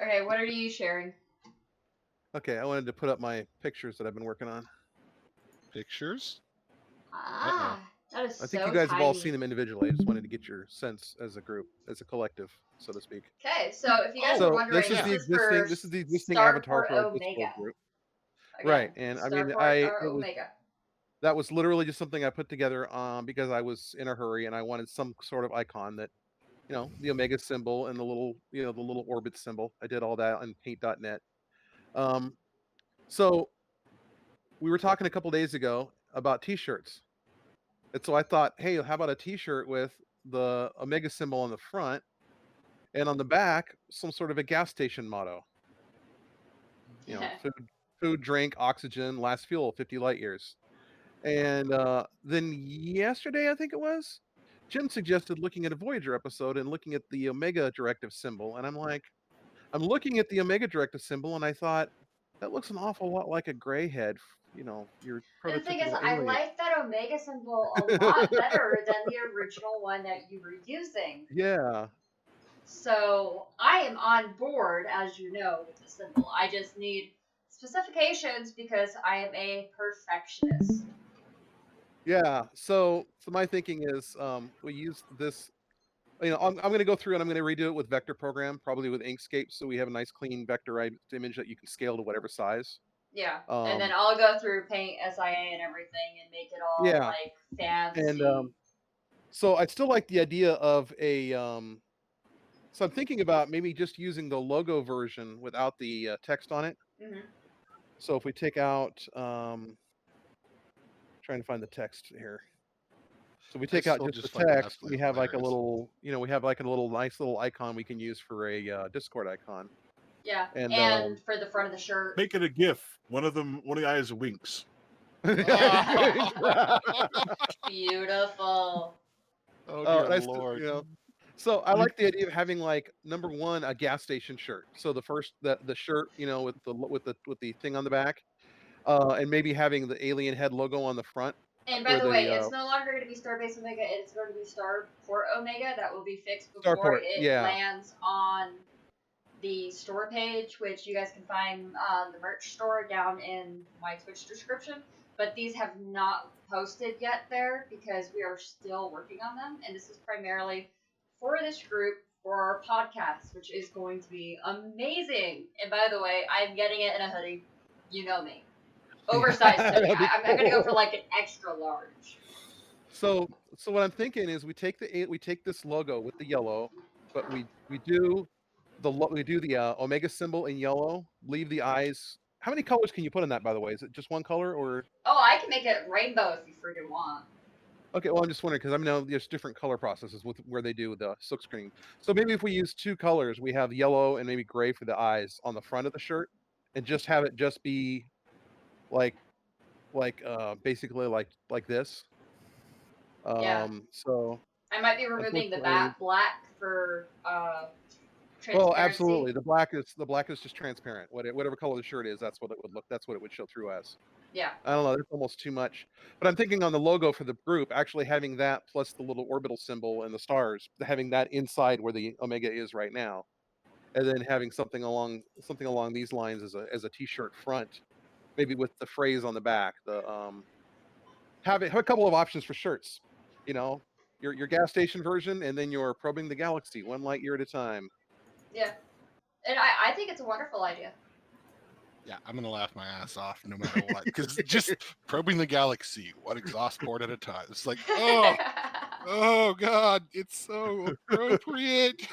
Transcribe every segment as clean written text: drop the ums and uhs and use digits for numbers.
Okay, what are you sharing? Okay, I wanted to put up my pictures that I've been working on. Pictures? Ah, that is I think you so guys have all tiny. seen them individually. I just wanted to get your sense as a group, as a collective, so to speak. Okay, so if you guys were Oh, So wondering, yeah. this is the existing avatar Starport for our Omega. Discord group. Right, Again, and I mean, Starport Omega. that was literally just something I put together because I was in a hurry and I wanted some sort of icon that, the Omega symbol and the little, the little orbit symbol. I did all that on paint.net. Um, so we were talking a couple days ago about t-shirts. And so I thought, hey, how about a t-shirt with the Omega symbol on the front and on the back, some sort of a gas station motto. Food, drink, oxygen, last fuel, 50 light years. And then yesterday, I think it was, Jim suggested looking at a Voyager episode and looking at the Omega directive symbol. And I'm looking at the Omega directive symbol and I thought, that looks an awful lot like a gray head, your And the thing is, prototypical I alien. like that Omega symbol a lot better than the original one that you were using. Yeah. So I am on board, as you know, with the symbol. I just need specifications because I am a perfectionist. Yeah. So my thinking is we use this. I'm going to go through and I'm going to redo it with vector program, probably with Inkscape, so we have a nice clean vectorized image that you can scale to whatever size. Yeah, and then I'll go through Paint, SIA, and everything, and make it all Yeah, like fancy. and so I still like the idea of a. So I'm thinking about maybe just using the logo version without the text on it. Mm-hmm. So if we take out, trying to find the text here. So we take out just the find it text. absolutely We have like a hilarious. little, we have like a little nice little icon we can use for a Discord icon. Yeah, And for the front of the shirt. Make it a GIF. One of the eyes winks. Beautiful. Oh dear Lord. So I like the idea of having like number one a gas station shirt. So the first the shirt, with the thing on the back, and maybe having the alien head logo on the front. And by the way, it's no longer going to be Starbase Omega. It's going to be Starport Omega. That will be fixed before it lands on the store page, which you guys can find on the merch store down in my Twitch description. But these have not posted yet there because we are still working on them. And this is primarily for this group for our podcast, which is going to be amazing. And by the way, I'm getting it in a hoodie. You know me. Oversized hoodie. I'm going to go for like an extra large. So what I'm thinking is we take this logo with the yellow, but we do the Omega symbol in yellow. Leave the eyes. How many colors can you put in that, by the way? Is it just one color or? Oh, I can make it rainbow if you freaking want. Okay, well, I'm just wondering because I know there's different color processes with where they do the silk screening. So maybe if we use two colors, we have yellow and maybe gray for the eyes on the front of the shirt, and just have it just be like basically like this. Yeah. So I might be removing the black for transparency. Well, absolutely. The black is just transparent. Whatever color the shirt is, that's what it would look. That's what it would show through as. Yeah. I don't know. It's almost too much. But I'm thinking on the logo for the group, actually having that plus the little orbital symbol and the stars, having that inside where the Omega is right now, and then having something along these lines as a T-shirt front, maybe with the phrase on the back. Have a couple of options for shirts. Your gas station version, and then your probing the galaxy 1 light year at a time. Yeah, and I think it's a wonderful idea. Yeah, I'm gonna laugh my ass off no matter what, because just probing the galaxy, one exhaust port at a time. It's like, oh God, it's so appropriate.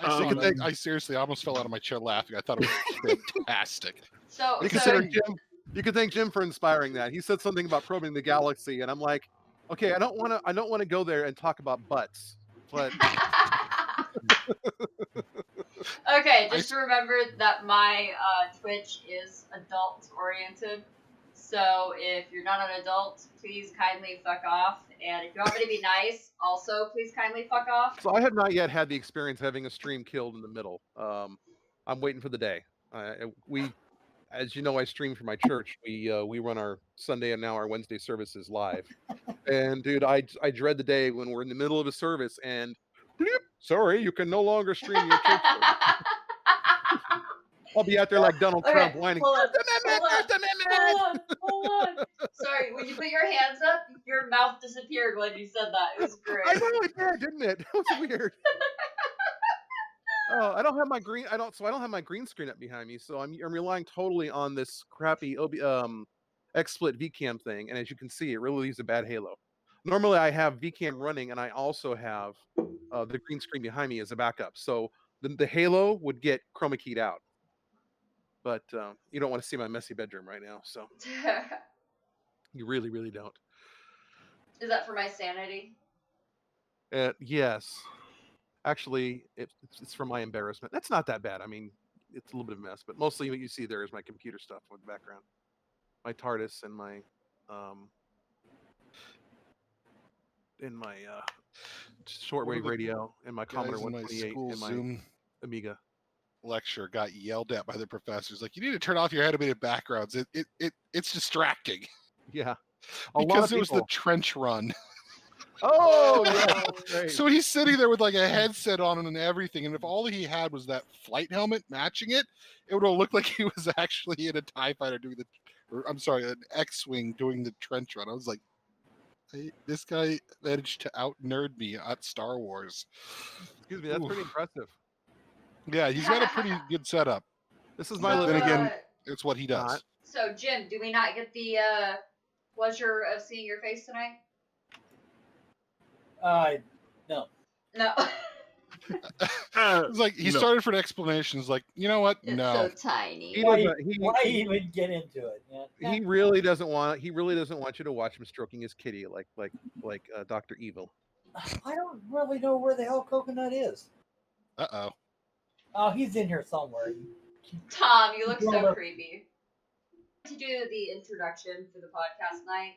I seriously almost fell out of my chair laughing. I thought it was fantastic. So you can thank Jim for inspiring that. He said something about probing the galaxy, and I'm like, okay, I don't want to go there and talk about butts, but. Okay, just remember that my Twitch is adult oriented. So if you're not an adult, please kindly fuck off. And if you want me to be nice, also please kindly fuck off. So I have not yet had the experience of having a stream killed in the middle. I'm waiting for the day. As you know, I stream for my church. We run our Sunday and now our Wednesday services live. And dude, I dread the day when we're in the middle of a service and Sorry, you can no longer stream your church service. I'll be out there like Donald Trump whining. Hold First Amendment. on. Sorry, when you put your hands up, your mouth disappeared when you said that. It was great. I know it did, didn't it? That was weird. Oh, I don't have my green. I don't have my green screen up behind me, so I'm relying totally on this crappy XSplit VCam thing, and as you can see, it really leaves a bad halo. Normally, I have VCam running, and I also have the green screen behind me as a backup, so the halo would get chroma keyed out. But you don't want to see my messy bedroom right now, so you really, really don't. Is that for my sanity? Yes. Actually, it's for my embarrassment. That's not that bad. I mean, it's a little bit of a mess, but mostly what you see there is my computer stuff in the background. My TARDIS and my shortwave radio and my Commodore 128 and my Zoom Amiga. Lecture got yelled at by the professors. Like, you need to turn off your animated backgrounds. It's distracting. Yeah. Because it was the trench run. Oh, yeah. Right. So he's sitting there with like a headset on and everything, and if all he had was that flight helmet matching it, it would have looked like he was actually in a TIE fighter doing an X-Wing doing the trench run. I was like, hey, this guy managed to out-nerd me at Star Wars. Excuse me, that's pretty impressive. Yeah, he's got a pretty good setup. This is my living. Then again, it's what he does. So, Jim, do we not get the pleasure of seeing your face tonight? No. No. It's like he started for an explanation. It's like, you know what? It's no. so tiny. Why even get into it? Yeah. He really doesn't want you to watch him stroking his kitty like Dr. Evil. I don't really know where the hell Coconut is. Uh-oh. Oh, he's in here somewhere. Tom, you look so creepy. To do the introduction for the podcast night,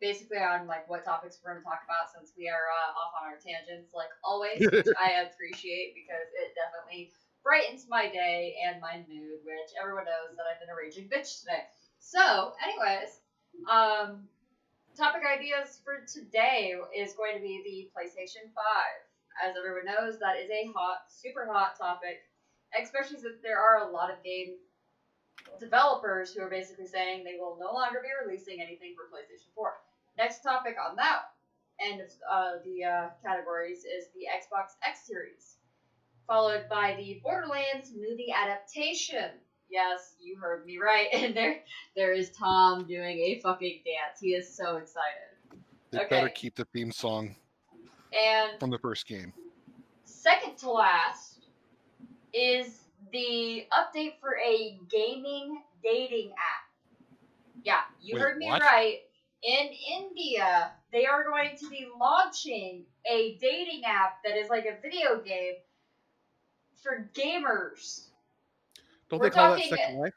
basically on like what topics we're going to talk about, since we are off on our tangents like always, which I appreciate because it definitely brightens my day and my mood, which everyone knows that I've been a raging bitch today. So, anyways, topic ideas for today is going to be the PlayStation 5. As everyone knows, that is a super hot topic, especially since there are a lot of game developers who are basically saying they will no longer be releasing anything for PlayStation 4. Next topic on that end of the categories is the Xbox X Series, followed by the Borderlands movie adaptation. Yes, you heard me right. And there is Tom doing a fucking dance. He is so excited. They better keep the theme song from the first game. Second to last is the update for a gaming dating app. Yeah, you heard me right. In India, they are going to be launching a dating app that is like a video game for gamers. Don't they call that Second Life?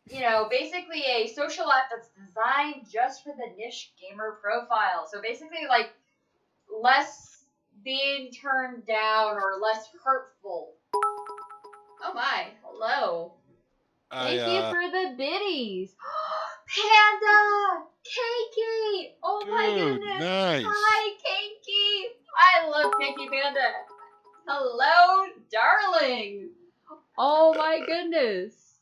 You know, basically a social app that's designed just for the niche gamer profile. So basically, like, less being turned down or less hurtful. Oh my, hello. Thank you for the biddies. Panda! Cakey! Oh my goodness! Nice. Hi, Cakey! I love Cakey Panda. Hello, darling! Oh my goodness.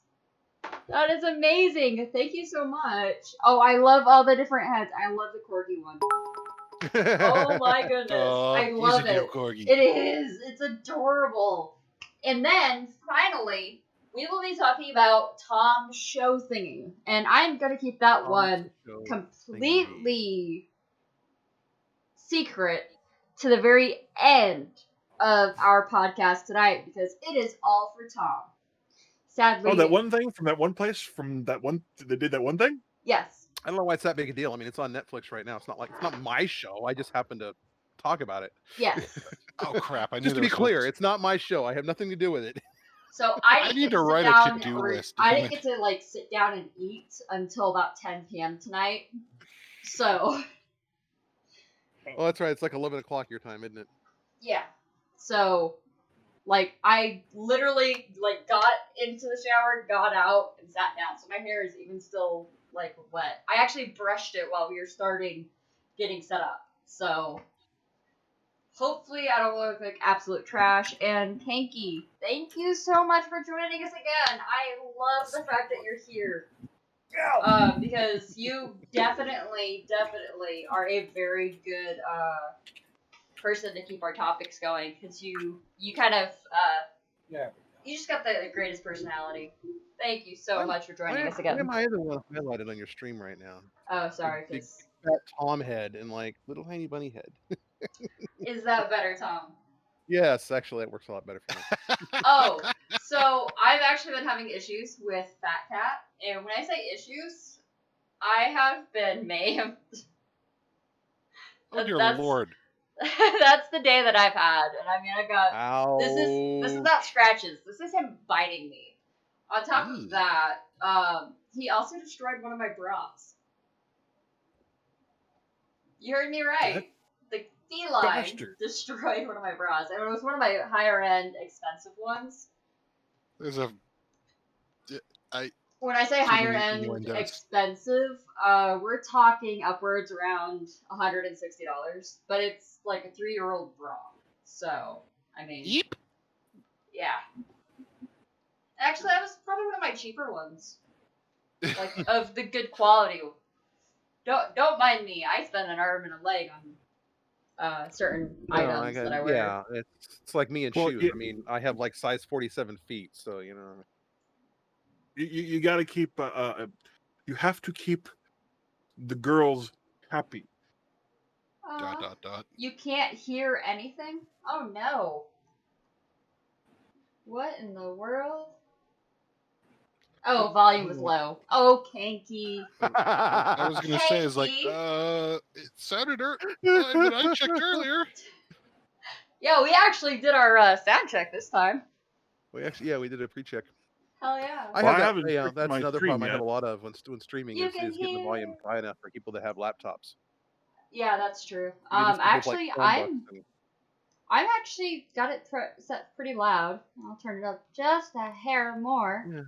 That is amazing. Thank you so much. Oh, I love all the different heads. I love the corgi one. Oh my goodness. I love it. Corgi. It is. It's adorable. And then, finally, we will be talking about Tom's show thingy. And I'm going to keep that one completely secret to the very end of our podcast tonight, because it is all for Tom. Sadly. Oh, that one thing from that one place, from that one, they did that one thing? Yes. I don't know why it's that big a deal. I mean, it's on Netflix right now. It's not my show. I just happen to talk about it. Yes. Oh crap! Just to be clear, it's not my show. I have nothing to do with it. So I need to write a to-do list. I didn't get to like sit down and eat until about 10 p.m. tonight. So. Oh, that's right. It's like 11 o'clock your time, isn't it? Yeah. So, like, I literally like got into the shower, got out, and sat down. So my hair is even still like wet. I actually brushed it while we were getting set up. So. hopefully I don't look like absolute trash. And Kanky, thank you so much for joining us again. I love the fact that you're here. Because you definitely are a very good person to keep our topics going. Because you kind of you just got the greatest personality. Thank you so much for joining us again. Why am I the one highlighted on your stream right now? Oh, sorry. Big fat Tom head and like little tiny bunny head. Is that better, Tom? Yes, actually, it works a lot better for me. Oh, so I've actually been having issues with Fat Cat, and when I say issues, I have been maimed. Oh dear Lord! That's the day that I've had, and I mean, I got. Ow. This is not scratches. This is him biting me. On top of that, he also destroyed one of my bras. You heard me right. The feline destroyed one of my bras, and it was one of my higher end, expensive ones. When I say higher end, expensive, we're talking upwards around $160, but it's like a 3-year-old bra. So, I mean, Yeep. Yeah. Actually, that was probably one of my cheaper ones, like of the good quality. Don't mind me. I spend an arm and a leg on certain items that I wear. Yeah, it's like me and shoes. I mean, I have like size 47 feet, so you know. You got to keep. You have to keep the girls happy. You can't hear anything? Oh no. What in the world? Oh, volume was low. Oh, Kanky. I was gonna say is like, it sounded that I checked earlier. Yeah, we actually did our sound check this time. We did a pre-check. Hell yeah. That's another problem I have a lot of when streaming is getting the volume high enough for people that have laptops. Yeah, that's true. Actually, I'm actually got it set pretty loud. I'll turn it up just a hair more. Yeah.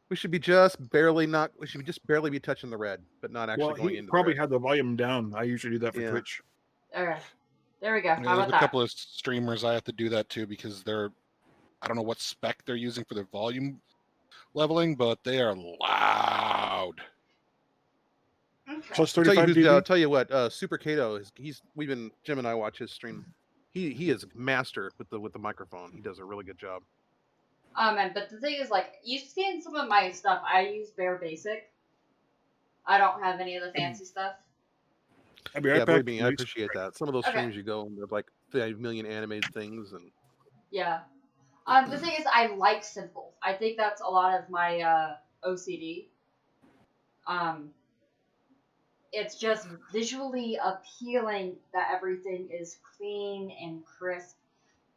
We should just barely be touching the red, but not actually going into. Probably had the volume down. I usually do that for Twitch. All right, there we go. Yeah, there's a couple of streamers I have to do that too because I don't know what spec they're using for their volume leveling, but they are loud. Okay. Plus 35 dB. I'll tell you what, Super Kato Jim and I watch his stream. He is master with the microphone. He does a really good job. But the thing is, like, you've seen some of my stuff. I use bare basic. I don't have any of the fancy stuff. Believe me, I appreciate that. Some of those streams you go and there's like 5 million animated things and. Yeah. The thing is, I like simple. I think that's a lot of my OCD. It's just visually appealing that everything is clean and crisp.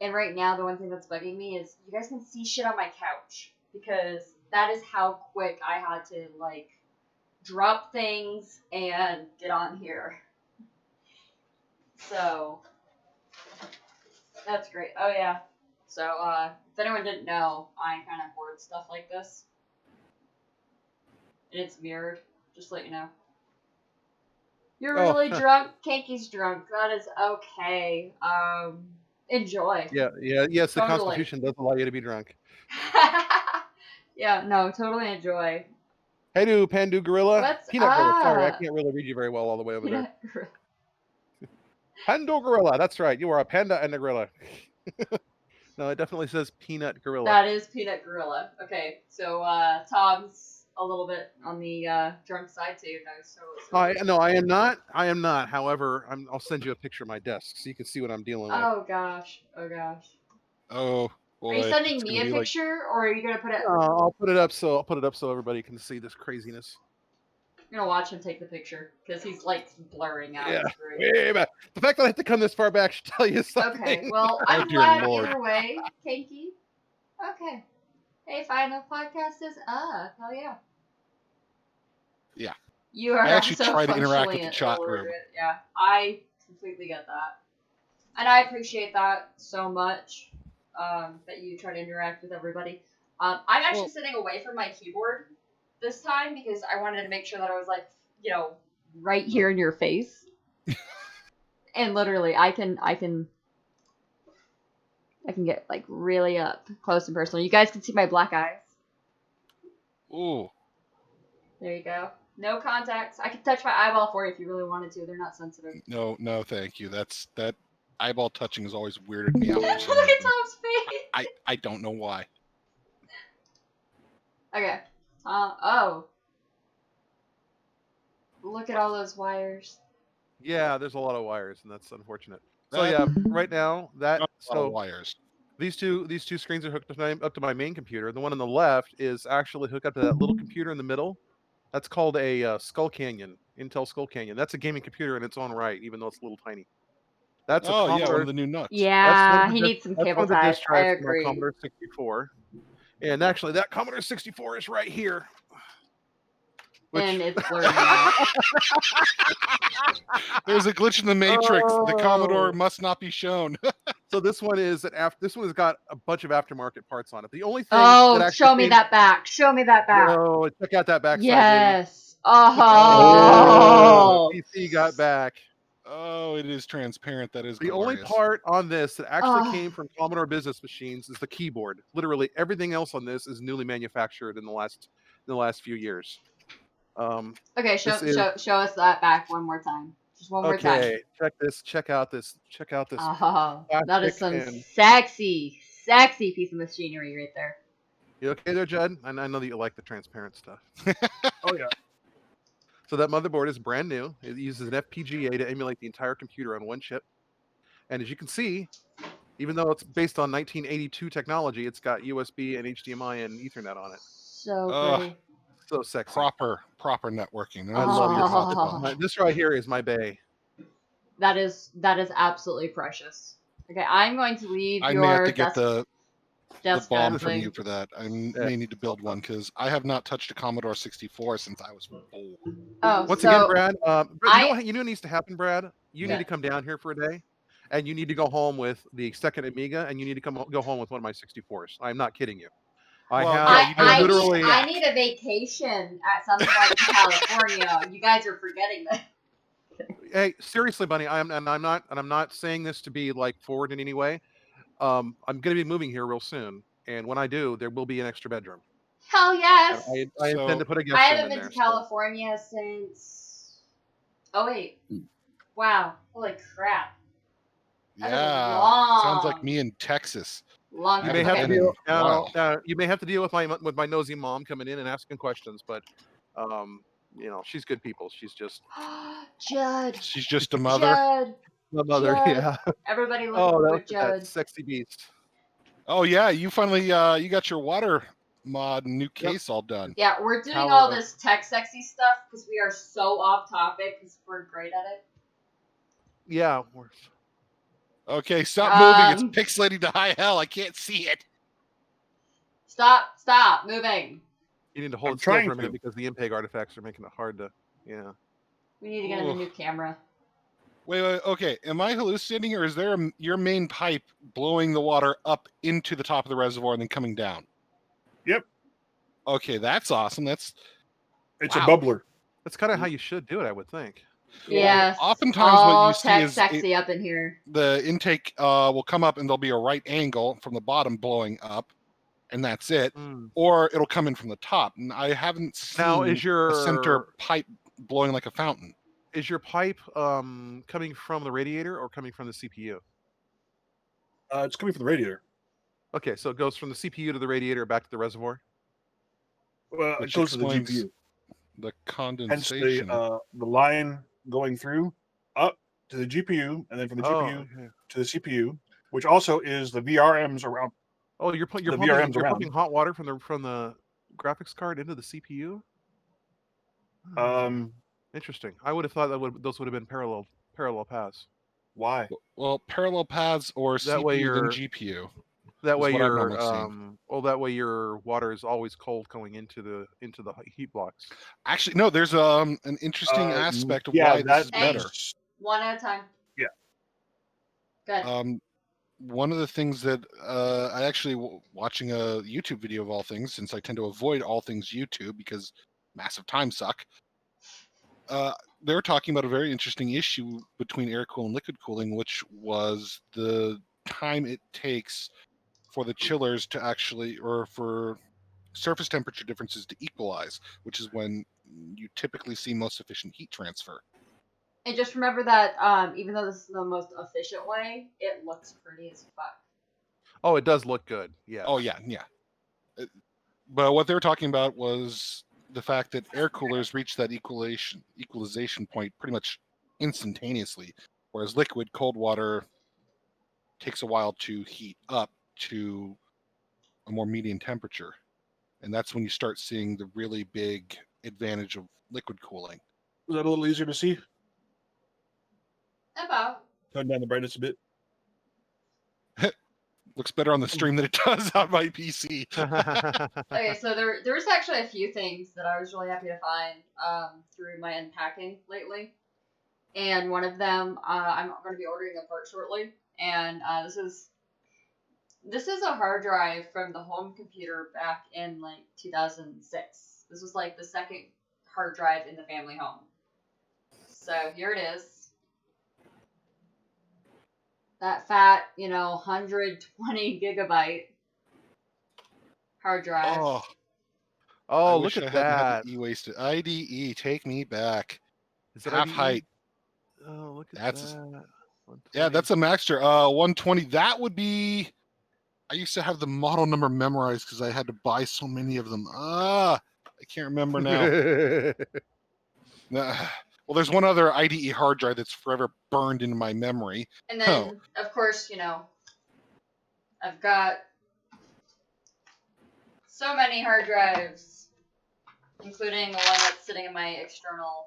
And right now, the one thing that's bugging me is you guys can see shit on my couch because that is how quick I had to like drop things and get on here. So that's great. Oh yeah. So if anyone didn't know, I kind of hoard stuff like this, and it's mirrored. Just to let you know. You're really drunk. Kanky's drunk. That is okay. Enjoy. Yes, the Constitution does allow you to be drunk. Yeah, no, totally enjoy. Hey, Pandu Gorilla. What's Peanut up? Gorilla. Sorry, I can't really read you very well all the way over there. Pandu Gorilla. That's right. You are a panda and a gorilla. No, it definitely says Peanut Gorilla. That is Peanut Gorilla. Okay, so Tom's a little bit on the drunk side too. No, I am not. I am not. However, I'll send you a picture of my desk so you can see what I'm dealing with. Oh gosh. Oh gosh. Oh boy. Are you sending me a picture, or are you gonna put it? I'll put it up so everybody can see this craziness. I'm gonna watch him take the picture because he's like blurring out. Yeah. The fact that I have to come this far back should tell you something. Okay. Well, I'm glad either way, Kanky. Okay. Hey, final podcast is up. Hell yeah. Yeah. You are. I actually try to interact with the chat room. Yeah, I completely get that, and I appreciate that so much. That you try to interact with everybody. I'm actually sitting away from my keyboard this time because I wanted to make sure that I was like, right here in your face. And literally, I can I can get like really up close and personal. You guys can see my black eyes. Ooh. There you go. No contacts. I could touch my eyeball for you if you really wanted to. They're not sensitive. No, thank you. That eyeball touching has always weirded me out. Look at Tom's face. I don't know why. Okay. Oh. Look at all those wires. Yeah, there's a lot of wires, and that's unfortunate. So yeah, right now Not a lot of wires. These two screens are hooked up to my main computer. The one on the left is actually hooked up to that little computer in the middle. That's called a Skull Canyon, Intel Skull Canyon. That's a gaming computer in its own right, even though it's a little tiny. That's a one Commodore. of the new nuts. Yeah, he needs some cable ties. I agree. My Commodore 64. And actually, that Commodore 64 is right here. And it's blurry now. There's a glitch in the matrix. The Commodore must not be shown. So this one is this one has got a bunch of aftermarket parts on it. The only thing show me that back. Show me that back. Oh, check out that back side. Yes. PC got back. Oh, it is transparent. That is the glorious. only part on this that actually came from Commodore business machines is the keyboard. Literally everything else on this is newly manufactured in the last few years. Okay, show us that back one more time. Just one more time. Okay, check out this. Oh, that is some sexy piece of machinery right there. You okay there, Judd? I know that you like the transparent stuff. Oh yeah. So that motherboard is brand new. It uses an FPGA to emulate the entire computer on one chip. And as you can see, even though it's based on 1982 technology, it's got USB and HDMI and Ethernet on it. So pretty. So sexy. Proper networking. I love it. This right here is my bay. That is absolutely precious. Okay, I'm going to leave I your may have to get the bomb from thing. you for that. I may need to build one because I have not touched a Commodore 64 since I was 4. Oh, Once again, Brad, you know what needs to happen, Brad? You need to come down here for a day, and you need to go home with the second Amiga, and you need to go home with one of my 64s. I'm not kidding you. I need a vacation at some point in California. You guys are forgetting that. Hey, seriously, Bunny, I'm not saying this to be like forward in any way. I'm going to be moving here real soon, and when I do, there will be an extra bedroom. Hell yes! I intend to put a guest room in there. I haven't haven't been to California since. Oh wait! Wow! Holy crap! Yeah, sounds like me in Texas. Long you may have to deal. You may have to deal with my nosy mom coming in and asking questions, but you know, she's good people. She's just Judd. She's just a mother. A mother, Judd. yeah. Everybody look at Judd. That sexy beast. Oh yeah, you finally you got your water mod new case all done. Yeah, we're doing all this tech sexy stuff because we are so off topic because we're great at it. Yeah. Okay, stop moving. It's pixelating to high hell. I can't see it. Stop moving. You need to hold it still for a minute because the MPEG artifacts are making it hard to. Yeah. We need to get a new camera. Wait. Okay, am I hallucinating, or is there your main pipe blowing the water up into the top of the reservoir and then coming down? Yep. Okay, that's awesome. It's a bubbler. That's kind of how you should do it, I would think. Yes. Oftentimes, what you see is sexy up in here. The intake will come up and there'll be a right angle from the bottom blowing up, and that's it. Or it'll come in from the top. And I haven't seen a center pipe blowing like a fountain. Is your pipe coming from the radiator or coming from the CPU? It's coming from the radiator. Okay, so it goes from the CPU to the radiator back to the reservoir? Well, it goes to the GPU. The condensation. Hence the line going through up to the GPU, and then from the GPU to the CPU, which also is the VRMs around. Oh, you're pumping hot water from the graphics card into the CPU? Interesting. I would have thought those would have been parallel paths. Why? Well, parallel paths or CPU than GPU. That way that way your water is always cold going into the heat blocks. Actually, no. There's an interesting aspect of why this is better. One at a time. Yeah. Good. One of the things that I actually watching a YouTube video of all things, since I tend to avoid all things YouTube because massive time suck. They were talking about a very interesting issue between air cool and liquid cooling, which was the time it takes for the chillers to actually, or for surface temperature differences to equalize, which is when you typically see most efficient heat transfer. And just remember that even though this is the most efficient way, it looks pretty as fuck. Oh, it does look good. Yeah. Oh yeah. But what they were talking about was the fact that air coolers reach that equalization point pretty much instantaneously, whereas liquid cold water takes a while to heat up to a more median temperature. And that's when you start seeing the really big advantage of liquid cooling. Was that a little easier to see? About. Turn down the brightness a bit. Looks better on the stream than it does on my PC. Okay, so there's actually a few things that I was really happy to find through my unpacking lately. And one of them, I'm going to be ordering a part shortly. And this is a hard drive from the home computer back in like 2006. This was like the second hard drive in the family home. So here it is. That fat, 120 gigabyte hard drive. Oh, look at that. E-wasted. IDE, take me back. Is that half IDE? height? Oh, look at That's that. Yeah, that's a Maxter. 120. That would be. I used to have the model number memorized because I had to buy so many of them. I can't remember now. Well, there's one other IDE hard drive that's forever burned into my memory. And then, of course, I've got so many hard drives, including the one that's sitting in my external.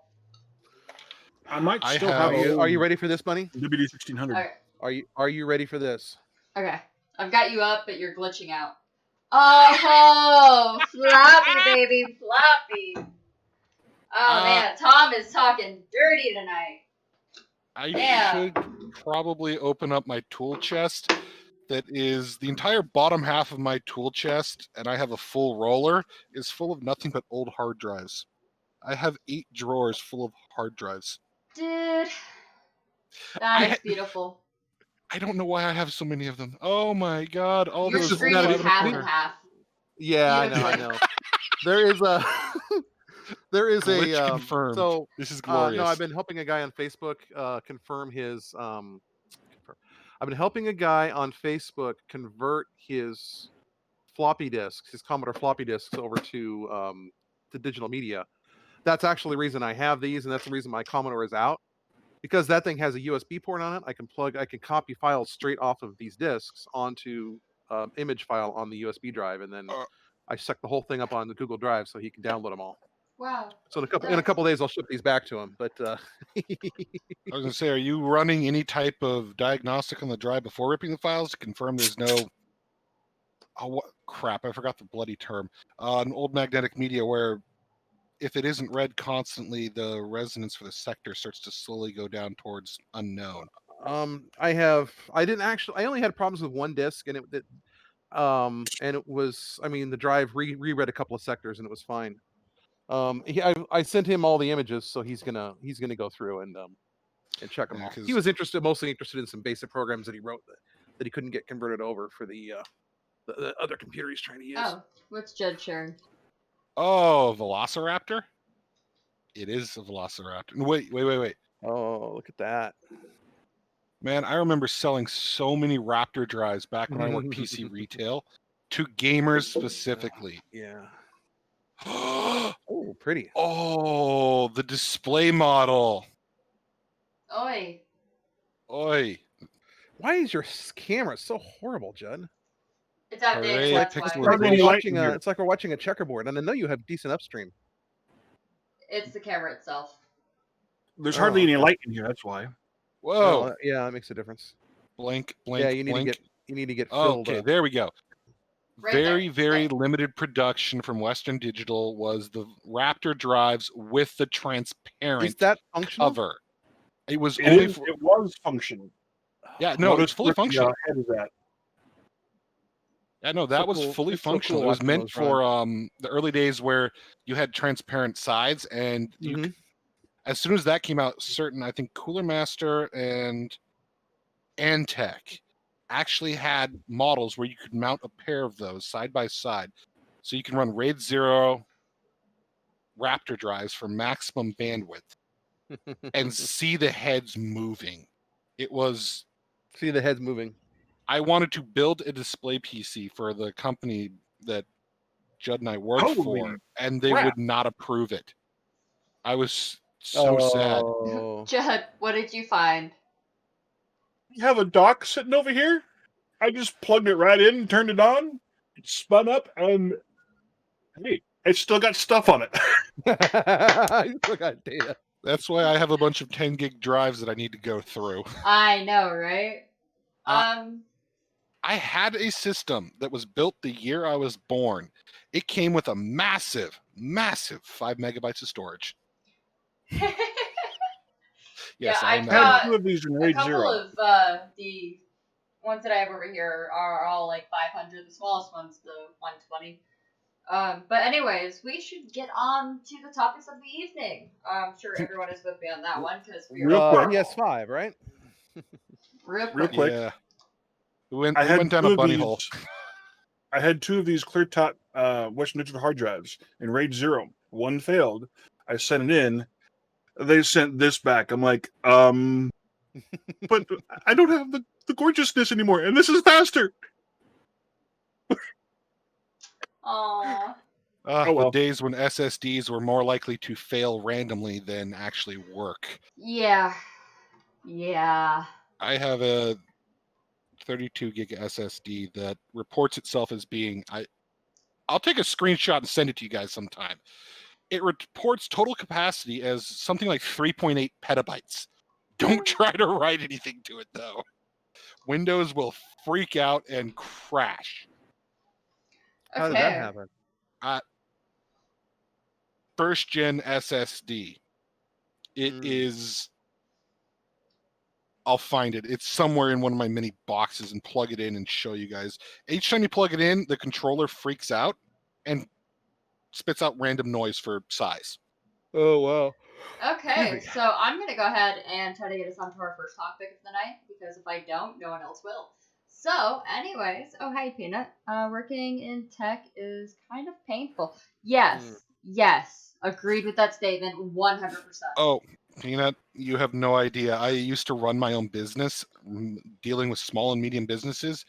I might still have. Are you ready for this, Bunny? WD-1600. Okay. Are you ready for this? Okay, I've got you up, but you're glitching out. Oh, floppy baby, floppy. Oh man, Tom is talking dirty tonight. I should probably open up my tool chest. That is the entire bottom half of my tool chest, and I have a full roller, is full of nothing but old hard drives. I have 8 drawers full of hard drives. Dude, that is beautiful. I don't know why I have so many of them. Oh my god! All Your those screen is half and half. Yeah, I know. There is a. There is glitch confirmed. So this is glorious. No, I've been helping a guy on Facebook confirm his. I've been helping a guy on Facebook convert his floppy disks, his Commodore floppy disks, over to digital media. That's actually the reason I have these, and that's the reason my Commodore is out, because that thing has a USB port on it. I can copy files straight off of these disks onto image file on the USB drive, and then I suck the whole thing up on the Google Drive so he can download them all. Wow. So in a couple days, I'll ship these back to him. But I was gonna say, are you running any type of diagnostic on the drive before ripping the files to confirm there's no? Oh, what crap! I forgot the bloody term. An old magnetic media where, if it isn't read constantly, the resonance for the sector starts to slowly go down towards unknown. I only had problems with one disk, and it was, the drive reread a couple of sectors, and it was fine. I sent him all the images, so he's gonna go through and check them all. He was mostly interested in some basic programs that he wrote that he couldn't get converted over for the other computer he's trying to use. Oh, what's Judd sharing? Oh, Velociraptor? It is a Velociraptor. Wait. Oh, look at that. Man, I remember selling so many Raptor drives back when I worked PC retail to gamers specifically. Yeah. Oh, pretty. Oh, the display model. Oi. Why is your camera so horrible, Judd? It's outdated. That's why. It's like we're watching a checkerboard, and I know you have decent upstream. It's the camera itself. There's hardly any light in here. That's why. Whoa. Yeah, that makes a difference. Blank. Yeah, you need to get filled. Okay, there we go. Right very limited production from Western Digital was the Raptor drives with the transparent Is that functional? cover. It was It was functional. Yeah, no, it was fully functional. Head of that. Yeah, no, that was fully functional. It was meant for the early days where you had transparent sides, and you as soon as that came out, I think Cooler Master and Antec actually had models where you could mount a pair of those side by side. So you can run RAID 0 Raptor drives for maximum bandwidth and see the heads moving. It was... See the heads moving. I wanted to build a display PC for the company that Judd and I worked for, and they would not approve it. I was so sad. Judd, what did you find? You have a dock sitting over here. I just plugged it right in and turned it on. It spun up, and hey, it's still got stuff on it. I still got data. That's why I have a bunch of 10 gig drives that I need to go through. I know, right? I had a system that was built the year I was born. It came with a massive 5 megabytes of storage. Yes, yeah, I've got two of these in RAID 0. A couple of the ones that I have over here are all like 500. The smallest one's the 120. But anyways, we should get on to the topics of the evening. I'm sure everyone is with me on that one because we Real quick. PS5, right? Real quick. Yeah. We went down a bunny hole. I had 2 of these clear top Western Digital hard drives in RAID 0. One failed. I sent it in. They sent this back. I'm like, but I don't have the gorgeousness anymore, and this is faster. Aww. The days when SSDs were more likely to fail randomly than actually work. Yeah. I have a 32 gig SSD that reports itself as being... I'll take a screenshot and send it to you guys sometime. It reports total capacity as something like 3.8 petabytes. Don't try to write anything to it, though. Windows will freak out and crash. Okay. How did that happen? First gen SSD. It is... I'll find it. It's somewhere in one of my mini boxes and plug it in and show you guys. Each time you plug it in, the controller freaks out and spits out random noise for size. Oh, wow. Okay, so I'm going to go ahead and try to get us onto our first topic of the night, because if I don't, no one else will. So, anyways, oh, hi, Peanut. Working in tech is kind of painful. Yes, agreed with that statement 100%. Oh, Peanut, you have no idea. I used to run my own business, dealing with small and medium businesses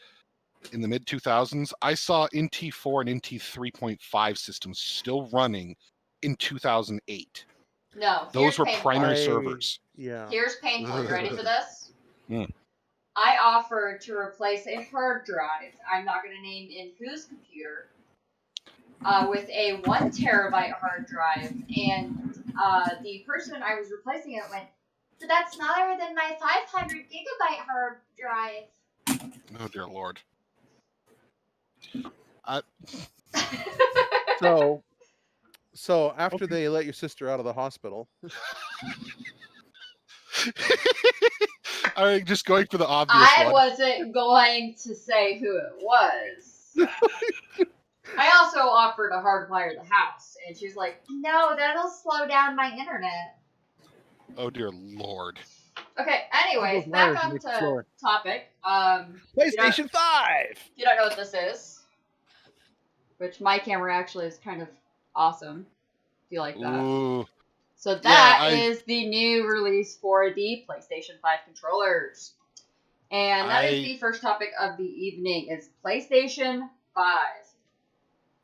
in the mid-2000s. I saw NT4 and NT3.5 systems still running in 2008. No, those were primary servers. Yeah. Here's painful. You ready for this? Mm. I offered to replace a hard drive. I'm not going to name in whose computer. With a 1 terabyte hard drive, and the person I was replacing it went, "So that's smaller than my 500 gigabyte hard drive." Oh dear Lord. So after they let your sister out of the hospital, I'm just going for the obvious one. I wasn't going to say who it was. I also offered to hardwire the house, and she's like, "No, that'll slow down my internet." Oh dear Lord. Okay, anyways, back on to topic. PlayStation 5! You don't know what this is, which my camera actually is kind of awesome. Do you like that? Ooh. So that is the new release for the PlayStation 5 controllers. And that is the first topic of the evening, is PlayStation 5.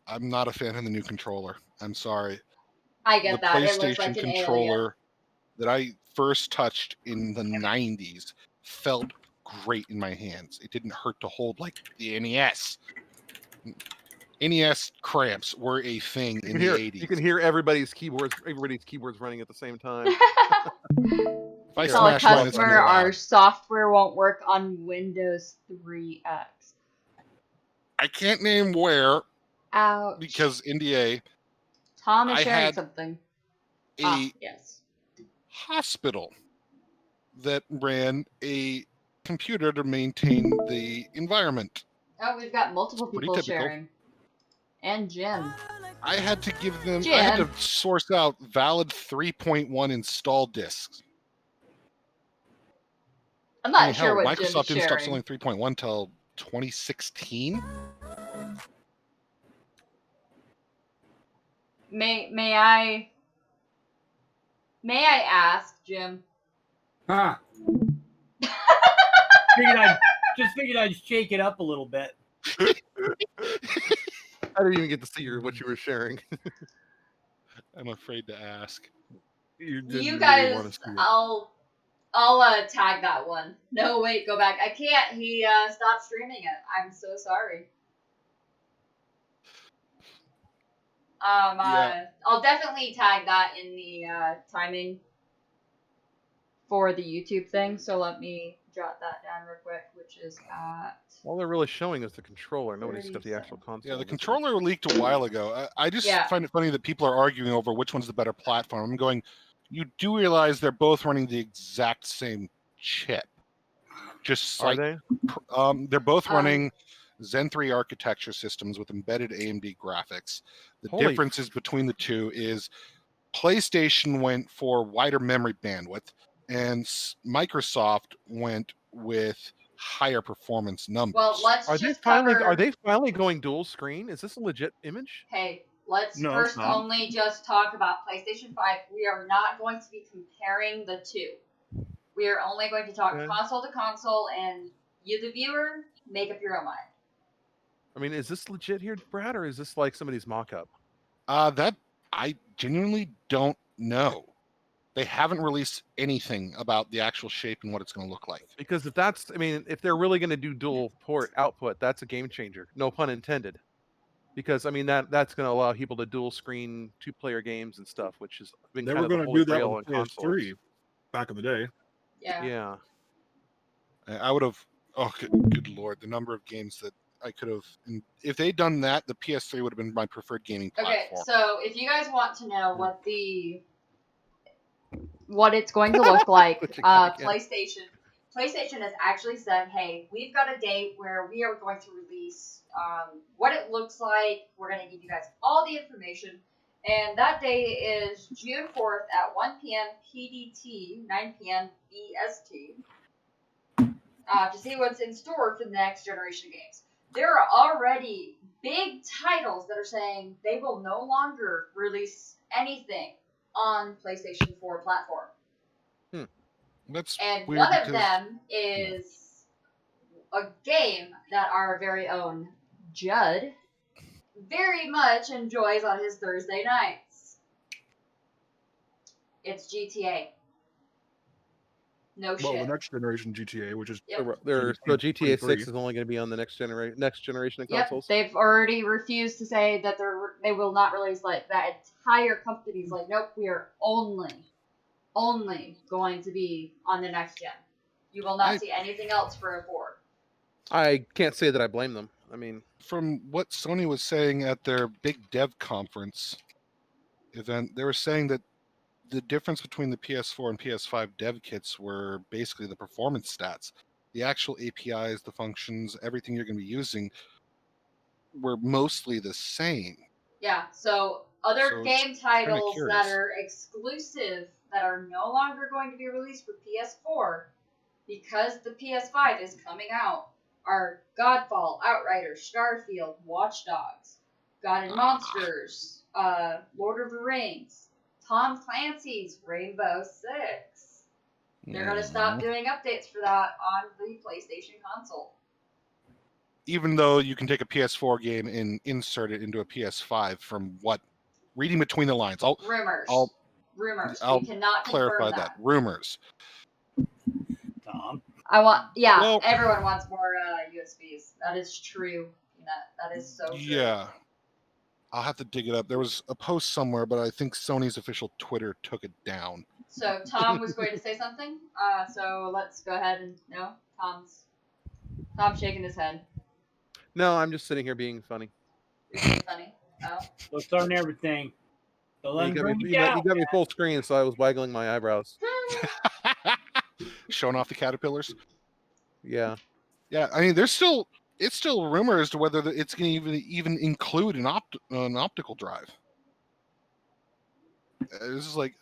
I'm not a fan of the new controller. I'm sorry. I get that. The It looks PlayStation like an controller alien. that I first touched in the 90s felt great in my hands. It didn't hurt to hold like the NES. NES cramps were a thing in the 80s. You can hear everybody's keyboards running at the same time. If I Tell a smash mine, it's customer our software won't work on Windows 3X. I can't name where. Ouch. Because NDA. Tom is sharing something. Yes. Hospital that ran a computer to maintain the environment. Oh, we've got multiple people sharing. And Jim. I had to give them, I had to source out valid 3.1 install disks. I'm not sure what Jim's Microsoft didn't start sharing. selling 3.1 till 2016. May I ask, Jim? Huh. Figured I'd shake it up a little bit. I didn't even get to see what you were sharing. I'm afraid to ask. You guys, I'll tag that one. No, wait, go back. I can't. He stopped streaming it. I'm so sorry. I'll definitely tag that in the timing for the YouTube thing. So let me jot that down real quick, which is at. All they're really showing is the controller. Nobody's got the actual console. Yeah, the controller leaked a while ago. I just find it funny that people are arguing over which one's the better platform. I'm going, you do realize they're both running the exact same chip. Just Are they? They're both running Zen 3 architecture systems with embedded AMD graphics. The differences between the two is PlayStation went for wider memory bandwidth, and Microsoft went with higher performance numbers. Well, Are they finally going dual screen? Is this a legit image? Hey, let's first only just talk about PlayStation 5. We are not going to be comparing the two. We are only going to talk console to console, and you, the viewer, make up your own mind. I mean, is this legit here, Brad, or is this like somebody's mock-up? That I genuinely don't know. They haven't released anything about the actual shape and what it's going to look like. Because if they're really going to do dual port output, that's a game changer. No pun intended. Because I mean that's going to allow people to dual screen 2-player games and stuff, which has been they kind were going of to the do that holy with grail on consoles. PS3 back in the day. Yeah. I would have. Oh, good lord! The number of games that I could have. If they'd done that, the PS3 would have been my preferred gaming platform. Okay, so if you guys want to know what it's going to look like, PlayStation has actually said, hey, we've got a date where we are going to release what it looks like. We're going to give you guys all the information. And that day is June 4th at 1 p.m. PDT, 9 p.m. BST, to see what's in store for the next generation of games. There are already big titles that are saying they will no longer release anything on PlayStation 4 platform. That's and weird one of them is a game that our very own Judd very much enjoys on his Thursday nights. It's GTA. No shit. Well, the next generation GTA, which is so GTA 6 is only going to be on the next generation of consoles. They've already refused to say that they will not release like that. Entire company's like, nope, we are only going to be on the next gen. You will not see anything else for a 4. I can't say that I blame them. I mean, from what Sony was saying at their big dev conference event, they were saying that the difference between the PS4 and PS5 dev kits were basically the performance stats. The actual APIs, the functions, everything you're going to be using were mostly the same. Yeah, so game titles that are exclusive, that are no longer going to be released for PS4 because the PS5 is coming out, are Godfall, Outriders, Starfield, Watch Dogs, God and Monsters, Lord of the Rings, Tom Clancy's Rainbow Six. They're going to stop doing updates for that on the PlayStation console. Even though you can take a PS4 game and insert it into a PS5 from what? Reading between the lines. Rumors. I'll we cannot clarify that. Rumors. Tom? Everyone wants more USBs. That is true. That is so true. Yeah. I'll have to dig it up. There was a post somewhere, but I think Sony's official Twitter took it down. So Tom was going to say something. So let's go ahead and Tom's shaking his head. No, I'm just sitting here being funny. You're being funny. Oh. Let's on everything. You got me full screen, so I was waggling my eyebrows. Showing off the caterpillars. Yeah. Yeah. I mean, it's still a rumor as to whether it's going to even include an optical drive. This is like,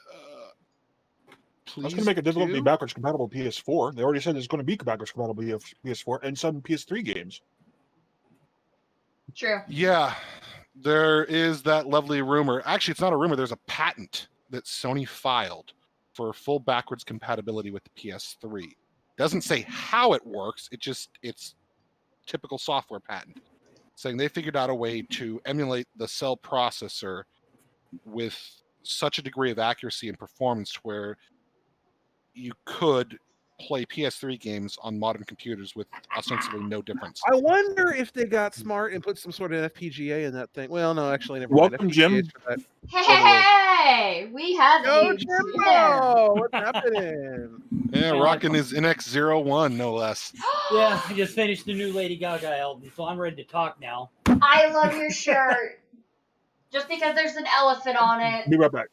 Please. I was going to make it difficult to be backwards compatible PS4. They already said it's going to be backwards compatible PS4 and some PS3 games. True. Yeah, there is that lovely rumor. Actually, it's not a rumor. There's a patent that Sony filed for full backwards compatibility with the PS3. Doesn't say how it works. It's typical software patent, saying they figured out a way to emulate the cell processor with such a degree of accuracy and performance where you could play PS3 games on modern computers with ostensibly no difference. I wonder if they got smart and put some sort of FPGA in that thing. Well, no, actually, never Welcome, mind. Jim. Hey, we have Go, you, Jimbo! What's happening? Yeah, rocking his NX01, no less. Yeah, I just finished the new Lady Gaga album, so I'm ready to talk now. I love your shirt. Just because there's an elephant on it. Be right back.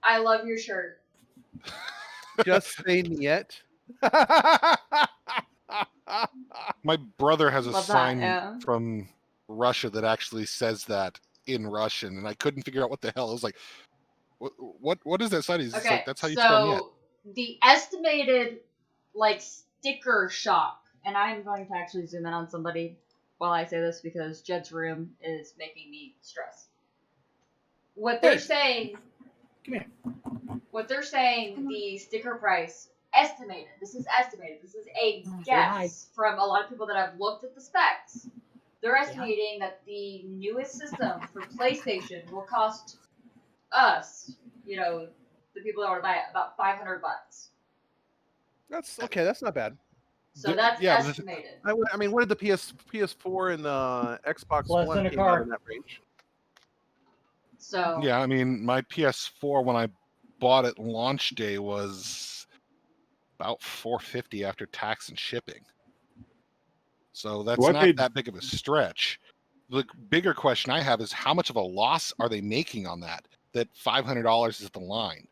I love your shirt. Just saying yet. My brother has a Love that, sign yeah. from Russia that actually says that in Russian, and I couldn't figure out what the hell. I was like, what is that sign? He's Okay, like, that's how you spell yet. so the estimated sticker shop, and I'm going to actually zoom in on somebody while I say this because Jed's room is making me stress. What they're saying, Come here. What they're saying, the sticker price estimated. This is estimated. This is a guess from a lot of people that have looked at the specs. They're estimating that the newest system for PlayStation will cost us, the people that want to buy it, about $500. That's okay. That's not bad. So that's estimated. I mean, what did the PS4 and the Xbox Less One than a came car. out in that range? So Yeah, I mean, my PS4 when I bought it launch day was about $450 after tax and shipping. So that's not that big of a stretch. The bigger question I have is how much of a loss are they making on that? That $500 is the line,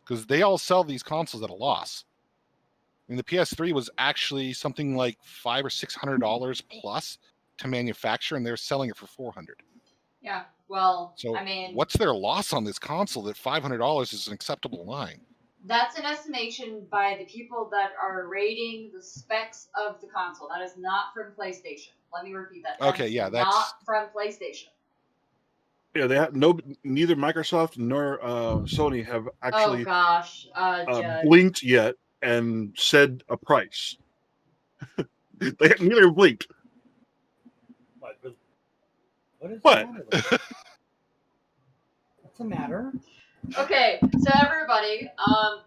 because they all sell these consoles at a loss. I mean, the PS3 was actually something like $500 or $600 plus to manufacture, and they're selling it for $400. Yeah, well, So I mean, what's their loss on this console that $500 is an acceptable line? that's an estimation by the people that are rating the specs of the console. That is not from PlayStation. Let me repeat that. Okay, yeah, that's not from PlayStation. Yeah, they have neither Microsoft nor Sony have actually blinked yet and said a price. They have neither blinked. What? What's the matter? Okay, so everybody,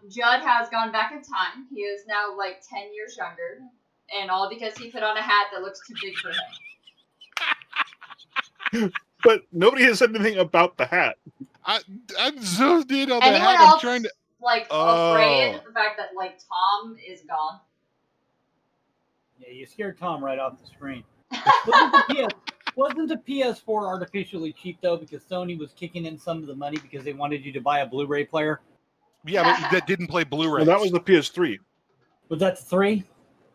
Judd has gone back in time. He is now 10 years younger, and all because he put on a hat that looks too big for him. But nobody has said anything about the hat. I'm zoomed in on Anyone the hat. else I'm trying to afraid of the fact that Tom is gone? Yeah, you scared Tom right off the screen. Wasn't the PS4 artificially cheap though because Sony was kicking in some of the money because they wanted you to buy a Blu-ray player? Yeah, but that didn't play Blu-ray. Well, that was the PS3. Was that the 3?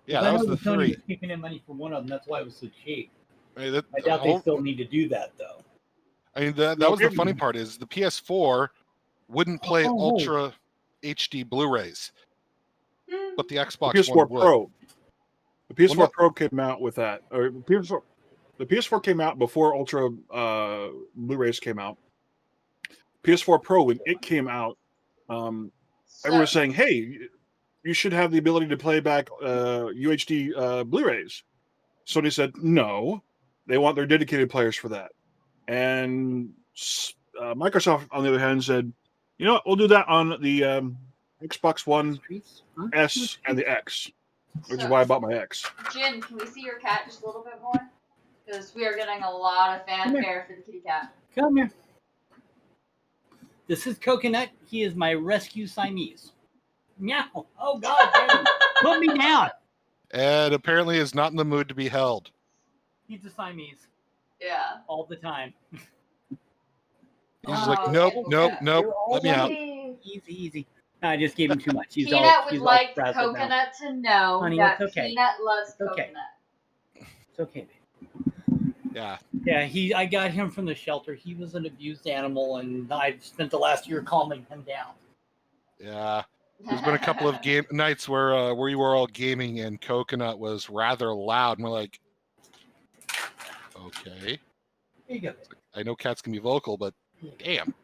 Yeah, that was the 3. Sony was kicking in money for one of them. That's why it was so cheap. I mean, I doubt they still need to do that though. I mean, that was the funny part is the PS4 wouldn't play Ultra HD Blu-rays, but the Xbox PS4 One would. Pro. The PS4 Pro came out with that. Or the PS4 came out before Ultra Blu-rays came out. PS4 Pro, when it came out, everyone was saying, "Hey, you should have the ability to play back UHD Blu-rays." Sony said, "No, they want their dedicated players for that." And Microsoft, on the other hand, said, "You know what? We'll do that on the Xbox One S and the X," which is why I bought my X. Jim, can we see your cat just a little bit more? Because we are getting a lot of fanfare for the kitty cat. Come here. This is Coconut. He is my rescue Siamese. Meow. Oh, God. Daddy. Put me down. Ed apparently is not in the mood to be held. He's a Siamese. Yeah. All the time. He's like, nope. Let me out. Easy. I just gave him too much. Peanut would like Coconut to know that Peanut loves Coconut. It's okay, baby. Yeah. Yeah, I got him from the shelter. He was an abused animal, and I've spent the last year calming him down. Yeah. There's been a couple of game nights where you were all gaming and Coconut was rather loud, and we're like, okay. There you go. I know cats can be vocal, but damn.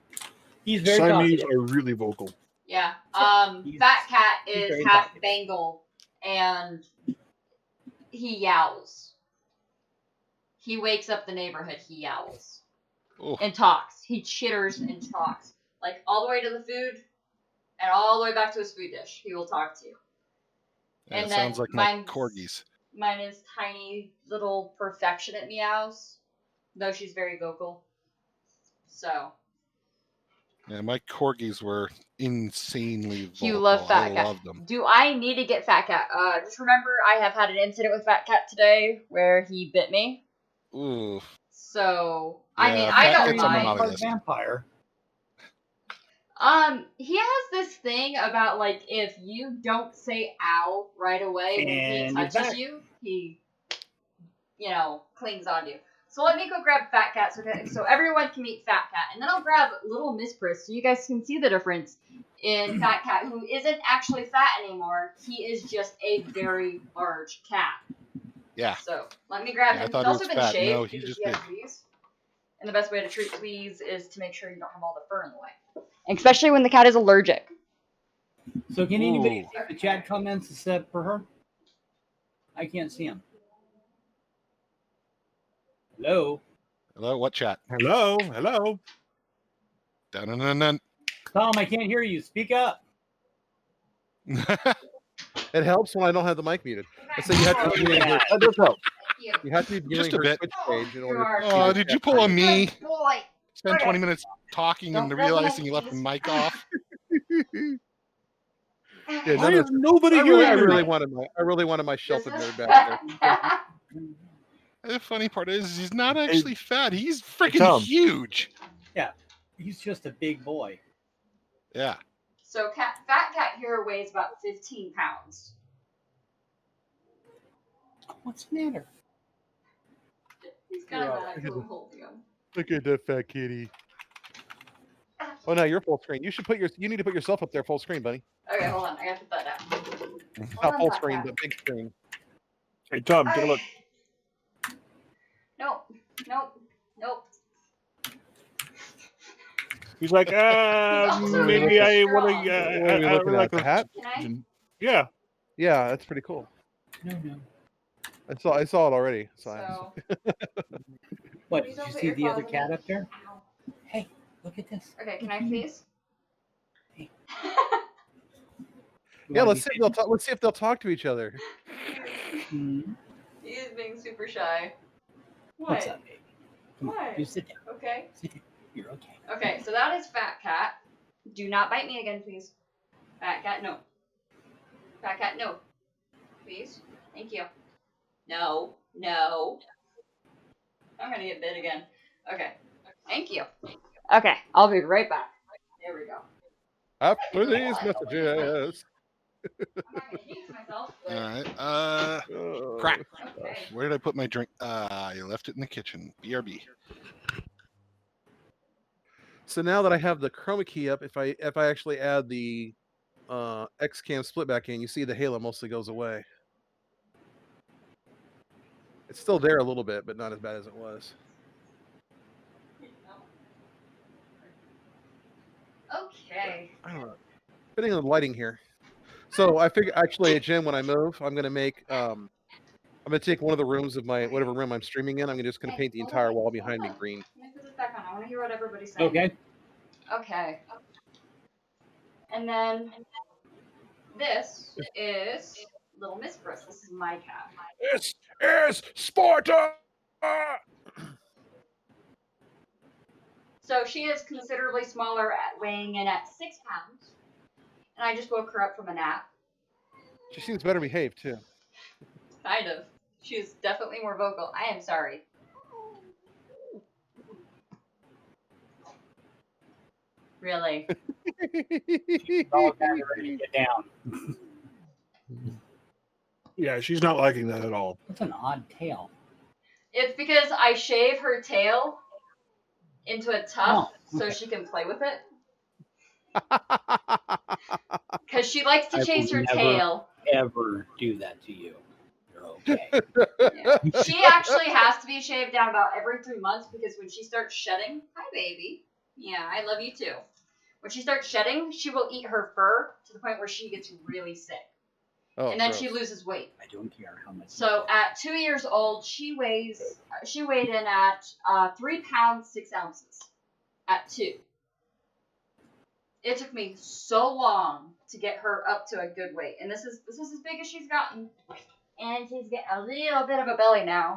He's very Siamese talkative. are really vocal. Yeah. He's- Fat Cat he's is very half talkative. Bengal, and he yowls. He wakes up the neighborhood. He yowls Oh, and talks. He chitters and talks, like all the way to the food and all the way back to his food dish. He will talk to you. yeah, And it then sounds like my corgis. Mine is tiny little perfectionate meows, though she's very vocal. So. Yeah, my corgis were insanely vocal. You love Fat I Cat. love them. Do I need to get Fat Cat? Just remember, I have had an incident with Fat Cat today where he bit me. Ooh. So, Yeah, I mean, Fat I don't Cat's on my mind. naughty list. Vampire. He has this thing about, like, if you don't say ow right away when he And he's touches back. you, he, clings on you. So let me go grab Fat Cat so everyone can meet Fat Cat. And then I'll grab Little Miss Briss so you guys can see the difference in Fat Cat, who isn't actually fat anymore. He is just a very large cat. Yeah. So let me grab Yeah, I him. thought He's he also was been fat. shaved No, he's because just he has big. fleas. And the best way to treat fleas is to make sure you don't have all the fur in the way. Especially when the cat is allergic. So can anybody Ooh. see the chat comments except for her? I can't see them. Hello? Hello, what chat? Hello. Dun-dun-dun-dun. Tom, I can't hear you. Speak up. It helps when I don't have the mic muted. So you have to be viewing her, That does help. you have to be viewing Just a her bit. Twitch page in order to Oh, see did the you chat pull a comments. me? Good boy. Spend Okay. 20 minutes talking and Don't rub realizing my you left the cheese. mic off. Yeah, Why none is of this. nobody I hearing me? really wanted my This sheltered is nerd back there. The funny part is he's not actually fat. He's freaking Tom. huge. Yeah, he's just a big boy. Yeah. So Fat Cat here weighs about 15 pounds. What's the matter? He's kind of mad because I'm holding him. Look at that fat kitty. Oh, now you're full screen. You need to put yourself up there full screen, buddy. Okay, hold on. I gotta put that down. Not full screen, but big screen. Hey, Tom, take a look. Nope. He's like, maybe I want What are we to. looking at? The hat? Can I? Yeah. Yeah, that's pretty cool. No. I saw it already. So. What, Please did don't you put see your the claws other on cat me. up there? Ow. Hey, look at this. Okay, can I please? Hey. Yeah, let's see if they'll talk to each other. Hmm. He is being super shy. What's What? up, baby? Come on, What? you sit down. Okay. Sit down. You're okay. Okay, so that is Fat Cat. Do not bite me again, please. Fat Cat, no. Fat Cat, no. Please. Thank you. No. I'm gonna get bit again. Okay. Thank you. Okay, I'll be right back. There we go. After these messages. I'm not gonna jinx myself, but... All right. Crap. Okay. Where did I put my drink? You left it in the kitchen. BRB. So now that I have the chroma key up, if I actually add the XCam split back in, you see the halo mostly goes away. It's still there a little bit, but not as bad as it was. Okay. I don't know. Depending on the lighting here. So I figure actually, Jim, when I move, I'm gonna make I'm gonna take one of the rooms of my whatever room I'm streaming in. I'm just gonna paint the entire wall behind me green. Let me put this back on. I want to hear what everybody's saying. Okay. Okay. And then this is Little Miss Briss. This is my cat. This is Sparta. So she is considerably smaller, weighing in at 6 pounds. And I just woke her up from a nap. She seems better behaved too. Kind of. She is definitely more vocal. I am sorry. Really? All ready to get down. Yeah, she's not liking that at all. That's an odd tail. It's because I shave her tail into a tuft Oh, okay. so she can play with it. Because she likes to chase her tail. Ever do that to you? You're okay. Yeah. She actually has to be shaved down about every 3 months because when she starts shedding, hi baby. Yeah, I love you too. When she starts shedding, she will eat her fur to the point where she gets really sick. Oh, and then gross. she loses weight. I don't care how much. So at 2 years old, she weighed in at 3 pounds 6 ounces at 2. It took me so long to get her up to a good weight, and this is as big as she's gotten. And she's getting a little bit of a belly now.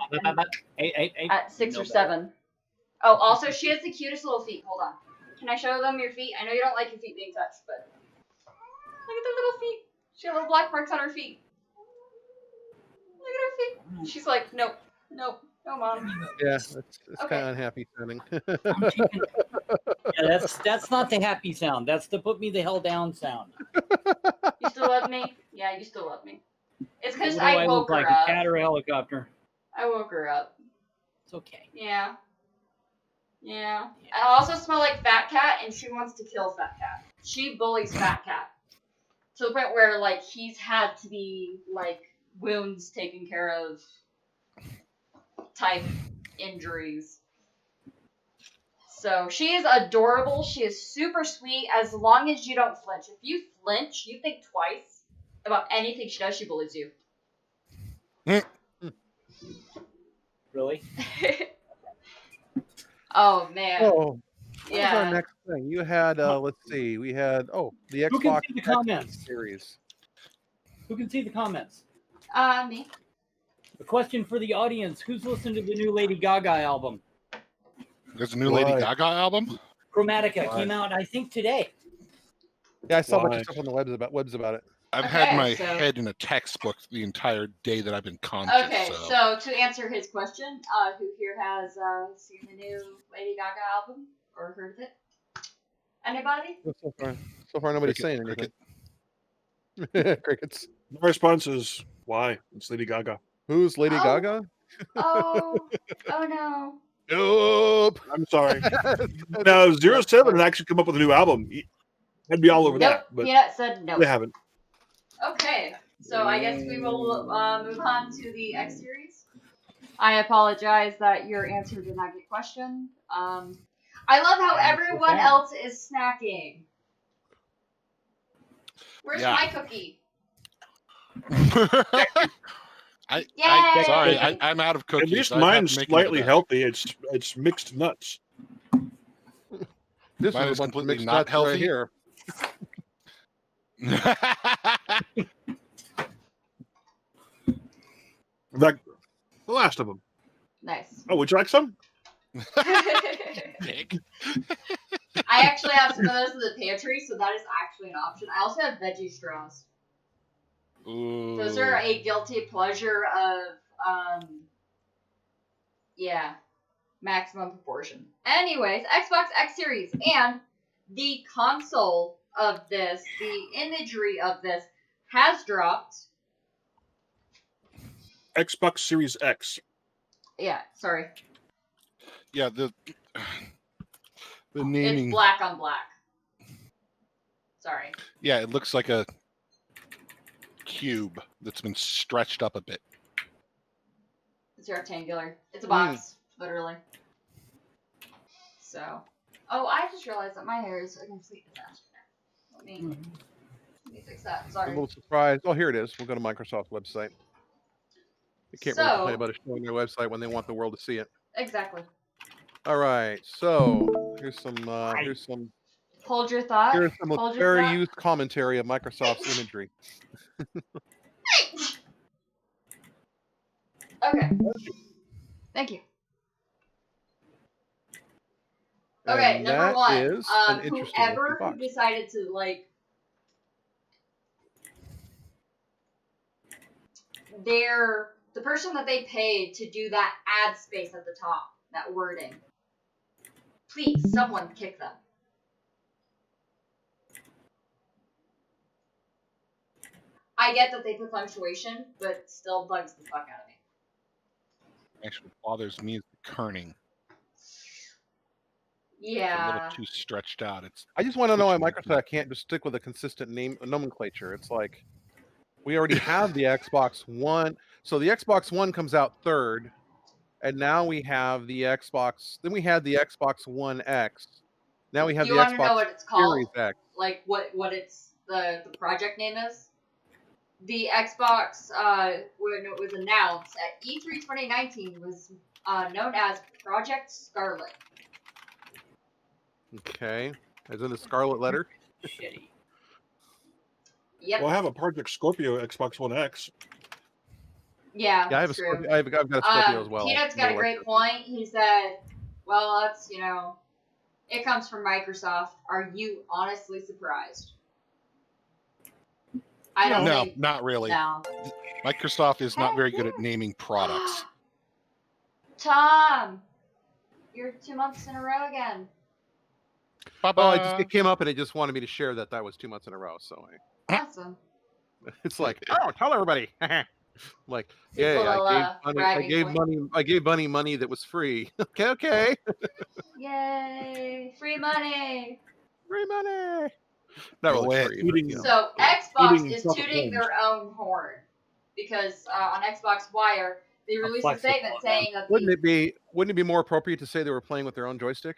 At 6 or 7. Oh, also she has the cutest little feet. Hold on. Can I show them your feet? I know you don't like your feet being touched, but look at the little feet. She has little black marks on her feet. Look at her feet. She's like, nope, no, Mom. Yeah, it's okay. Kind of unhappy sounding. Yeah, that's not the happy sound. That's the put me the hell down sound. You still love me? Yeah, you still love me. It's because I woke her like up. A cat or a helicopter? I woke her up. It's okay. Yeah. I also smell like Fat Cat, and she wants to kill Fat Cat. She bullies Fat Cat to the point where like he's had to be like wounds taken care of, type injuries. So she is adorable. She is super sweet as long as you don't flinch. If you flinch, you think twice about anything she does, she bullies you. Really? Oh man. Oh, what yeah. was our next thing? You had let's see, we had the Who can Xbox see the comments? series. Who can see the comments? Me. A question for the audience: who's listened to the new Lady Gaga album? There's a new Lady Gaga album? Chromatica came out, I think, today. Yeah, I saw a bunch of stuff on the webs about it. I've had my head in a textbook the entire day that I've been conscious. Okay, so to answer his question, who here has seen the new Lady Gaga album or heard of it? Anybody? So far nobody's saying anything. Crickets. My response is, why? It's Lady Gaga. Who's Lady Gaga? Oh no. Nope. I'm sorry. Now, 07 had actually come up with a new album. I'd be all over that. But Peanut said no. They haven't. Okay, so I guess we will move on to the X series. I apologize that your answer did not get questioned. I love how everyone else is snacking. Where's my cookie? I'm out of cookies. At least mine's slightly healthy. It's mixed nuts. This Mine is a bunch of mixed not healthy right here. Like the last of them. Nice. Oh, would you like some? Pig. I actually have some of those in the pantry, so that is actually an option. I also have veggie straws. Ooh. Those are a guilty pleasure of, maximum proportion. Anyways, Xbox X Series, and the console of this, the imagery of this, has dropped. Xbox Series X. Yeah, sorry. Yeah, the naming. It's black on black. Sorry. Yeah, it looks like a cube that's been stretched up a bit. It's rectangular. It's a box, literally. So, I just realized that my hair is a complete disaster. Let me fix that. Sorry. I'm a little surprised. Oh, here it is. We'll go to Microsoft's website. They can't really complain about it showing their website when they want the world to see it. Exactly. All right. So here's some. Hold your thought. Here's some very used commentary of Microsoft's imagery. Okay. Thank you. Okay, and number one. Is an whoever who decided to the person that they paid to do that ad space at the top, that wording. Please, someone kick them. I get that they put punctuation, but still bugs the fuck out of me. Actually, bothers me is the kerning. Yeah. a little too stretched out. I just want to know why Which- Microsoft can't just stick with a consistent nomenclature. It's like we already have the Xbox One, so the Xbox One comes out third, and now we have the Xbox. Then we had the Xbox One X. Now we have you the want to know Xbox what it's called? Series X. Like what it's the project name is? The Xbox when it was announced at E3 2019 was known as Project Scarlet. Okay, as in the Scarlet Letter. Shitty. Yep. Well, I have a Project Scorpio Xbox One X. Yeah, Yeah, I have that's a true. Scorpio, I've got a Scorpio as well. Peanut's got a great point. He said, "Well, that's it comes from Microsoft. Are you honestly surprised?" I don't No, think. not really. No. Microsoft is not very good at naming products. Tom, you're 2 months in a row again. Well, it came up and it just wanted me to share that was 2 months in a row. So Awesome. it's like, oh, tell everybody. Like, His yeah, little, I gave Bunny money that was free. Okay. Yay! Free money. Free money. Not really free. But, you know. So Xbox Eating is chocolate tooting their own horn because on Xbox Wire they released a statement saying that wouldn't it be more appropriate to say they were playing with their own joystick?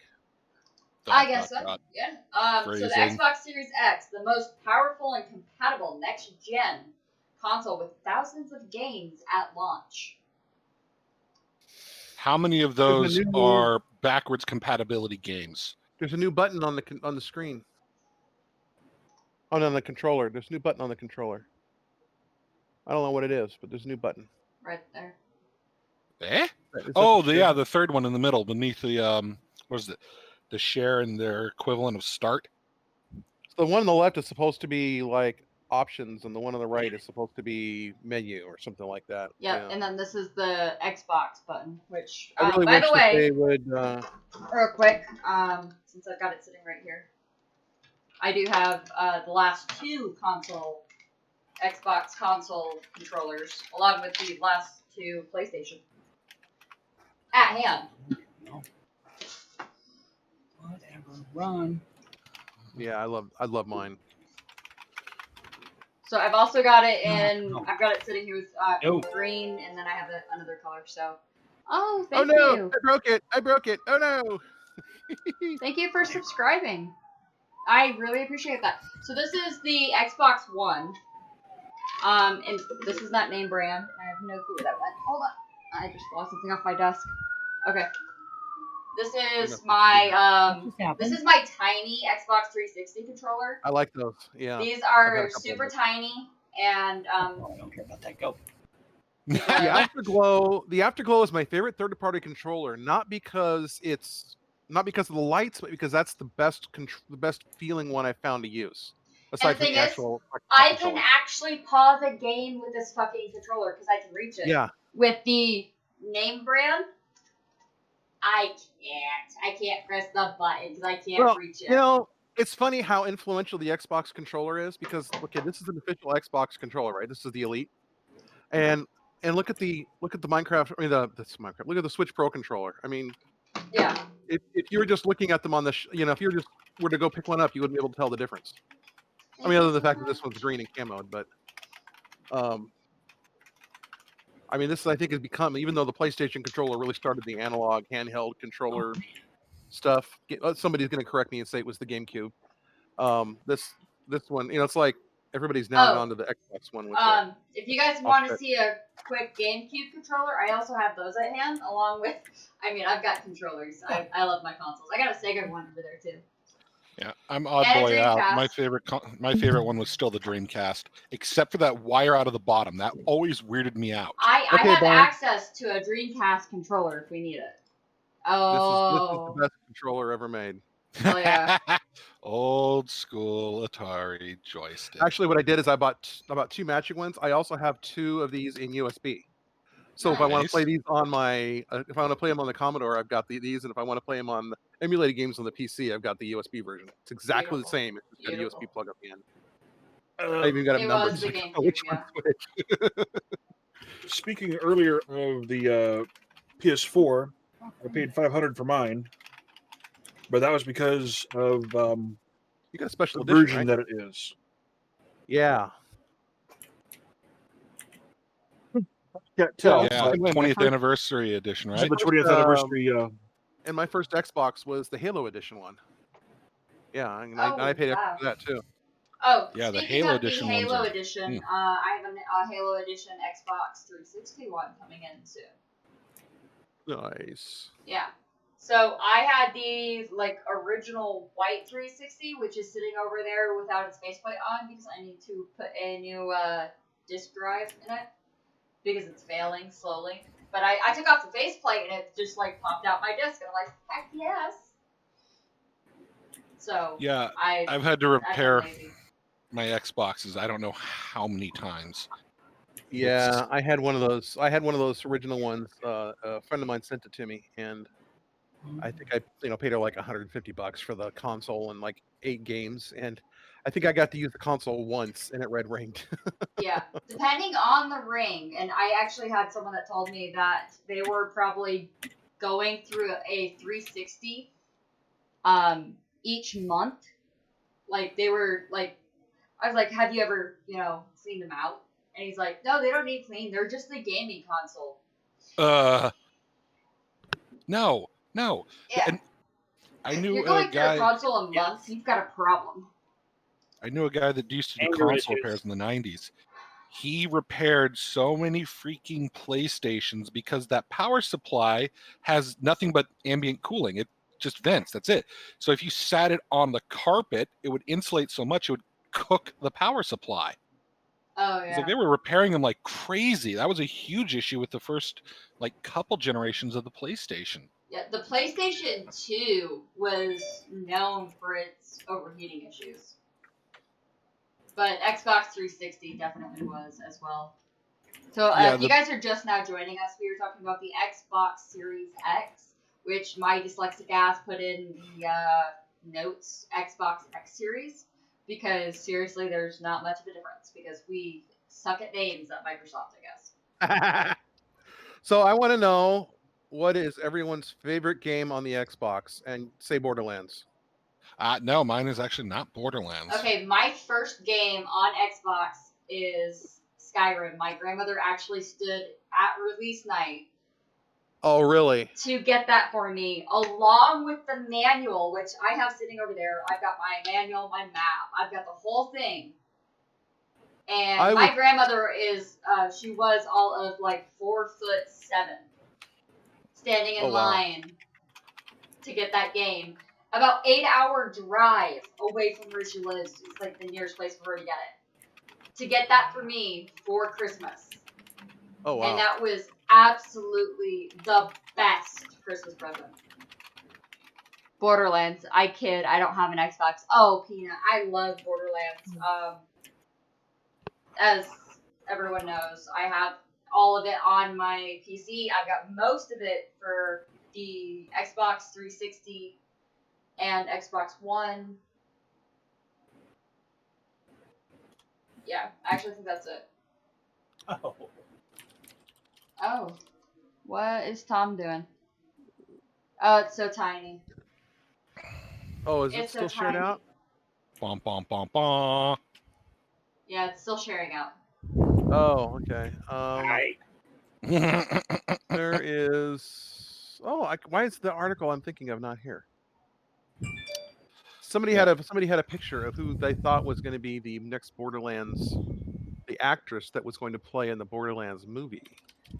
I guess so. Yeah. So the Xbox Series X, the most powerful and compatible next-gen console with thousands of games at launch. How many of those are backwards compatibility games? There's a new button on the screen. Oh, no, on the controller. There's a new button on the controller. I don't know what it is, but there's a new button. Right there. Eh? Oh, the third one in the middle beneath the what is it? The share and their equivalent of start. So the one on the left is supposed to be like options, and the one on the right is supposed to be menu or something like that. Yep, yeah. And then this is the Xbox button, which I really by wish the way, they would. Real quick, since I've got it sitting right here, I do have the last two Xbox console controllers, along with the last two PlayStation at hand. Whatever, run. Yeah, I love mine. So I've also got it in. I've got it sitting here with green, and then I have another color. So, thank you. I broke it. Oh no. Thank you for subscribing. I really appreciate that. So this is the Xbox One. And this is not name brand. I have no clue where that went. Hold on. I just lost something off my desk. Okay. This is my tiny Xbox 360 controller. I like those. Yeah. These are super tiny, and I don't care about that. Go. The Afterglow is my favorite third-party controller, not because of the lights, but because that's the best feeling one I found to use. Aside from the actual I can actually pause a game with this fucking controller because I can reach it. Yeah. With the name brand, I can't press the button because I can't reach it. You know, it's funny how influential the Xbox controller is because this is an official Xbox controller, right? This is the Elite, and look at the Minecraft. I mean, Minecraft. Look at the Switch Pro controller. I mean, yeah. If you were just looking at them on the, if you were to go pick one up, you wouldn't be able to tell the difference. I mean, other than the fact that this one's green and camoed, but I mean, this I think has become, even though the PlayStation controller really started the analog handheld controller stuff. Somebody's going to correct me and say it was the GameCube. This one, it's like everybody's now gone to the Xbox one. With if you guys want to see a quick GameCube controller, I also have those at hand, along with, I've got controllers. I love my consoles. I got a Sega one over there too. Yeah, I'm odd boy out. My favorite one was still the Dreamcast, except for that wire out of the bottom. That always weirded me out. I have access to a Dreamcast controller if we need it. Oh, this is the best controller ever made. Oh yeah. Old school Atari joystick. Actually, what I did is I bought two matching ones. I also have two of these in USB. So if I want to play these on my, if I want to play them on the Commodore, I've got these, and if I want to play them on the emulated games on the PC, I've got the USB version. It's exactly the same. It's just got a USB plug up the end. I even got a number. So which one switch? Speaking earlier of the PS4, I paid $500 for mine. but that was because of You got a special the edition, version right? that it is. Yeah. Can't tell. Yeah, Yeah, my 20th first- anniversary edition, This right? is the 20th anniversary. And my first Xbox was the Halo edition one. Yeah, and Oh, I paid wow. for that too. Oh, Yeah, the speaking Halo of the edition ones Halo are- edition, I have a Halo edition Xbox 360 one coming in soon. Nice. Yeah. So I had the original white 360, which is sitting over there without its faceplate on because I need to put a new disk drive in it because it's failing slowly. But I took off the faceplate and it just popped out my disk and I'm like, heck yes. So Yeah, I've had to I'm repair lazy. my Xboxes. I don't know how many times. Yeah, I had one of those. I had one of those original ones. A friend of mine sent it to me, and I think I paid her like $150 for the console and like 8 games, and I think I got to use the console once, and it red ringed. Yeah, depending on the ring, and I actually had someone that told me that they were probably going through a 360 each month. Like they were like, I was like, have you ever cleaned them out? And he's like, no, they don't need clean. They're just a gaming console. No. Yeah. And I knew You're a going through a guy. console a month. You've got a problem. I knew a guy that used to do Anger console issues. repairs in the 90s. He repaired so many freaking PlayStations because that power supply has nothing but ambient cooling. It just vents. That's it. So if you sat it on the carpet, it would insulate so much it would cook the power supply. Oh It's yeah. like they were repairing them like crazy. That was a huge issue with the first couple generations of the PlayStation. Yeah, the PlayStation 2 was known for its overheating issues. But Xbox 360 definitely was as well. So if you guys are just now joining us, we were talking about the Xbox Series X, which my dyslexic ass put in the notes Xbox X Series, because seriously, there's not much of a difference, because we suck at names at Microsoft, I guess. So I want to know, what is everyone's favorite game on the Xbox? And say Borderlands. No, mine is actually not Borderlands. Okay, my first game on Xbox is Skyrim. My grandmother actually stood at release night. Oh, really? To get that for me, along with the manual, which I have sitting over there. I've got my manual, my map. I've got the whole thing. And my grandmother is, she was all of 4'7", standing in line to get that game. About 8-hour drive away from where she lives is the nearest place for her to get it. To get that for me for Christmas. Oh, wow. And that was absolutely the best Christmas present. Borderlands. I kid. I don't have an Xbox. Oh, Peanut. I love Borderlands. As everyone knows, I have all of it on my PC. I've got most of it for the Xbox 360 and Xbox One. Yeah, I actually think that's it. Oh. What is Tom doing? Oh, it's so tiny. Oh, is it still shared out? Bom, bom, bom, bom. Yeah, it's still sharing out. Oh, okay. Right. There is. Oh, why is the article I'm thinking of not here? Somebody had a picture of who they thought was going to be the next Borderlands, the actress that was going to play in the Borderlands movie.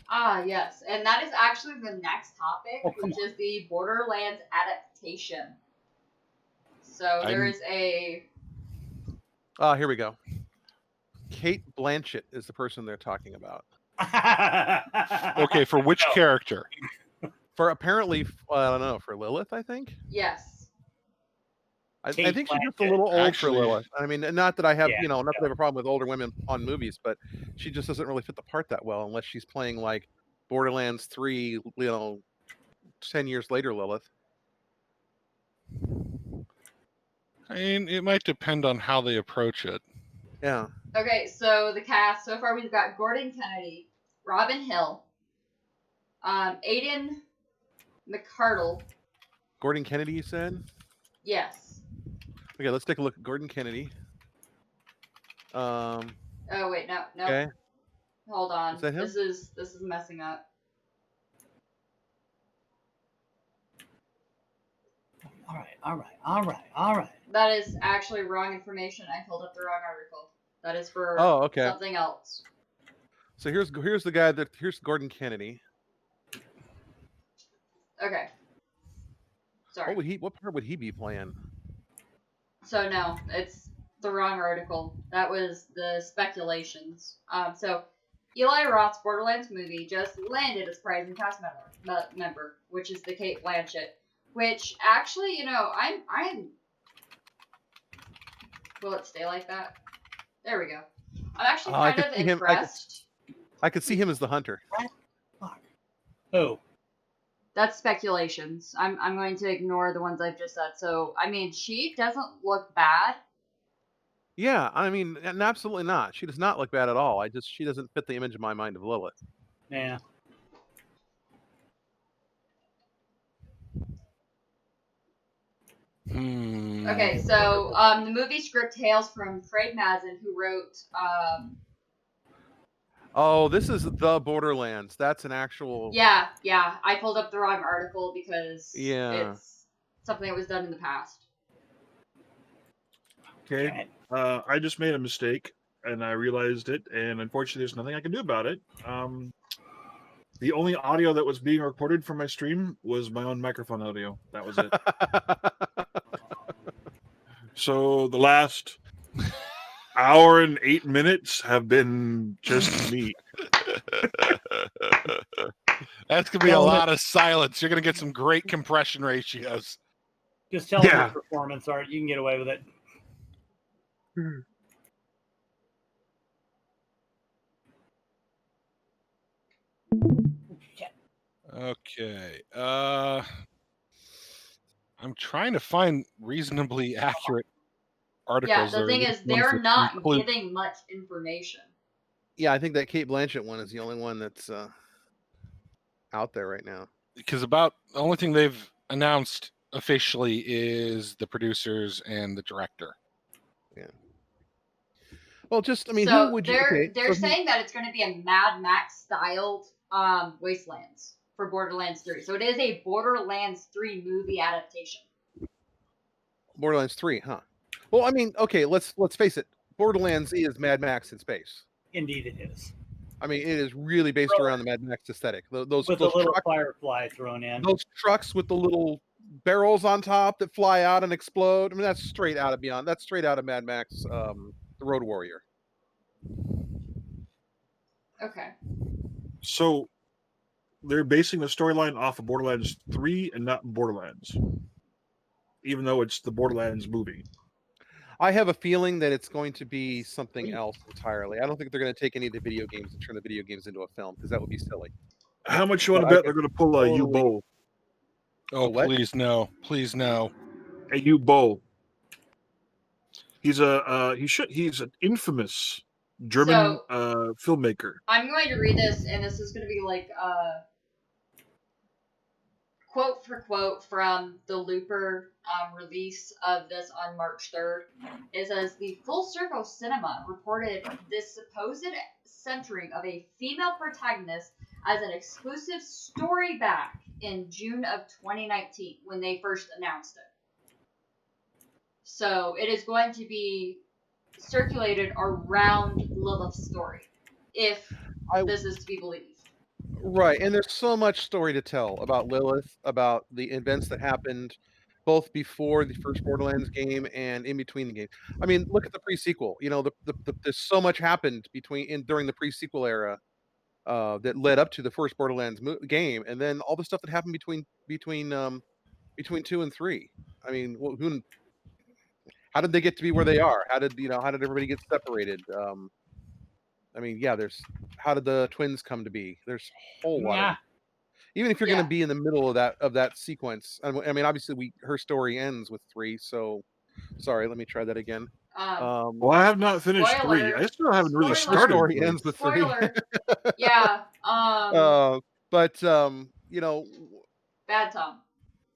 Ah, yes, and that is actually the next topic, which is the Borderlands adaptation. So there is a. Ah, here we go. Kate Blanchett is the person they're talking about. Okay, for which character? For apparently, I don't know, for Lilith, I think. Yes. I think she's just a little old for Lilith. I mean, not that I have, not that I have a problem with older women on movies, but she just doesn't really fit the part that well unless she's playing like Borderlands 3, 10 years later Lilith. I mean, it might depend on how they approach it. Yeah. Okay, so the cast so far, we've got Gordon Kennedy, Robin Hill, Aiden McCardle, Gordon Kennedy, you said? Yes. Okay, let's take a look at Gordon Kennedy. Oh wait, no. Okay. Hold on. Is that him? This is messing up. All right. That is actually wrong information. I pulled up the wrong article. That is for something else. So here's the guy here's Gordon Kennedy. Okay. Sorry. What part would he be playing? So no, it's the wrong article. That was the speculations. So Eli Roth's Borderlands movie just landed a surprising cast member, which is the Cate Blanchett. Which actually, I'm. Will it stay like that? There we go. I'm actually kind of impressed. I could see him as the hunter. Who? That's speculations. I'm going to ignore the ones I've just said. So, I mean, she doesn't look bad. Yeah, I mean, absolutely not. She does not look bad at all. She doesn't fit the image in my mind of Lilith. Yeah. Okay, so the movie script hails from Craig Mazin, who wrote. Oh, this is the Borderlands. That's an actual. Yeah. I pulled up the wrong article because it's something that was done in the past. Okay. I just made a mistake and I realized it, and unfortunately, there's nothing I can do about it. The only audio that was being recorded from my stream was my own microphone audio. That was it. So the last hour and 8 minutes have been just me. That's gonna be a lot of silence. You're gonna get some great compression ratios. Just tell them the performance art. You can get away with it. Okay. I'm trying to find reasonably accurate articles. Yeah, the thing is, they're not giving much information. Yeah, I think that Cate Blanchett one is the only one that's out there right now. Because the only thing they've announced officially is the producers and the director. Yeah. Well, just so who would you? They're saying that it's going to be a Mad Max styled Wastelands for Borderlands 3. So it is a Borderlands 3 movie adaptation. Borderlands 3, huh? Well, I mean, okay, let's face it. Borderlands is Mad Max in space. Indeed, it is. I mean, it is really based around the Mad Max aesthetic. Those with a little firefly thrown in. Those trucks with the little barrels on top that fly out and explode. I mean, that's straight out of Beyond. That's straight out of Mad Max, The Road Warrior. Okay. So they're basing the storyline off of Borderlands 3 and not Borderlands, even though it's the Borderlands movie. I have a feeling that it's going to be something else entirely. I don't think they're going to take any of the video games and turn the video games into a film, because that would be silly. How much you want to bet they're going to pull a U-Bowl? Oh, please no. Please no. A U-Bowl. He's he's an infamous German filmmaker. I'm going to read this, and this is going to be like quote for quote from the Looper release of this on March 3rd. It says, the Full Circle Cinema reported this supposed centering of a female protagonist as an exclusive story back in June of 2019 when they first announced it. So it is going to be circulated around Lilith's story, if this is to be believed. Right, and there's so much story to tell about Lilith, about the events that happened both before the first Borderlands game and in between the game. I mean, look at the pre-sequel. You know, there's so much happened during the pre-sequel era that led up to the first Borderlands game, and then all the stuff that happened between 2 and 3. I mean, how did they get to be where they are? How did everybody get separated? I mean, yeah, how did the twins come to be? There's a whole lot. Even if you're going to be in the middle of that sequence, I mean, obviously her story ends with 3. So, sorry, let me try that again. Well, I have not finished spoiler, 3. I still haven't really started. Her story ends with 3. Yeah. But you know, bad Tom.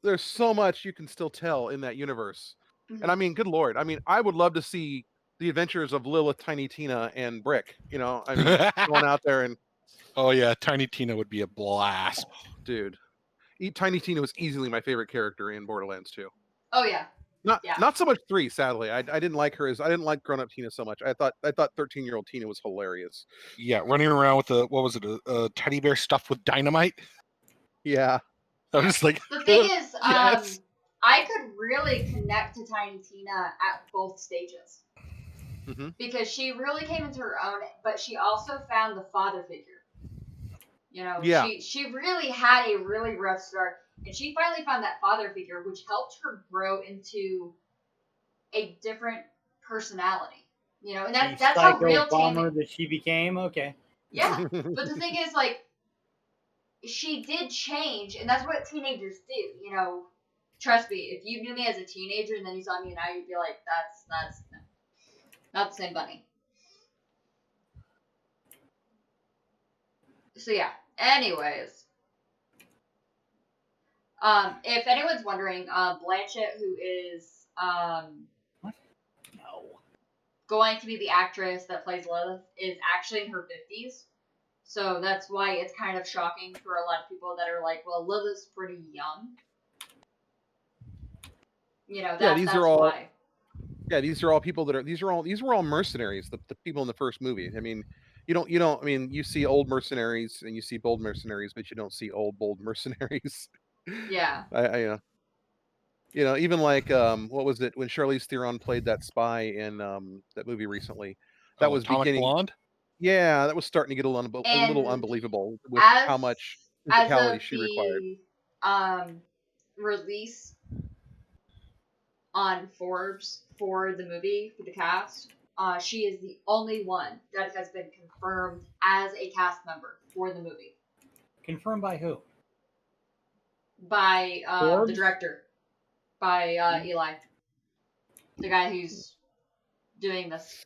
there's so much you can still tell in that universe. Mhm. And I mean, good Lord. I mean, I would love to see the adventures of Lilith, Tiny Tina, and Brick. You know, I mean, going out there and Oh yeah, Tiny Tina would be a blast. dude, Tiny Tina was easily my favorite character in Borderlands 2. Oh yeah. Not so much 3, sadly. I didn't like her as I didn't like grown up Tina so much. I thought 13-year-old Tina was hilarious. Yeah, running around with a teddy bear stuffed with dynamite. Yeah. I was like, the thing is, yes. I could really connect to Tiny Tina at both stages. Mm-hmm. Because she really came into her own, but she also found the father figure. You know, yeah. she really had a really rough start, and she finally found that father figure, which helped her grow into a different personality. You know, and that's how real bomber that she became. Okay. Yeah, but the thing is, like, she did change, and that's what teenagers do. You know, trust me, if you knew me as a teenager and then you saw me now, you'd be like, that's not the same bunny. So yeah. Anyways, if anyone's wondering, Blanchett, who is what? No. going to be the actress that plays Lilith, is actually in her 50s. So that's why it's kind of shocking for a lot of people that are like, well, Lilith's pretty young. You know, that's why. Yeah, these are all people that are these were all mercenaries, the people in the first movie. I mean, you don't I mean, you see old mercenaries and you see bold mercenaries, but you don't see old bold mercenaries. Yeah. You know, even like what was it when Charlize Theron played that spy in that movie recently? That was Atomic beginning. Blonde? Yeah, that was starting to get a little unbelievable with how much physicality she required. Release on Forbes for the movie, for the cast, she is the only one that has been confirmed as a cast member for the movie. Confirmed by who? By the director. By Eli. The guy who's doing this.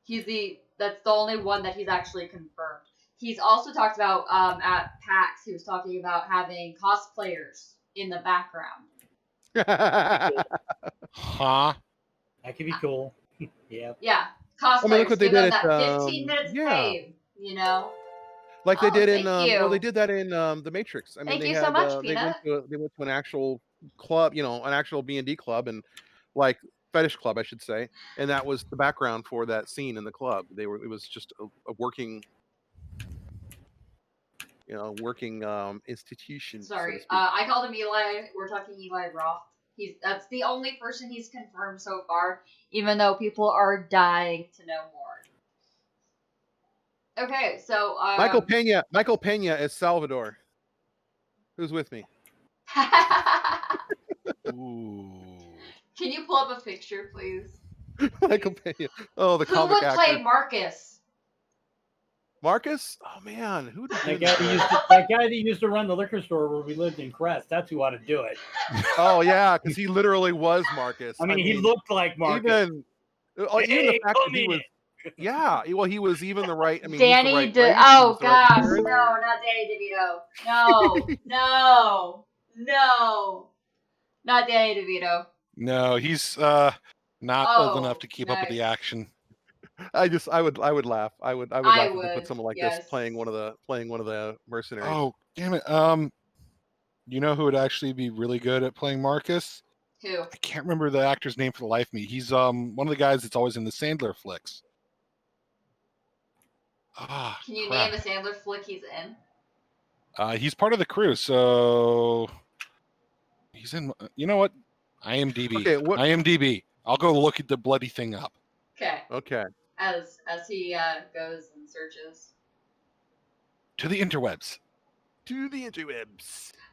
That's the only one that he's actually confirmed. He's also talked about at PAX, he was talking about having cosplayers in the background. Huh? That could be cool. Yeah. Yeah. Cosplayers. I mean, look what they did at that 15 minutes of fame, you know? Like they did in they did that in The Matrix. I mean, thank you so much, they Peanut. went to an actual club, you know, an actual B&D club and like fetish club, I should say, and that was the background for that scene in the club. It was just a working institution. Sorry, so I called him Eli. We're talking Eli Roth. That's the only person he's confirmed so far, even though people are dying to know more. Okay, so Michael Pena is Salvador. Who's with me? Ooh. Can you pull up a picture, please? Michael Pena. Oh, the comic actor. Who would play Marcus? Marcus? Oh man, who did that guy that used to run the liquor store where we lived in Crest? That's who ought to do it. Oh yeah, because he literally was Marcus. I mean, he looked like Marcus. Even the fact that he was. Yeah, well, he was even the right. I mean, Danny. Oh gosh, no, not Danny DeVito. No, not Danny DeVito. No, he's not old enough to keep up with the action. I would laugh. I would like to put someone like this playing one of the mercenaries. Oh damn it! You know who would actually be really good at playing Marcus? Who? I can't remember the actor's name for the life of me. He's one of the guys that's always in the Sandler flicks. Can you name a Sandler flick he's in? He's part of the crew, so he's in. You know what? IMDb. Okay, IMDb. I'll go look at the bloody thing up. Okay. As he goes and searches. To the interwebs.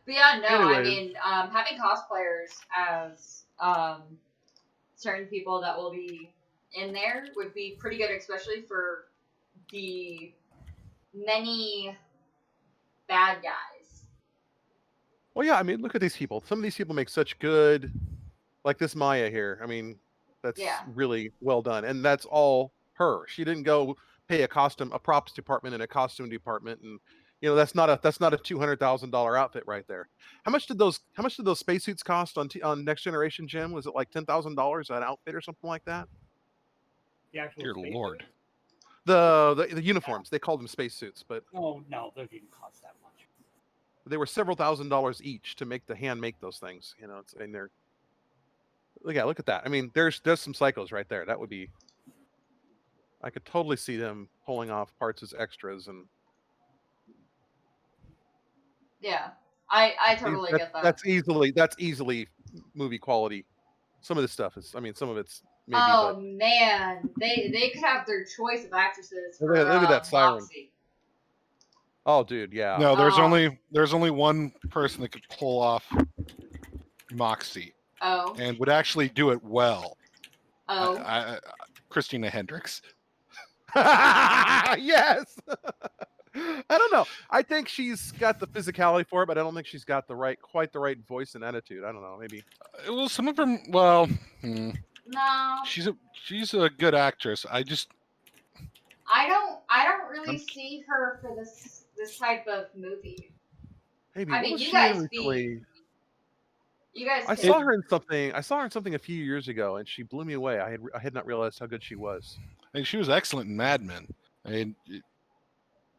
But yeah, no, anyways. I mean, having cosplayers as certain people that will be in there would be pretty good, especially for the many bad guys. Well, yeah, I mean, look at these people. Some of these people make such good, like this Maya here. I mean, that's really well done, and that's all her. She didn't go pay a props department and a costume department and that's not a $200,000 outfit right there. How much did those spacesuits cost on Next Generation, Jim? Was it like $10,000 an outfit or something like that? The actual Dear space Lord. suit? The uniforms, they called them spacesuits, but Oh no, those didn't cost that much. they were several $1,000s each to make those things. They're look at that. I mean, there's some psychos right there. That would be, I could totally see them pulling off parts as extras, and Yeah, I totally get that. that's easily movie quality. Some of this stuff is, I mean, some of it's maybe. Oh but man, they could have their choice of actresses for look at that siren. Moxie. Oh, dude, yeah. No, there's only one person that could pull off Moxie. Oh. And would actually do it well. Oh. Christina Hendricks. Yes. I don't know. I think she's got the physicality for it, but I don't think she's got quite the right voice and attitude. I don't know. Maybe. Well, some of them. Well, No. She's a good actress. I don't really see her for this type of movie. Maybe. I mean, you guys see. You guys. I saw her in something a few years ago, and she blew me away. I had not realized how good she was. I think she was excellent in Mad Men. I mean,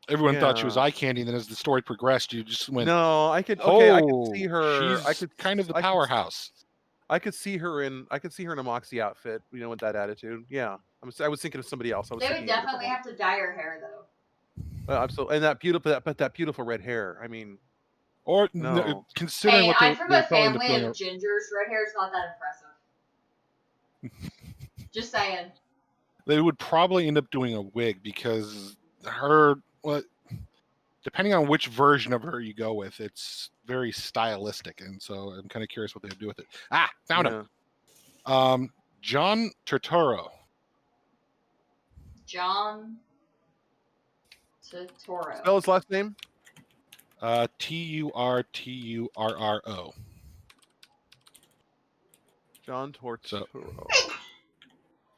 everyone thought she was eye candy, and then as the story progressed, you just went. No, I could see her. She's kind of the powerhouse. I could see her in a Moxie outfit, with that attitude. Yeah, I was thinking of somebody else. They would definitely have to dye her hair though. Absolutely, and that beautiful red hair. I mean. Or no. Considering what I'm from a family of gingers. Red hair is not that impressive. Just saying. They would probably end up doing a wig because depending on which version of her you go with, it's very stylistic, and so I'm kind of curious what they would do with it. Found him. John Turturro. John Turturro. Spell his last name. Turturro. John Turturro. So,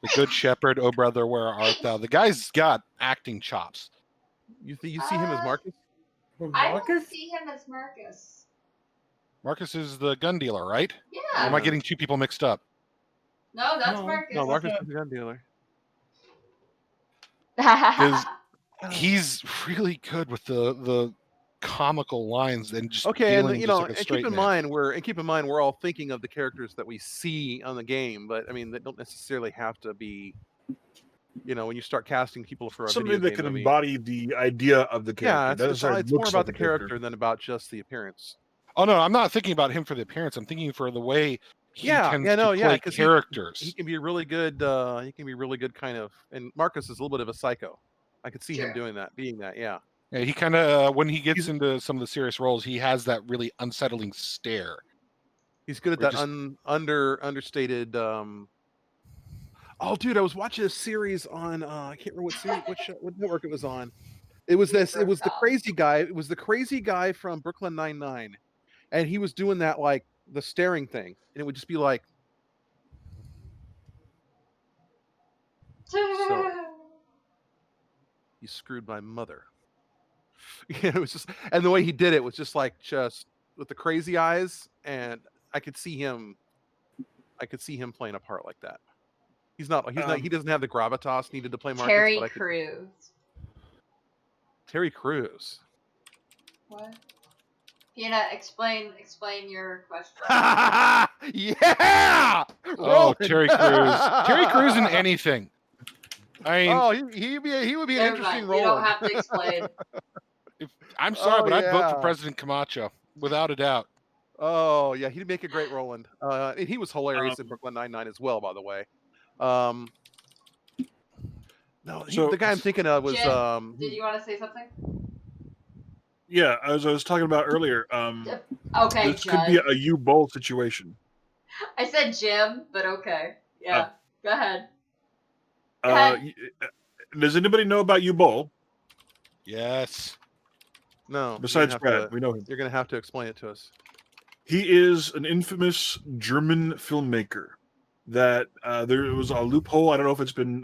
the Good Shepherd, oh brother, where art thou? The guy's got acting chops. You see him as Marcus? I don't see him as Marcus. Marcus is the gun dealer, right? Yeah. Or am I getting two people mixed up? No, that's Marcus. No, Marcus is the gun dealer. Because he's really good with the comical lines and just keep in mind we're all thinking of the characters that we see on the game, but I mean they don't necessarily have to be, when you start casting people for a something that can embody the idea of the character. Yeah, it's more about the character than about just the appearance. Oh no, I'm not thinking about him for the appearance. I'm thinking for the way he tends to play characters. He can be really good. He can be really good, kind of. And Marcus is a little bit of a psycho. I could see him being that. Yeah. Yeah, he kind of when he gets into some of the serious roles, he has that really unsettling stare. He's good at that understated. Oh, dude, I was watching a series on. I can't remember what network it was on. It was the crazy guy. It was the crazy guy from Brooklyn Nine-Nine, and he was doing that like the staring thing, and it would just be like. So, you screwed my mother. It was just, and the way he did it was just with the crazy eyes, and I could see him playing a part like that. He doesn't have the gravitas needed to play Marcus. Terry Crews. What? Peanut, explain your question. Yeah. Oh, Terry Crews. Terry Crews in anything. I mean, he would be an interesting role. You don't have to explain. I'm sorry, but I'd vote for President Camacho without a doubt. Oh yeah, he'd make a great Roland. And he was hilarious in Brooklyn Nine-Nine as well, by the way. The guy I'm thinking of was. Jim, did you want to say something? Yeah, as I was talking about earlier. Okay, this could be a U-Bowl situation. I said Jim, but okay. Yeah, go ahead. Does anybody know about U-Bowl? Yes. No. Besides Brad, we know him. You're going to have to explain it to us. He is an infamous German filmmaker. That there was a loophole. I don't know if it's been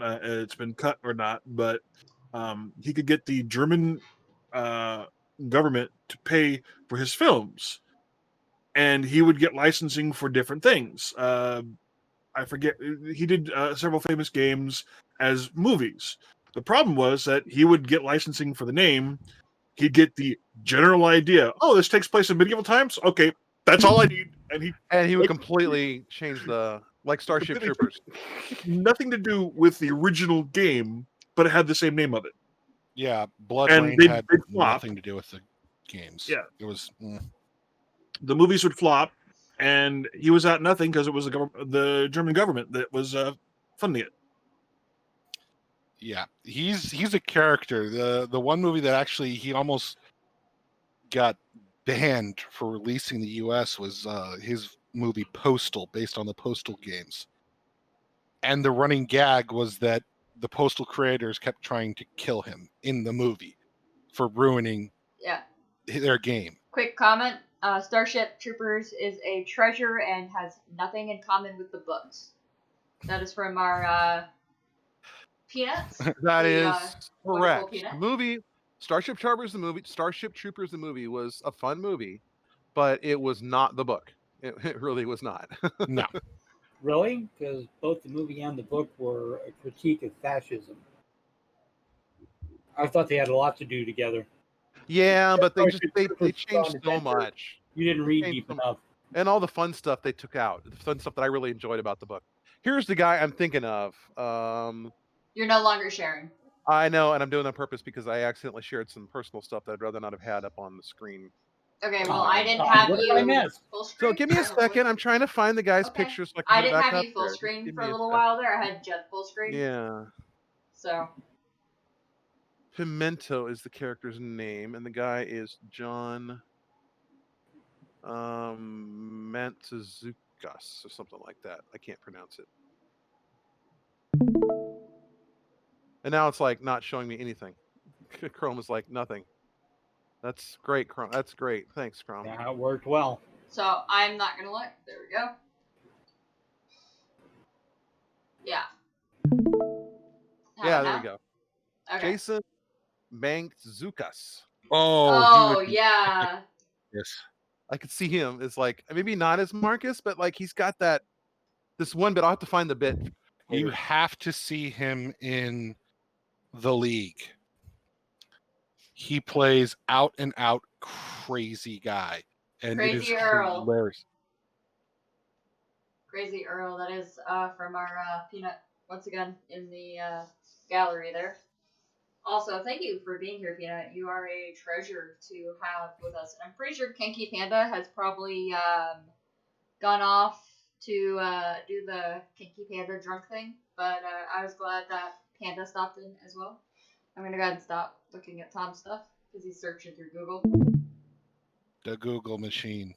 cut or not, but he could get the German government to pay for his films, and he would get licensing for different things. I forget, he did several famous games as movies. The problem was that he would get licensing for the name. He'd get the general idea. Oh, this takes place in medieval times. Okay, that's all I need. And he would completely change like Starship Troopers. Nothing to do with the original game, but it had the same name of it. Yeah, Blood Rain had nothing to do with the games. Yeah, it was. The movies would flop, and he was at nothing because it was the German government that was funding it. Yeah, he's a character. The one movie that actually he almost got banned for releasing in the U.S. was his movie Postal, based on the Postal games. And the running gag was that the Postal creators kept trying to kill him in the movie for ruining their game. Quick comment. Starship Troopers is a treasure and has nothing in common with the books. That is from our Peanuts. That is correct. The movie Starship Troopers, the movie was a fun movie, but it was not the book. It really was not. No. Really? Because both the movie and the book were a critique of fascism. I thought they had a lot to do together. Yeah, but they changed so much. You didn't read deep enough. And all the fun stuff they took out. The fun stuff that I really enjoyed about the book. Here's the guy I'm thinking of. You're no longer sharing. I know, and I'm doing it on purpose because I accidentally shared some personal stuff that I'd rather not have had up on the screen. Okay, well, I didn't have you full screen. So give me a second. I'm trying to find the guy's pictures. So I didn't have you full screen for a little while there. I had Jet full screen. Yeah. So. Pimento is the character's name, and the guy is John Mantzukas or something like that. I can't pronounce it. And now it's like not showing me anything. Chrome is like nothing. That's great, Chrome. That's great. Thanks, Chrome. Yeah, it worked well. So I'm not gonna look. There we go. Yeah. Yeah, there we go. Okay. Jason Mantzukas. Oh yeah. Yes. I could see him as like maybe not as Marcus, but like he's got this one bit. I'll have to find the bit. You have to see him in The League. He plays out and out crazy guy, and Crazy it is Earl. hilarious. Crazy Earl. That is from our Peanut once again in the gallery there. Also, thank you for being here, Peanut. You are a treasure to have with us. I'm pretty sure Kinky Panda has probably gone off to do the Kinky Panda drunk thing, but I was glad that Panda stopped in as well. I'm going to go ahead and stop looking at Tom's stuff because he's searching through Google. The Google machine.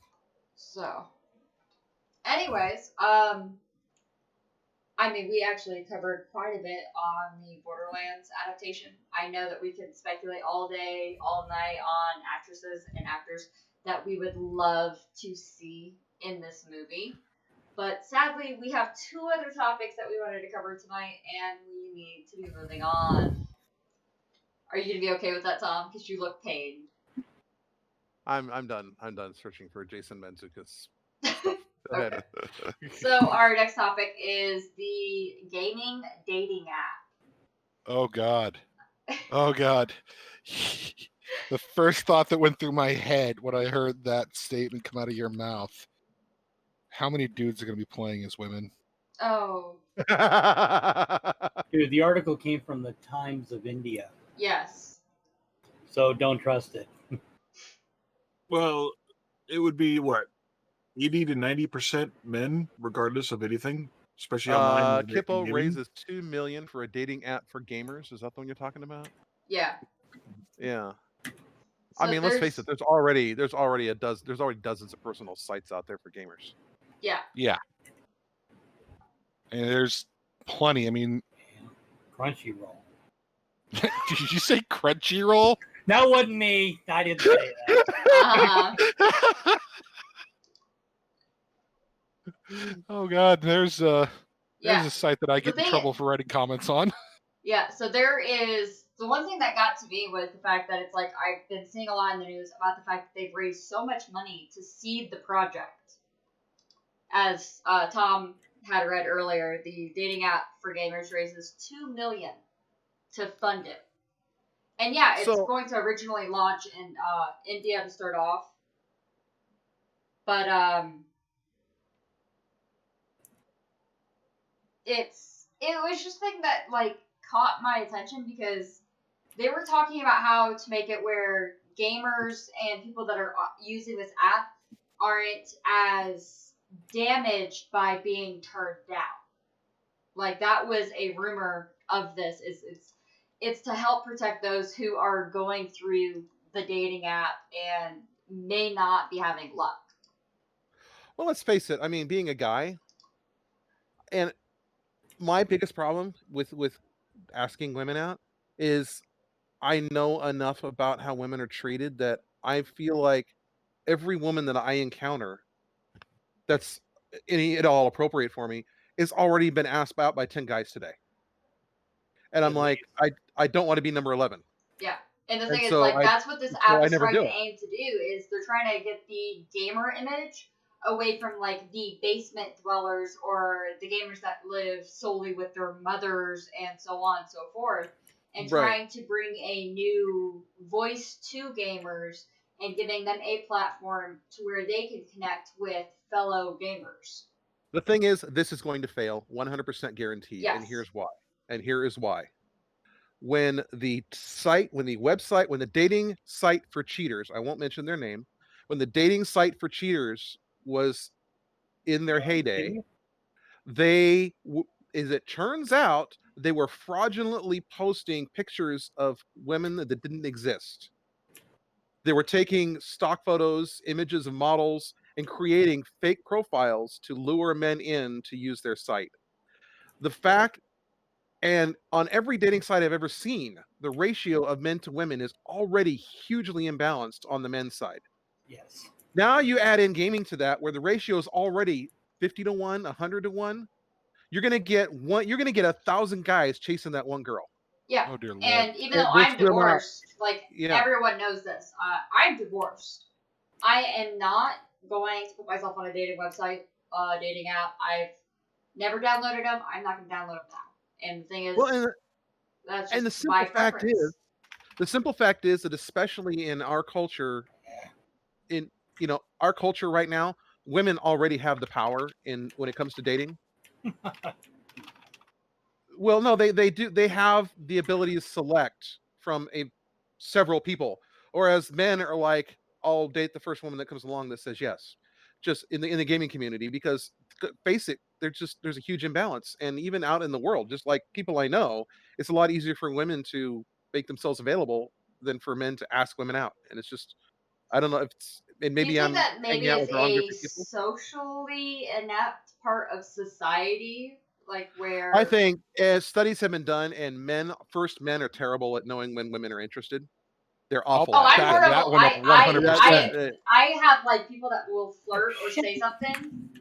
So, anyways, I mean, we actually covered quite a bit on the Borderlands adaptation. I know that we could speculate all day, all night on actresses and actors that we would love to see in this movie. But sadly, we have two other topics that we wanted to cover tonight, and we need to be moving on. Are you going to be okay with that, Tom? Because you look pained. I'm done. I'm done searching for Jason Mantzukas stuff. Okay. So our next topic is the gaming dating app. Oh God. Oh God. The first thought that went through my head when I heard that statement come out of your mouth. How many dudes are going to be playing as women? Oh. Dude, the article came from the Times of India. Yes. So don't trust it. Well, it would be what? 80 to 90% men, regardless of anything, especially online. Kippo raises $2 million for a dating app for gamers. Is that the one you're talking about? Yeah. Yeah. So I mean, let's face it. There's already dozens of personal sites out there for gamers. Yeah. Yeah. And there's plenty. I mean, Crunchyroll. Did you say Crunchyroll? That wasn't me. I didn't say that. Oh God, there's a site that I get in trouble for writing comments on. Yeah, so there is So one thing that got to me was the fact that it's like I've been seeing a lot in the news about the fact that they've raised so much money to seed the project. As Tom had read earlier, the dating app for gamers raises $2 million to fund it. And yeah, it's going to originally launch in India to start off. But it was just a thing that like caught my attention because they were talking about how to make it where gamers and people that are using this app aren't as damaged by being turned down. Like that was a rumor of this. It's to help protect those who are going through the dating app and may not be having luck. Well, let's face it. I mean, being a guy, and my biggest problem with asking women out is I know enough about how women are treated that I feel like every woman that I encounter that's at all appropriate for me is already been asked out by 10 guys today. And I'm like, I don't want to be number 11. Yeah. And the thing is, like, that's what this app is trying to aim to do, is they're trying to get the gamer image away from, like, the basement dwellers or the gamers that live solely with their mothers and so on and so forth, and trying to bring a new voice to gamers and giving them a platform to where they can connect with fellow gamers. The thing is, this is going to fail, 100% guaranteed, yes. And here's why. And here is why. When the dating site for cheaters, I won't mention their name, when the dating site for cheaters was in their heyday, as it turns out, they were fraudulently posting pictures of women that didn't exist. They were taking stock photos, images of models, and creating fake profiles to lure men in to use their site. The fact, and on every dating site I've ever seen, the ratio of men to women is already hugely imbalanced on the men's side. Yes. Now you add in gaming to that, where the ratio is already 50-1, 100-1. You're gonna get 1,000 guys chasing that one girl. Yeah. Oh, dear Lord. And even though I'm divorced, everyone knows this. I'm divorced. I am not going to put myself on a dating website, dating app. I've never downloaded them. I'm not going to download them now. And the thing is, that's just my preference. The simple fact is that especially in our culture, our culture right now, women already have the power when it comes to dating. Well, no, they do. They have the ability to select from several people, whereas men are like, I'll date the first woman that comes along that says yes. Just in the gaming community, because face it, there's a huge imbalance, and even out in the world, just like people I know, it's a lot easier for women to make themselves available than for men to ask women out, and it's just, I don't know if it's, and maybe I'm that maybe is a socially inept part of society. Like where I think as studies have been done, and men are terrible at knowing when women are interested. They're awful. I'm horrible. I have like people that will flirt or say something,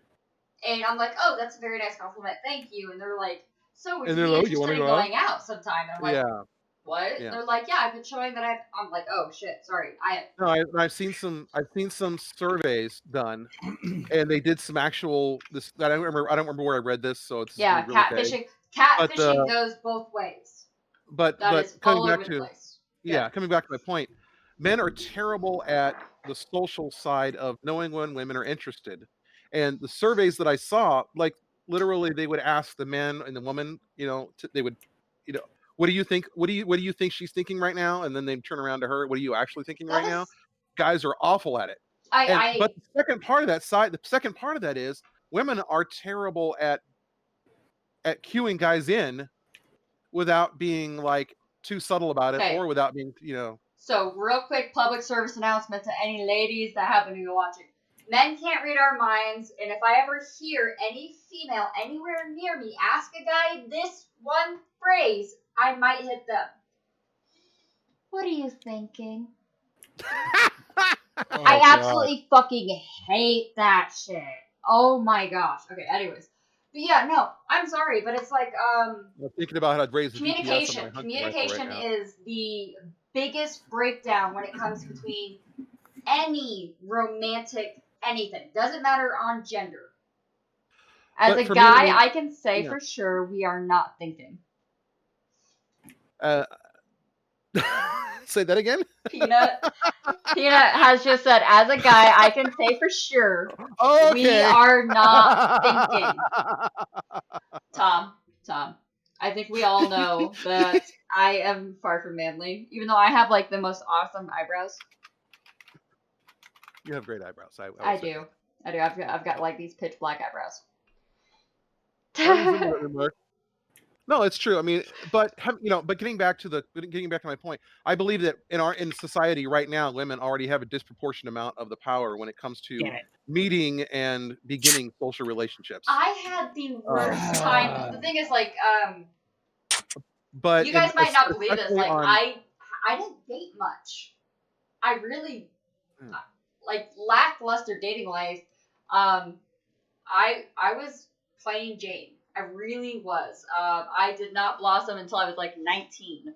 and I'm like, oh, that's a very nice compliment, thank you. And they're like, so would you be interested in going out sometime? And I'm like, what? Yeah. They're like, yeah, I've been showing that I'm like, oh shit, sorry. I've seen some surveys done, and they did some actual I don't remember where I read this, so it's really catfishing. Catfishing goes both ways. But coming back to coming back to my point, men are terrible at the social side of knowing when women are interested, and the surveys that I saw, like literally, they would ask the men and the woman, they would, what do you think? What do you think she's thinking right now? And then they turn around to her. What are you actually thinking right now? Guys are awful at it. But the second part of that is women are terrible at cueing guys in without being like too subtle about it, or without being, So real quick public service announcement to any ladies that happen to be watching. Men can't read our minds, and if I ever hear any female anywhere near me ask a guy this one phrase, I might hit them. What are you thinking? I absolutely fucking hate that shit. Oh my gosh. Okay, anyways. yeah, no, I'm sorry, but it's like I'm thinking about how to raise the communication. DPS on my hunting Communication rifle right is the biggest breakdown when it comes between any romantic anything. Doesn't matter on gender. As But a for guy, me, I can say yeah. for sure we are not thinking. Say that again. Peanut has just said, as a guy, I can say for sure we are not thinking. Tom, I think we all know that I am far from manly, even though I have like the most awesome eyebrows. You have great eyebrows. I do. I've got like these pitch black eyebrows. No, it's true. I mean, but getting back to my point, I believe that in society right now, women already have a disproportionate amount of the power when it comes to meeting and beginning social relationships. I had the worst time. The thing is, like, but you guys might not believe this. Like, I didn't date much. I really like lackluster dating life. I was plain Jane. I really was. I did not blossom until I was like 19.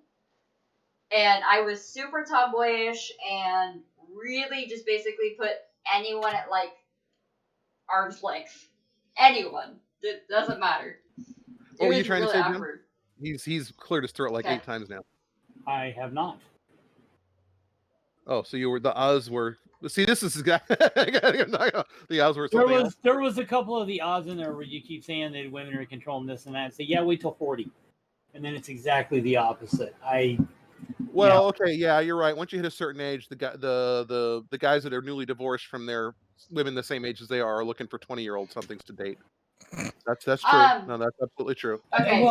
And I was super tomboyish and really just basically put anyone at like arm's length. Anyone. It doesn't matter. What were you trying to say, Jim? He's cleared his throat like 8 times now. I have not. Oh, so the Oz were. See, this is the Oz were something else. There was a couple of the Oz in there where you keep saying that women are controlling this and that. So yeah, wait till 40, and then it's exactly the opposite. Okay, yeah, you're right. Once you hit a certain age, the guys that are newly divorced from their women the same age as they are looking for 20-year-old somethings to date. That's true. No, that's absolutely true. Okay,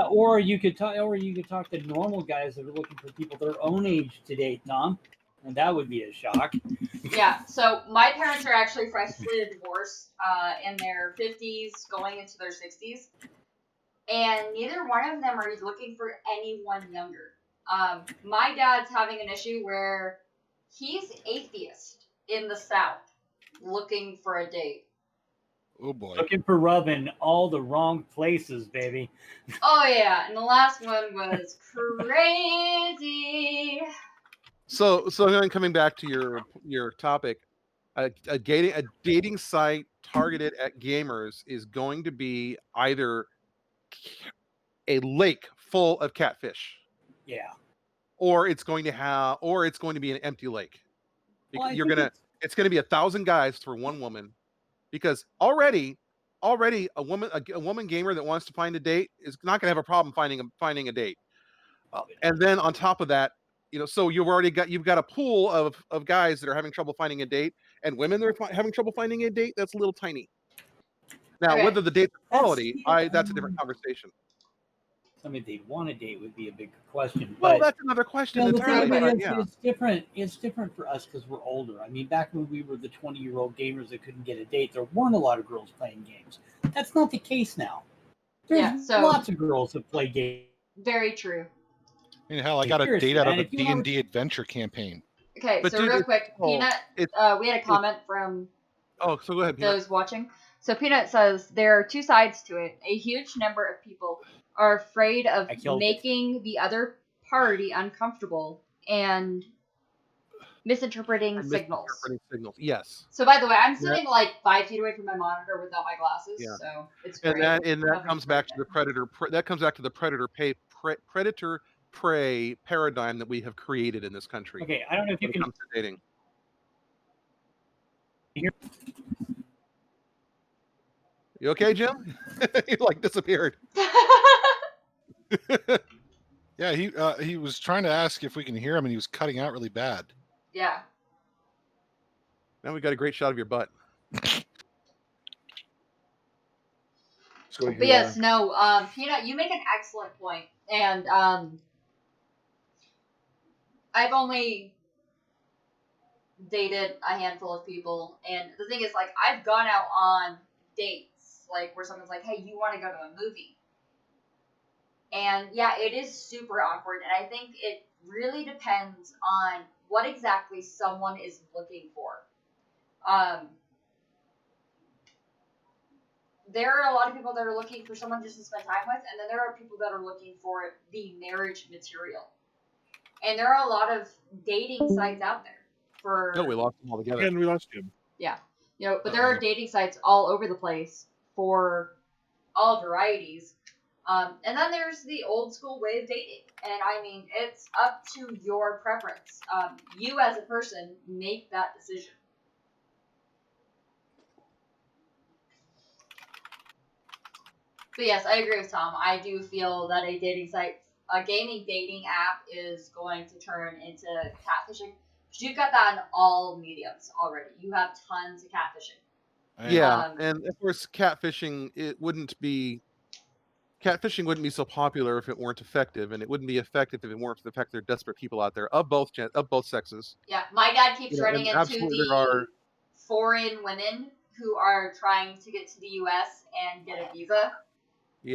or you could talk to normal guys that are looking for people their own age to date, Nom, and that would be a shock. Yeah, so my parents are actually freshly divorced, in their 50s, going into their 60s, and neither one of them are looking for anyone younger. My dad's having an issue where he's atheist in the South, looking for a date. Oh boy. Looking for love in all the wrong places, baby. Oh yeah, and the last one was crazy. So then coming back to your topic, a dating site targeted at gamers is going to be either a lake full of catfish. Yeah. Or it's going to be an empty lake. Well, it's going to be 1,000 guys for one woman, because already a woman gamer that wants to find a date is not going to have a problem finding a date. And then on top of that, so you've got a pool of guys that are having trouble finding a date, and women that are having trouble finding a date. That's a little tiny. Now, whether the date's quality, that's a different conversation. I mean, they'd want a date would be a big question. Well, that's another question. It's different. It's different for us because we're older. I mean, back when we were the 20-year-old gamers that couldn't get a date, there weren't a lot of girls playing games. That's not the case now. There's lots of girls that play games. Very true. I mean, hell, I got a date out of a D&D adventure campaign. Okay, so real quick, Peanut, we had a comment from so go ahead, Peanut. Those watching. So Peanut says, there are two sides to it. A huge number of people are afraid of making the other party uncomfortable and misinterpreting signals. Yes. So by the way, I'm sitting like 5 feet away from my monitor without my glasses, so it's great. And that comes back to the predator. That comes back to the predator prey paradigm that we have created in this country. Okay, I don't know if you can. Comes to dating. You okay, Jim? You like disappeared. Yeah, he was trying to ask if we can hear him, and he was cutting out really bad. Yeah. Now we got a great shot of your butt. But yes, Peanut, you make an excellent point, and I've only dated a handful of people, and the thing is, like, I've gone out on dates, like, where someone's like, hey, you want to go to a movie? And yeah, it is super awkward, and I think it really depends on what exactly someone is there are a lot of people that are looking for someone just to spend time with, and then there are people that are looking for the marriage material. And there are a lot of dating sites out there for. No, we lost him altogether. And we lost him. Yeah, but there are dating sites all over the place for all varieties. And then there's the old school way of dating. And I mean, it's up to your preference. You as a person make that decision. But yes, I agree with Tom. I do feel that a gaming dating app is going to turn into catfishing. Because you've got that in all mediums already. You have tons of catfishing. Yeah, and of course, catfishing wouldn't be so popular if it weren't effective, and it wouldn't be effective if it weren't for the fact there are desperate people out there of both sexes. Yeah, my dad keeps running into the foreign women who are trying to get to the U.S. and get a visa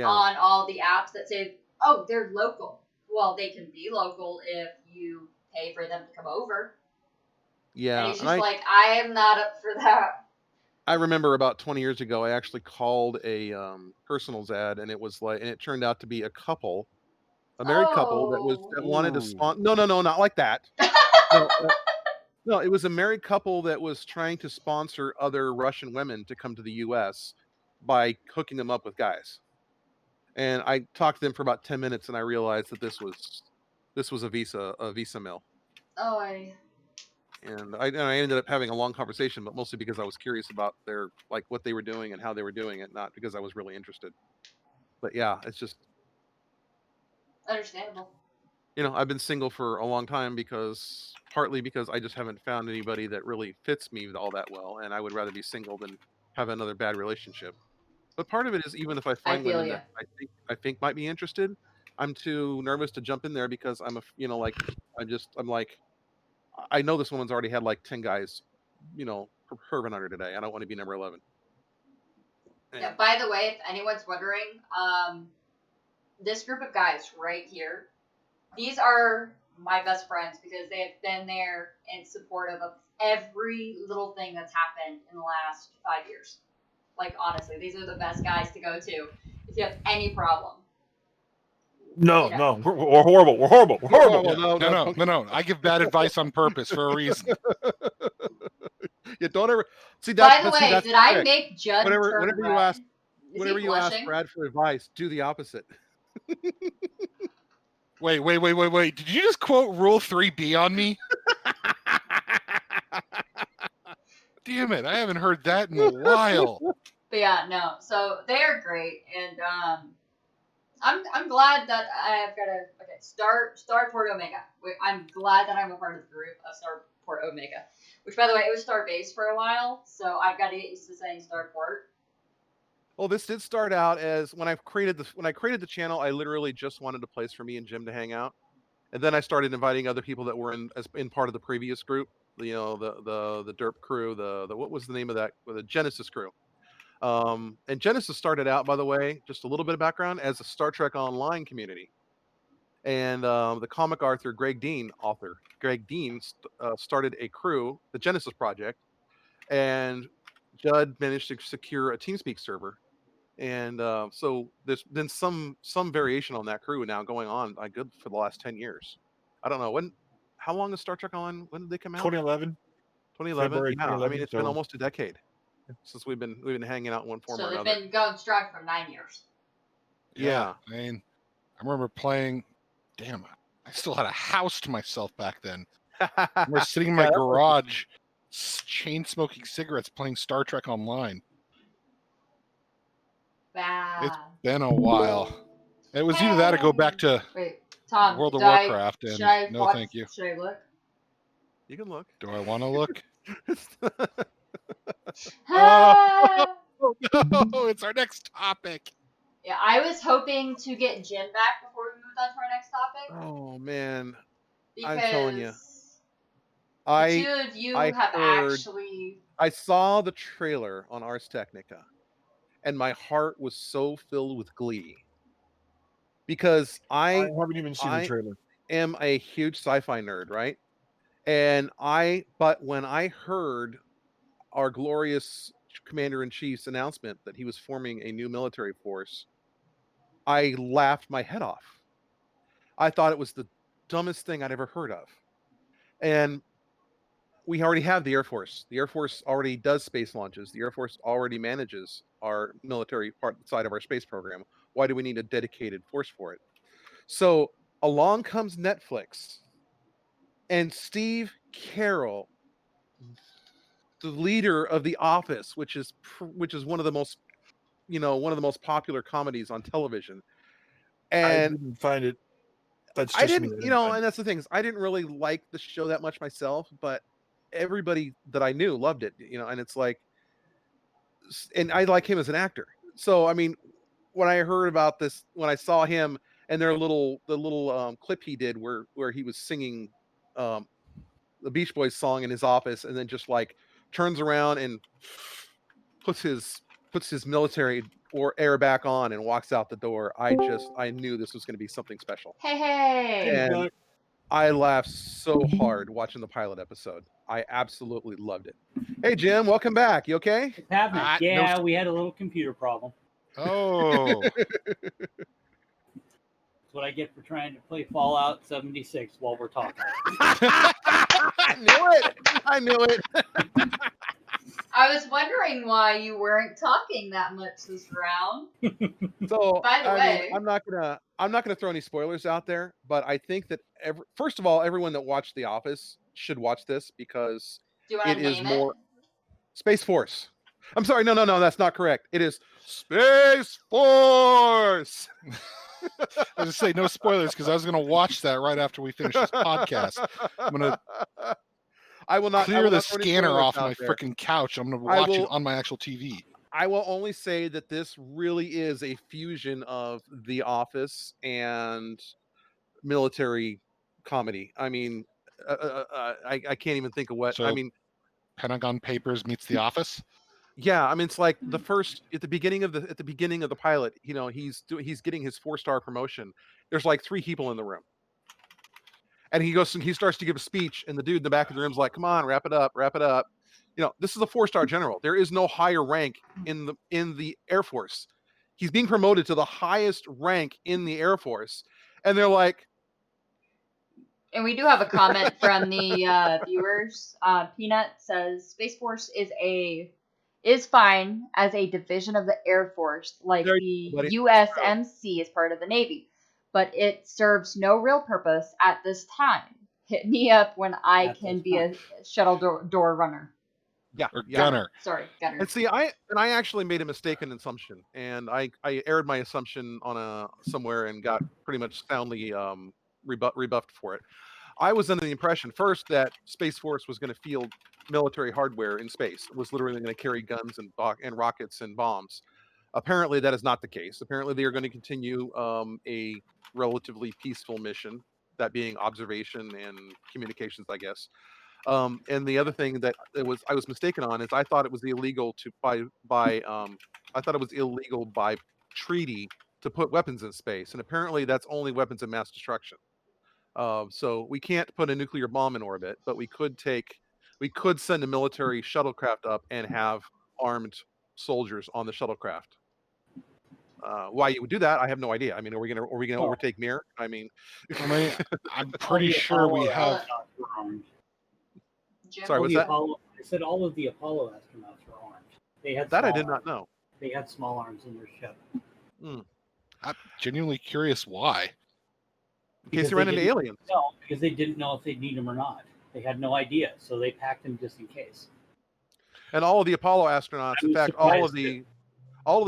on all the apps that say, oh, they're local. Well, they can be local if you pay for them to come over. Yeah. And he's just I am not up for that. I remember about 20 years ago, I actually called a personals ad, and it turned out to be a married couple that wanted to sponsor. No, not like that. No, it was a married couple that was trying to sponsor other Russian women to come to the U.S. by hooking them up with guys. And I talked to them for about 10 minutes, and I realized that this was a visa mill. Oh, And I ended up having a long conversation, but mostly because I was curious about their what they were doing and how they were doing it, not because I was really interested. But yeah, it's just understandable. I've been single for a long time partly because I just haven't found anybody that really fits me all that well, and I would rather be single than have another bad relationship. But part of it is, even if I find women that I think might be interested, I'm too nervous to jump in there because I'm I know this woman's already had 10 guys, perving on her today. I don't want to be number 11. Yeah. By the way, if anyone's wondering, this group of guys right here, these are my best friends because they have been there and supportive of every little thing that's happened in the last 5 years. Honestly, these are the best guys to go to if you have any problem. No, we're horrible. We're horrible. We're horrible. No. I give bad advice on purpose for a reason. Yeah, don't ever see that. By the way, did I make Judd turn red? Whenever you ask Brad for advice, do the opposite. Wait. Did you just quote Rule 3B on me? Damn it, I haven't heard that in a while. But yeah, no. So they are great, and I'm glad that I've got Starport Omega. I'm glad that I'm a part of the group of Starport Omega. Which, by the way, it was Starbase for a while, so I've got to get used to saying Starport. Well, this did start out as when I created the channel, I literally just wanted a place for me and Jim to hang out, and then I started inviting other people that were in part of the previous group. The Derp crew, the what was the name of that? The Genesis crew. And Genesis started out, by the way, just a little bit of background, as a Star Trek Online community. And the comic author Greg Dean started a crew, the Genesis Project, and Judd managed to secure a TeamSpeak server. And so there's been some variation on that crew now going on good for the last 10 years. I don't know how long is Star Trek Online? When did they come out? 2011. 2011. February Yeah, 2011, I mean it's been almost a decade since we've been hanging out in one form or another. So they've been going strong for 9 years. Yeah. I mean, I remember playing. Damn, I still had a house to myself back then. We're sitting in my garage, chain smoking cigarettes, playing Star Trek Online. Bad. It's been a while. It was either that or go back to Tom, World of Warcraft. And no, thank you. Should I look? You can look. Do I want to look? Oh, no, it's our next topic. Yeah, I was hoping to get Jim back before we moved on to our next topic. Oh man, because I'm telling you, the two of you have actually. I saw the trailer on Ars Technica, and my heart was so filled with glee because I haven't even seen the trailer. Am a huge sci-fi nerd, right? But when I heard our glorious commander-in-chief's announcement that he was forming a new military force, I laughed my head off. I thought it was the dumbest thing I'd ever heard of. And we already have the Air Force. The Air Force already does space launches. The Air Force already manages our military side of our space program. Why do we need a dedicated force for it? So along comes Netflix, and Steve Carell, the leader of The Office, which is one of the most popular comedies on television. And I didn't find it. That's I just didn't, me. and that's the thing is I didn't really like the show that much myself, but everybody that I knew loved it, and it's like, and I like him as an actor. So I mean, when I heard about this, when I saw him and the little clip he did where he was singing the Beach Boys song in his office, and then just like turns around and puts his military or air back on and walks out the door, I knew this was going to be something special. Hey. And I laughed so hard watching the pilot episode. I absolutely loved it. Hey Jim, welcome back. You okay? It's happening. Yeah, we had a little computer problem. Oh. That's what I get for trying to play Fallout 76 while we're talking. I knew it. I was wondering why you weren't talking that much this round. So, by the way, I'm not gonna throw any spoilers out there, but I think that first of all, everyone that watched The Office should watch this because it is more Space Force. I'm sorry, no, that's not correct. It is Space Force. I was just say no spoilers because I was going to watch that right after we finish this podcast. I'm going to clear the scanner off my freaking couch. I'm going to watch it on my actual TV. I will only say that this really is a fusion of The Office and military comedy. I mean, I can't even think of what. So, I mean, Pentagon Papers meets The Office. Yeah, I mean, it's like the first at the beginning of the pilot. He's getting his 4-star promotion. There's like 3 people in the room, and he starts to give a speech, and the dude in the back of the room's like, "Come on, wrap it up." This is a 4-star general. There is no higher rank in the Air Force. He's being promoted to the highest rank in the Air Force, and they're like. And we do have a comment from the viewers. Peanut says Space Force is fine as a division of the Air Force, like the USMC is part of the Navy, but it serves no real purpose at this time. Hit me up when I can be a shuttle door runner. Yeah, or gunner. Sorry, gunner. And see, I actually made a mistaken assumption, and I aired my assumption on somewhere and got pretty much soundly rebuffed for it. I was under the impression first that Space Force was going to field military hardware in space. It was literally going to carry guns and rockets and bombs. Apparently, that is not the case. Apparently, they are going to continue a relatively peaceful mission, that being observation and communications, I guess. And the other thing that I was mistaken on is I thought it was illegal by treaty to put weapons in space, and apparently that's only weapons of mass destruction. So we can't put a nuclear bomb in orbit, but we could send a military shuttlecraft up and have armed soldiers on the shuttlecraft. Why you would do that, I have no idea. I mean, are we gonna overtake Mir? I mean, I'm pretty sure we have. Sorry, what's that? I said all of the Apollo astronauts were armed. They had that I did not know. They had small arms in their ship. I'm genuinely curious why. In case they ran into aliens. No, because they didn't know if they'd need them or not. They had no idea, so they packed them just in case. And all of the Apollo astronauts, in fact, all of the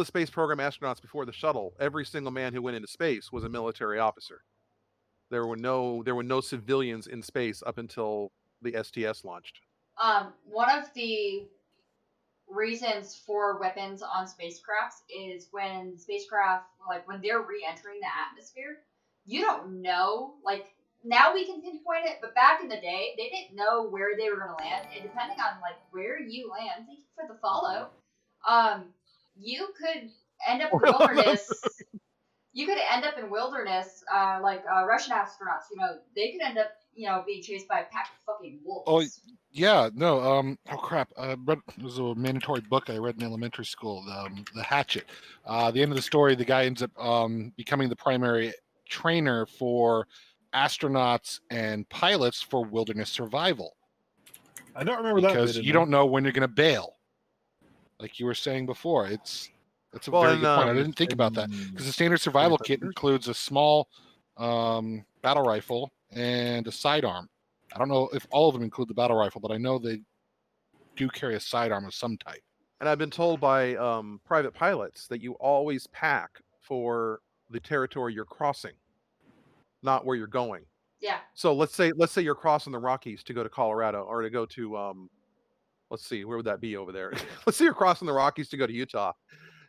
space program astronauts before the shuttle, every single man who went into space was a military officer. There were no civilians in space up until the STS launched. One of the reasons for weapons on spacecrafts is when spacecraft, like when they're re-entering the atmosphere, you don't know, like now we can pinpoint it, but back in the day, they didn't know where they were going to land, and depending on like where you land, thank you for the follow, you could end up in the wilderness you could end up in wilderness, like Russian astronauts. They could end up, being chased by a pack of fucking wolves. Oh yeah, no. Oh crap. It was a mandatory book I read in elementary school. The Hatchet. The end of the story, the guy ends up becoming the primary trainer for astronauts and pilots for wilderness survival. I don't remember that because you don't know when you're going to bail. Like you were saying before, it's a very good point. I didn't think about that because the standard survival kit includes a small battle rifle and a sidearm. I don't know if all of them include the battle rifle, but I know they do carry a sidearm of some type. And I've been told by private pilots that you always pack for the territory you're crossing, not where you're going. Yeah. So let's say you're crossing the Rockies to go to Colorado or to go to let's see, where would that be over there? Let's say you're crossing the Rockies to go to Utah,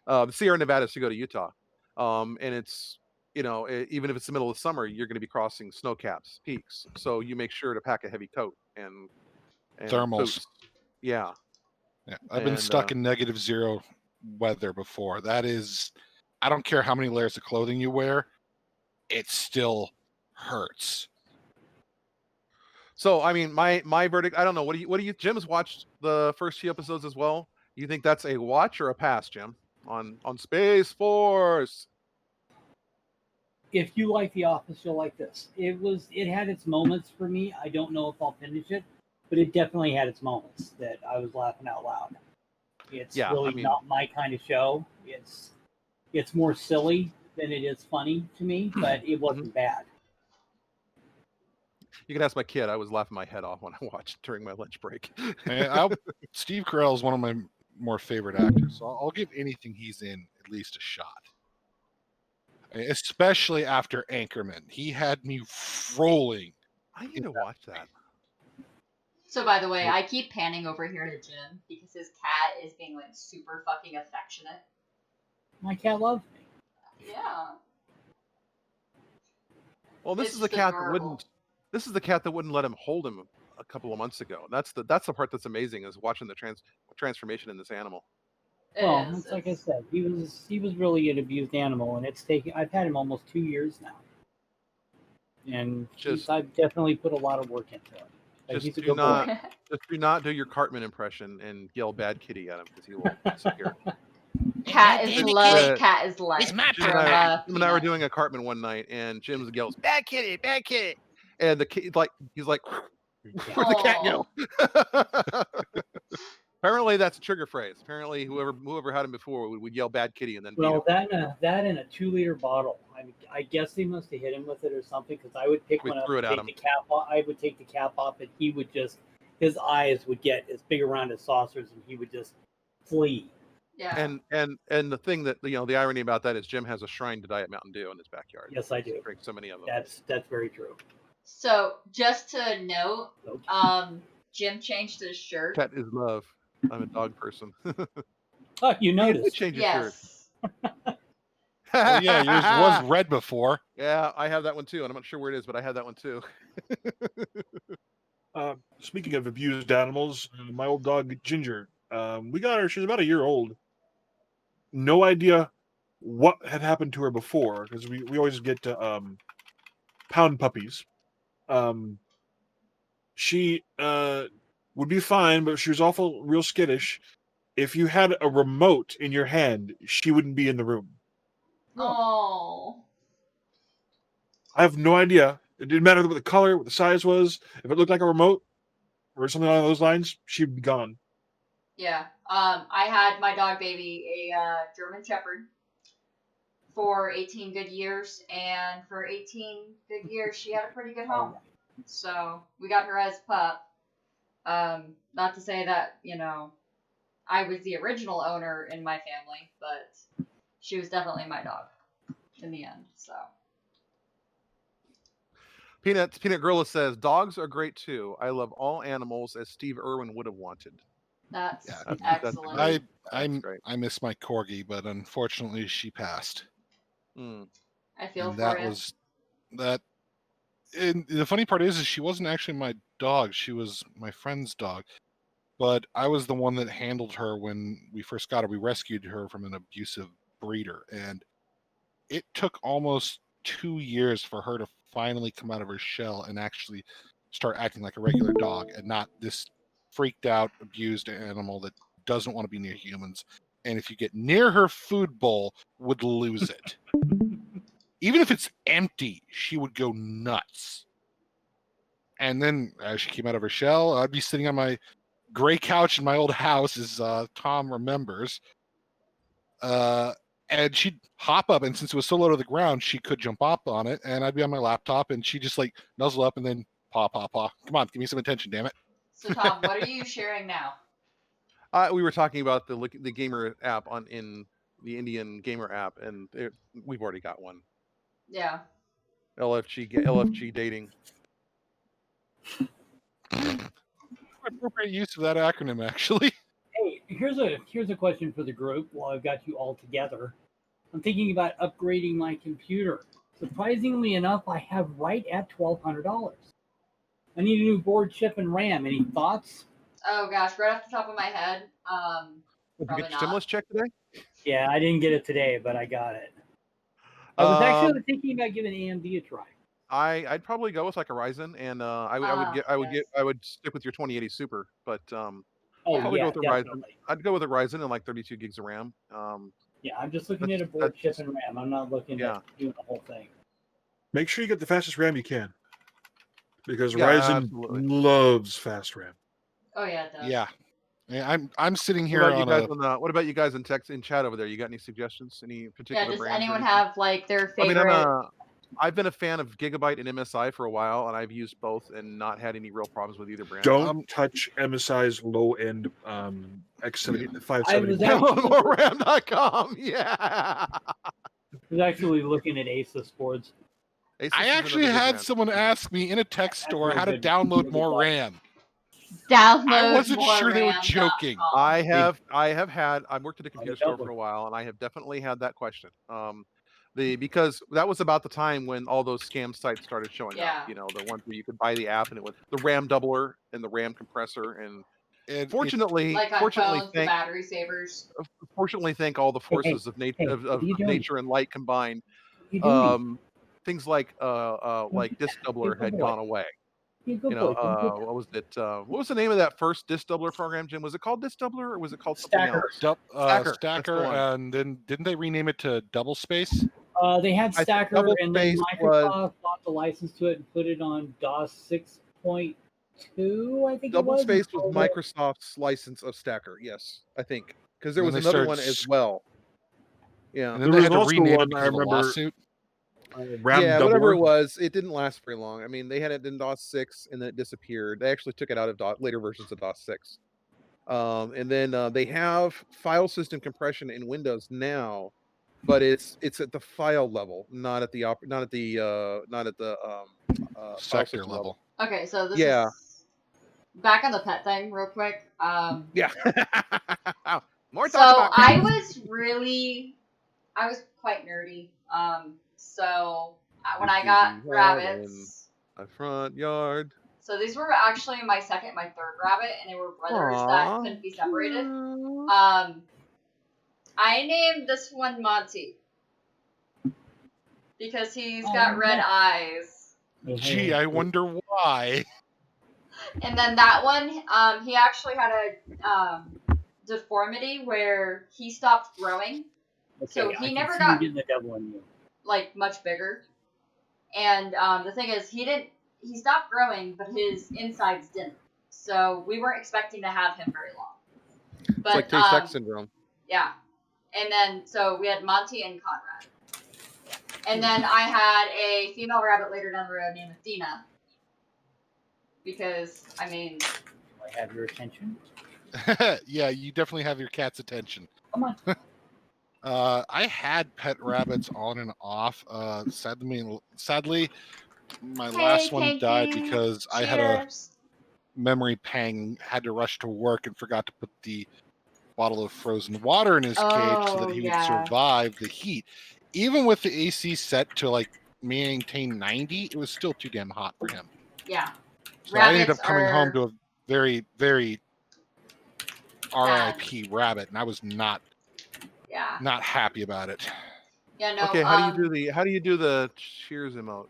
the Sierra Nevadas to go to Utah, and it's even if it's the middle of the summer, you're going to be crossing snow caps, peaks. So you make sure to pack a heavy coat and thermals. Boots. Yeah. I've been stuck in -0 weather before. That is, I don't care how many layers of clothing you wear, it still hurts. So I mean, my verdict. I don't know. What do you? Jim's watched the first few episodes as well. You think that's a watch or a pass, Jim? On Space Force. If you like The Office, you'll like this. It had its moments for me. I don't know if I'll finish it, but it definitely had its moments that I was laughing out loud. It's really not my kind of show. It's more silly than it is funny to me, but it wasn't bad. You can ask my kid. I was laughing my head off when I watched during my lunch break. Steve Carell is one of my more favorite actors, so I'll give anything he's in at least a shot. Especially after Anchorman. He had me rolling. I need to watch that. So, by the way, I keep panning over here to Jim because his cat is being like super fucking affectionate. My cat loves me. Yeah. Well, this is the cat that wouldn't. This is the cat that wouldn't let him hold him a couple of months ago. That's the part that's amazing is watching the transformation in this animal. Well, it's like I said, he was really an abused animal, and I've had him almost 2 years now, and I've definitely put a lot of work into it. Just do not do your Cartman impression and yell "bad kitty" at him because he will disappear. Cat is love. Cat is life. Jim and I were doing a Cartman one night, and Jim yells "bad kitty, bad kitty," and the kid he's like, "Where'd the cat go?" Apparently, that's a trigger phrase. Apparently, whoever had him before would yell "bad kitty" and then. Well, that in a 2-liter bottle. I guess they must have hit him with it or something because I would pick one up, take the cap off. I would take the cap off, and he would his eyes would get as big around as saucers, and he would just flee. Yeah. And the thing that the irony about that is Jim has a shrine to Diet Mountain Dew in his backyard. Yes, I do. Drink so many of them. That's very true. So just to note, Jim changed his shirt. Cat is love. I'm a dog person. Oh, you noticed? Change your shirt. Oh, yeah, yours was red before. Yeah, I have that one too, and I'm not sure where it is, but I have that one too. Speaking of abused animals, my old dog Ginger, we got her. She's about a year old. No idea what had happened to her before because we always get pound puppies. She would be fine, but she was real skittish. If you had a remote in your hand, she wouldn't be in the room. Oh. I have no idea. It didn't matter what the color, what the size was. If it looked like a remote or something along those lines, she'd be gone. Yeah. I had my dog baby, a German Shepherd, for 18 good years, and for 18 good years, she had a pretty good home. So we got her as a pup. Not to say that, I was the original owner in my family, but she was definitely my dog in the end. So Peanut Gorilla says dogs are great too. I love all animals as Steve Irwin would have wanted. That's excellent. I miss my corgi, but unfortunately she passed. I feel and for that you. was that. And the funny part is she wasn't actually my dog. She was my friend's dog. But I was the one that handled her when we first got her. We rescued her from an abusive breeder. And it took almost 2 years for her to finally come out of her shell and actually start acting like a regular dog and not this freaked out, abused animal that doesn't want to be near humans. And if you get near her food bowl, would lose it. Even if it's empty, she would go nuts. And then as she came out of her shell, I'd be sitting on my gray couch in my old house, as Tom remembers. And she'd hop up, and since it was so low to the ground, she could jump up on it, and I'd be on my laptop, and she'd just like nuzzle up and then paw, paw, paw. Come on, give me some attention, damn it. So Tom, what are you sharing now? We were talking about the gamer app in the Indian Gamer app, and we've already got one. Yeah. LFG dating. Appropriate use of that acronym, actually. Hey, here's a question for the group while I've got you all together. I'm thinking about upgrading my computer. Surprisingly enough, I have right at $1,200. I need a new board, chip, and RAM. Any thoughts? Oh gosh, right off the top of my head, Did you probably get your not. stimulus check today? Yeah, I didn't get it today, but I got it. I was actually thinking about giving AMD a try. I'd probably go with like a Ryzen, and I would stick with your 2080 Super, but probably go with a Ryzen. I'd go with a Ryzen and like 32 gigs of RAM. Yeah, I'm just looking at a board, chip, and RAM. I'm not looking at doing the whole thing. Make sure you get the fastest RAM you can, because Ryzen loves fast RAM. Oh yeah, it does. Yeah. I'm sitting here what about you guys in chat over there? You got any suggestions? Any particular does brands? Anyone have like their favorite? I've been a fan of Gigabyte and MSI for a while, and I've used both and not had any real problems with either brand. Don't touch MSI's low-end X570. RAM.com. Yeah. I was actually looking at Asus boards. I actually had someone ask me in a tech store how to download more RAM. I wasn't sure they were joking. I've worked at a computer store for a while, and I have definitely had that question. Because that was about the time when all those scam sites started showing up. You know, the ones where you could buy the app and it was the RAM doubler and the RAM compressor, and fortunately, the battery savers. Fortunately, thank all the forces of nature and light combined. Things like disk doubler had gone away. What was it? What was the name of that first disk doubler program, Jim? Was it called disk doubler or was it called something else? Stacker, and then didn't they rename it to Double Space? They had Stacker, and then Microsoft bought the license to it and put it on DOS 6.2, I think Double Space was Microsoft's license of Stacker, yes, I think. Because there was another one as well. Yeah. And then they had to rename it because of a lawsuit. Whatever it was, it didn't last very long. I mean, they had it in DOS 6, and then it disappeared. They actually took it out of later versions of DOS 6. And then they have file system compression in Windows now, but it's at the file level, not at the sector level. Okay, so this is back on the pet thing real quick. Yeah. More so I was quite nerdy. So when I got rabbits, my front yard. So these were actually my third rabbit, and they were brothers that couldn't be separated. I named this one Monty because he's got red eyes. Gee, I wonder why. And then that one, he actually had a deformity where he stopped growing, so he never got like much bigger. And the thing is, he stopped growing, but his insides didn't. So we weren't expecting to have him very long. But, it's like Tay-Sachs syndrome. Yeah. And then, so we had Monty and Conrad. And then I had a female rabbit later down the road named Athena. Because, I mean... Do I have your attention? Yeah, you definitely have your cat's attention. Come on. I had pet rabbits on and off. Sadly, my last one died because I had a memory pang, had to rush to work and forgot to put the bottle of frozen water in his cage so that he would survive the heat. Even with the AC set to like maintain 90, it was still too damn hot for him. Yeah. So I ended up coming home to a very, very RIP rabbit, and I was not happy about it. Yeah, no. Okay, how do you do the cheers emote?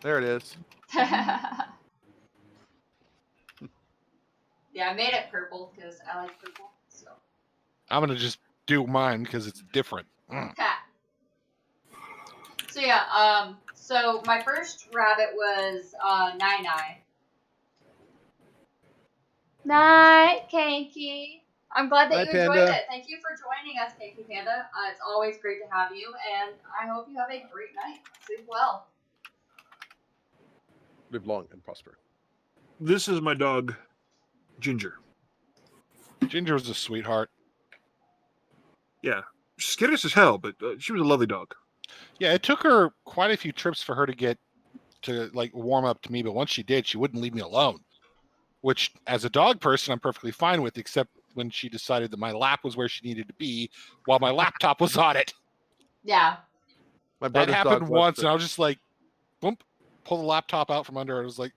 There it is. Yeah, I made it purple because I like purple. So I'm gonna just do mine because it's different. So yeah, so my first rabbit was Nai. Night, Kanky. I'm glad that Night, you enjoyed Panda. it. Thank you for joining us, Kanky Panda. It's always great to have you, and I hope you have a great night. Sleep well. Live long and prosper. This is my dog, Ginger. Ginger was a sweetheart. Yeah, skittish as hell, but she was a lovely dog. Yeah, it took her quite a few trips for her to get to like warm up to me, but once she did, she wouldn't leave me alone. Which, as a dog person, I'm perfectly fine with, except when she decided that my lap was where she needed to be while my laptop was on it. Yeah. My That brother's happened dog once, and I was just like, boom, pull the laptop out from under. I was like,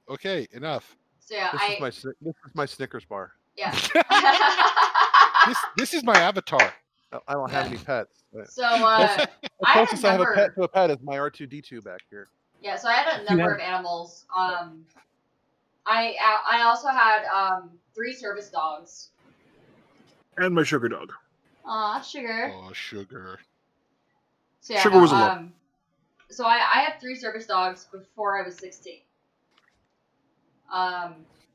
okay, enough. So yeah, this is my Snickers bar. Yeah. This is my avatar. I don't have any pets. So the closest I have a pet to a pet is my R2D2 back here. Yeah, so I had a number of animals. I also had 3 service dogs. And my sugar dog. Aw, Sugar. Oh, Sugar. So yeah, Sugar was a lot. So I had 3 service dogs before I was 16. I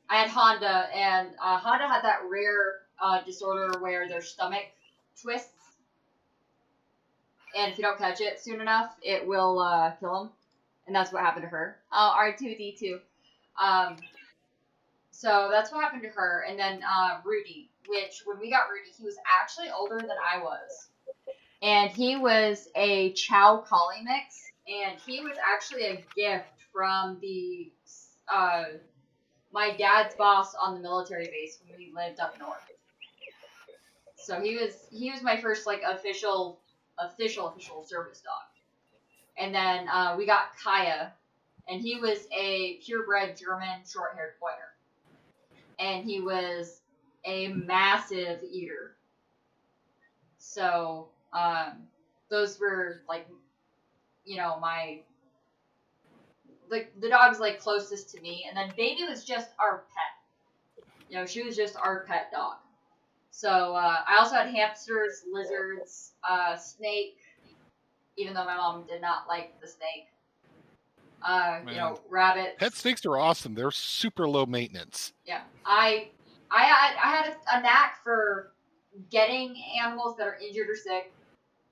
had Honda, and Honda had that rare disorder where their stomach twists, and if you don't catch it soon enough, it will kill them, and that's what happened to her. R2D2. So that's what happened to her, and then Rudy, which when we got Rudy, he was actually older than I was, and he was a Chow Collie mix, and he was actually a gift from the my dad's boss on the military base when we lived up north. So he was my first like official service dog. And then we got Kaya, and he was a purebred German short-haired pointer. And he was a massive eater. So those were like, my the dogs like closest to me, and then Baby was just our pet. She was just our pet dog. So I also had hamsters, lizards, snake, even though my mom did not like the snake. Rabbits. Pet snakes are awesome. They're super low maintenance. Yeah, I had a knack for getting animals that are injured or sick,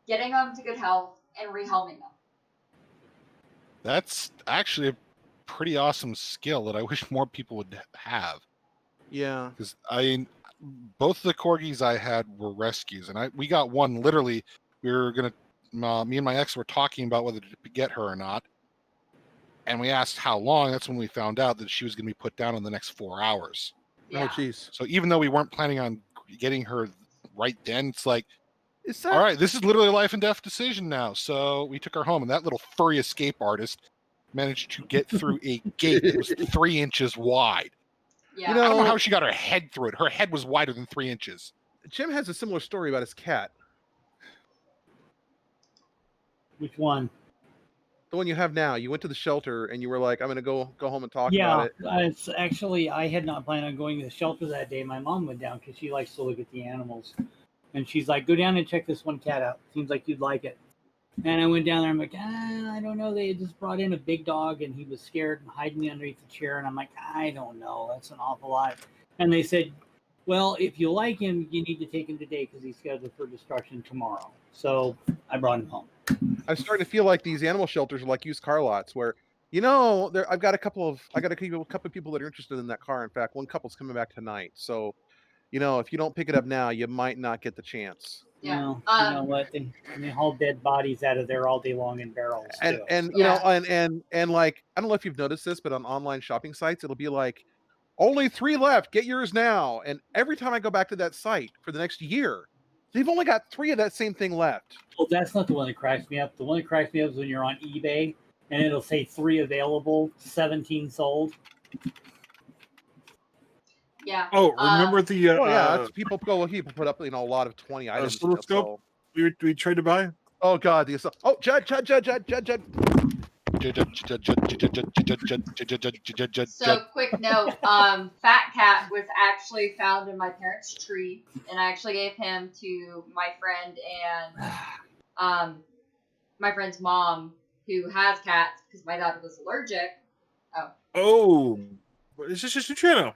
getting them to good health, and rehelming them. That's actually a pretty awesome skill that I wish more people would have. Yeah. Because both the corgis I had were rescues, and we got one literally. We were gonna, me and my ex were talking about whether to get her or not, and we asked how long. That's when we found out that she was gonna be put down in the next 4 hours. Yeah. Oh, jeez. So even though we weren't planning on getting her right then, it's like, all right, this is literally a life and death decision now. So we took her home, and that little furry escape artist managed to get through a gate that was 3 inches wide. Yeah. I don't know how she got her head through it. Her head was wider than 3 inches. Jim has a similar story about his cat. Which one? The one you have now. You went to the shelter and you were like, I'm going to go home and talk Yeah, about it. it's actually, I had not planned on going to the shelter that day. My mom went down because she likes to look at the animals. And she's like, go down and check this one cat out. Seems like you'd like it. And I went down there. I'm like, I don't know. They had just brought in a big dog, and he was scared and hiding underneath the chair. And I'm like, I don't know. That's an awful lot. And they said, well, if you like him, you need to take him today because he's scheduled for destruction tomorrow. So I brought him home. I'm starting to feel like these animal shelters are like used car lots where, I've got a couple of people that are interested in that car. In fact, one couple's coming back tonight. So, if you don't pick it up now, you might not get the chance. Yeah. You know what? They haul dead bodies out of there all day long in barrels. And too. and like, I don't know if you've noticed this, but on online shopping sites, it'll be like, only 3 left, get yours now. And every time I go back to that site for the next year, they've only got 3 of that same thing left. Well, that's not the one that cracks me up. The one that cracks me up is when you're on eBay and it'll say 3 available, 17 sold. Yeah. Oh, remember the well, yeah, that's people put up a lot of 20 items. oscilloscope we tried to buy? Oh God, Judd. So quick note, Fat Cat was actually found in my parents' tree, and I actually gave him to my friend and my friend's mom, who has cats, because my daughter was allergic. Oh, is this just a channel?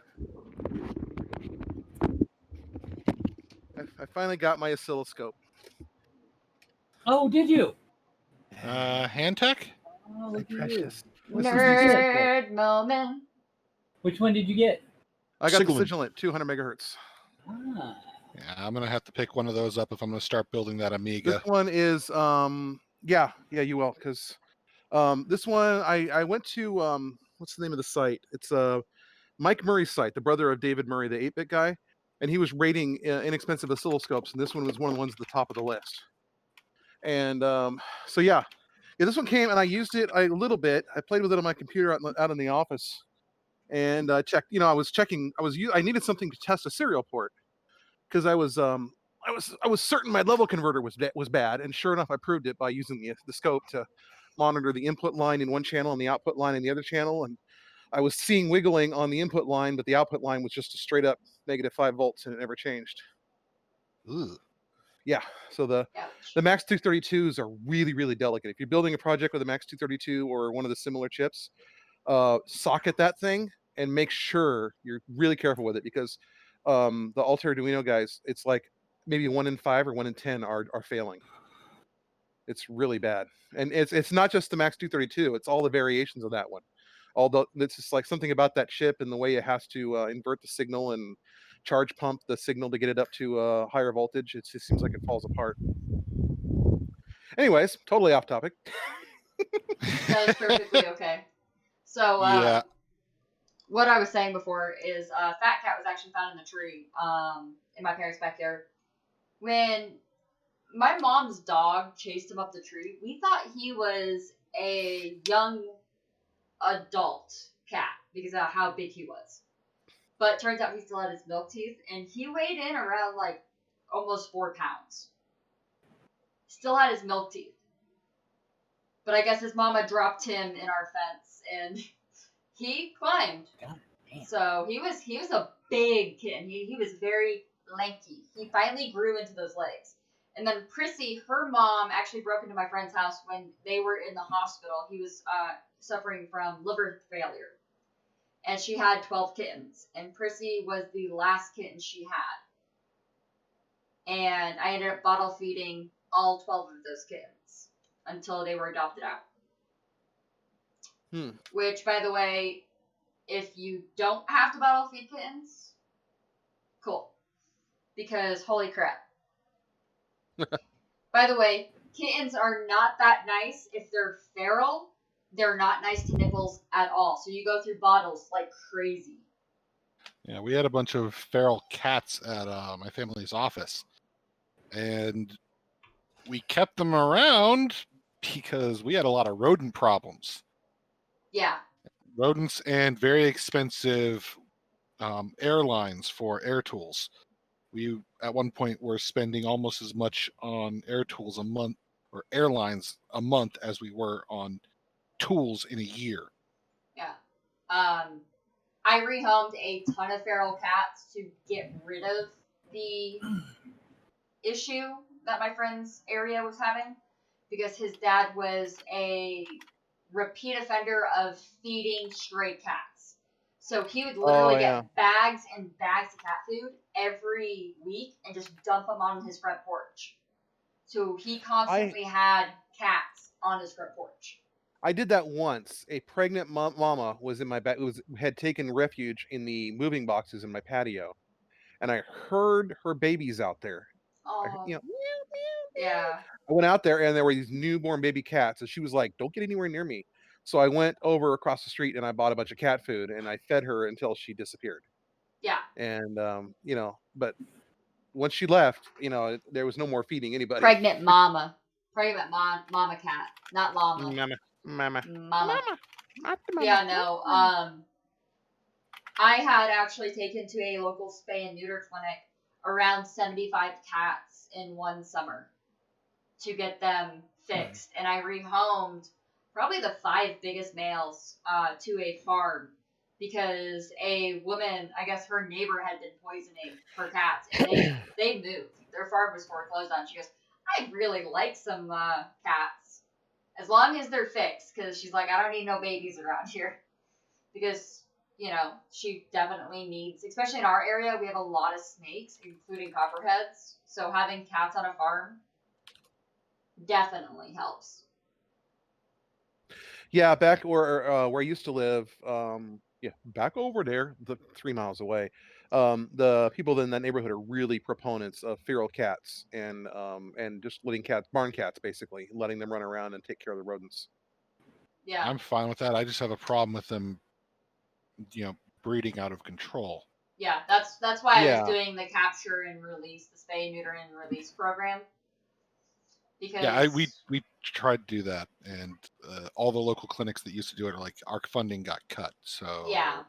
I finally got my oscilloscope. Oh, did you? Hand tech? Oh, look at you. Precious. Nerd moment. Which one did you get? I got the Siglent. Sigilant 200 megahertz. Ah. Yeah, I'm gonna have to pick one of those up if I'm gonna start building that Amiga. This one is yeah, you will, because this one I went to what's the name of the site? It's Mike Murray's site, the brother of David Murray, the 8-bit guy, and he was rating inexpensive oscilloscopes, and this one was one of the ones at the top of the list. And so yeah, this one came and I used it a little bit. I played with it on my computer out in the office, and checked. I needed something to test a serial port, because I was certain my level converter was bad, and sure enough, I proved it by using the scope to monitor the input line in one channel and the output line in the other channel, and I was seeing wiggling on the input line, but the output line was just a straight up -5 volts, and it never changed. Ugh. Yeah, so the Max 232s are really, really delicate. If you're building a project with a Max 232 or one of the similar chips, socket that thing and make sure you're really careful with it, because the Alter Arduino guys, it's like maybe 1 in 5 or 1 in 10 are failing. It's really bad, and it's not just the Max 232; it's all the variations of that one. Although it's just like something about that chip and the way it has to invert the signal and charge pump the signal to get it up to higher voltage. It just seems like it falls apart. Anyways, totally off topic. That was perfectly okay. So Yeah. what I was saying before is Fat Cat was actually found in the tree in my parents' backyard. When my mom's dog chased him up the tree, we thought he was a young adult cat because of how big he was. But it turns out he still had his milk teeth, and he weighed in around like almost 4 pounds. Still had his milk teeth. But I guess his mama dropped him in our fence, and he climbed. God, so he was a big kitten. He was very lanky. He finally grew into those legs. And then Prissy, her mom, actually broke into my friend's house when they were in the hospital. He was suffering from liver failure. And she had 12 kittens. And Prissy was the last kitten she had. And I ended up bottle feeding all 12 of those kittens until they were adopted out. Which, by the way, if you don't have to bottle feed kittens, cool. Because holy crap. By the way, kittens are not that nice. If they're feral, they're not nice to nipples at all. So you go through bottles like crazy. Yeah, we had a bunch of feral cats at my family's office. And we kept them around because we had a lot of rodent problems. Yeah. Rodents and very expensive airlines for air tools. We, at one point, were spending almost as much on air tools a month, or airlines a month, as we were on tools in a year. Yeah. I rehomed a ton of feral cats to get rid of the issue that my friend's area was having, because his dad was a repeat offender of feeding stray cats. So he would literally get bags and bags of cat food every week and just dump them on his front porch. So he constantly had cats on his front porch. I did that once. A pregnant mama was in my back. Had taken refuge in the moving boxes in my patio, and I heard her babies out there. Oh, meow, meow, yeah. I went out there, and there were these newborn baby cats, and she was like, "Don't get anywhere near me." So I went over across the street and I bought a bunch of cat food, and I fed her until she disappeared. Yeah. And but once she left, there was no more feeding anybody. Pregnant mama cat, not llama. Mama. Yeah, no. I had actually taken to a local spay and neuter clinic around 75 cats in one summer to get them fixed. And I rehomed probably the 5 biggest males to a farm because a woman, I guess her neighbor had been poisoning her cats, and they moved. Their farm was foreclosed on. She goes, I'd really like some cats, as long as they're fixed, because she's like, I don't need no babies around here. Because, she definitely needs, especially in our area, we have a lot of snakes, including copperheads. So having cats on a farm definitely helps. Yeah, back where I used to live, back over there, the 3 miles away. The people in that neighborhood are really proponents of feral cats and just letting barn cats, basically, letting them run around and take care of the rodents. Yeah, I'm fine with that. I just have a problem with them, breeding out of control. Yeah, that's why I was doing the capture and release, the spay, neuter, and release program. Because we tried to do that, and all the local clinics that used to do it are like, our funding got cut. So yeah,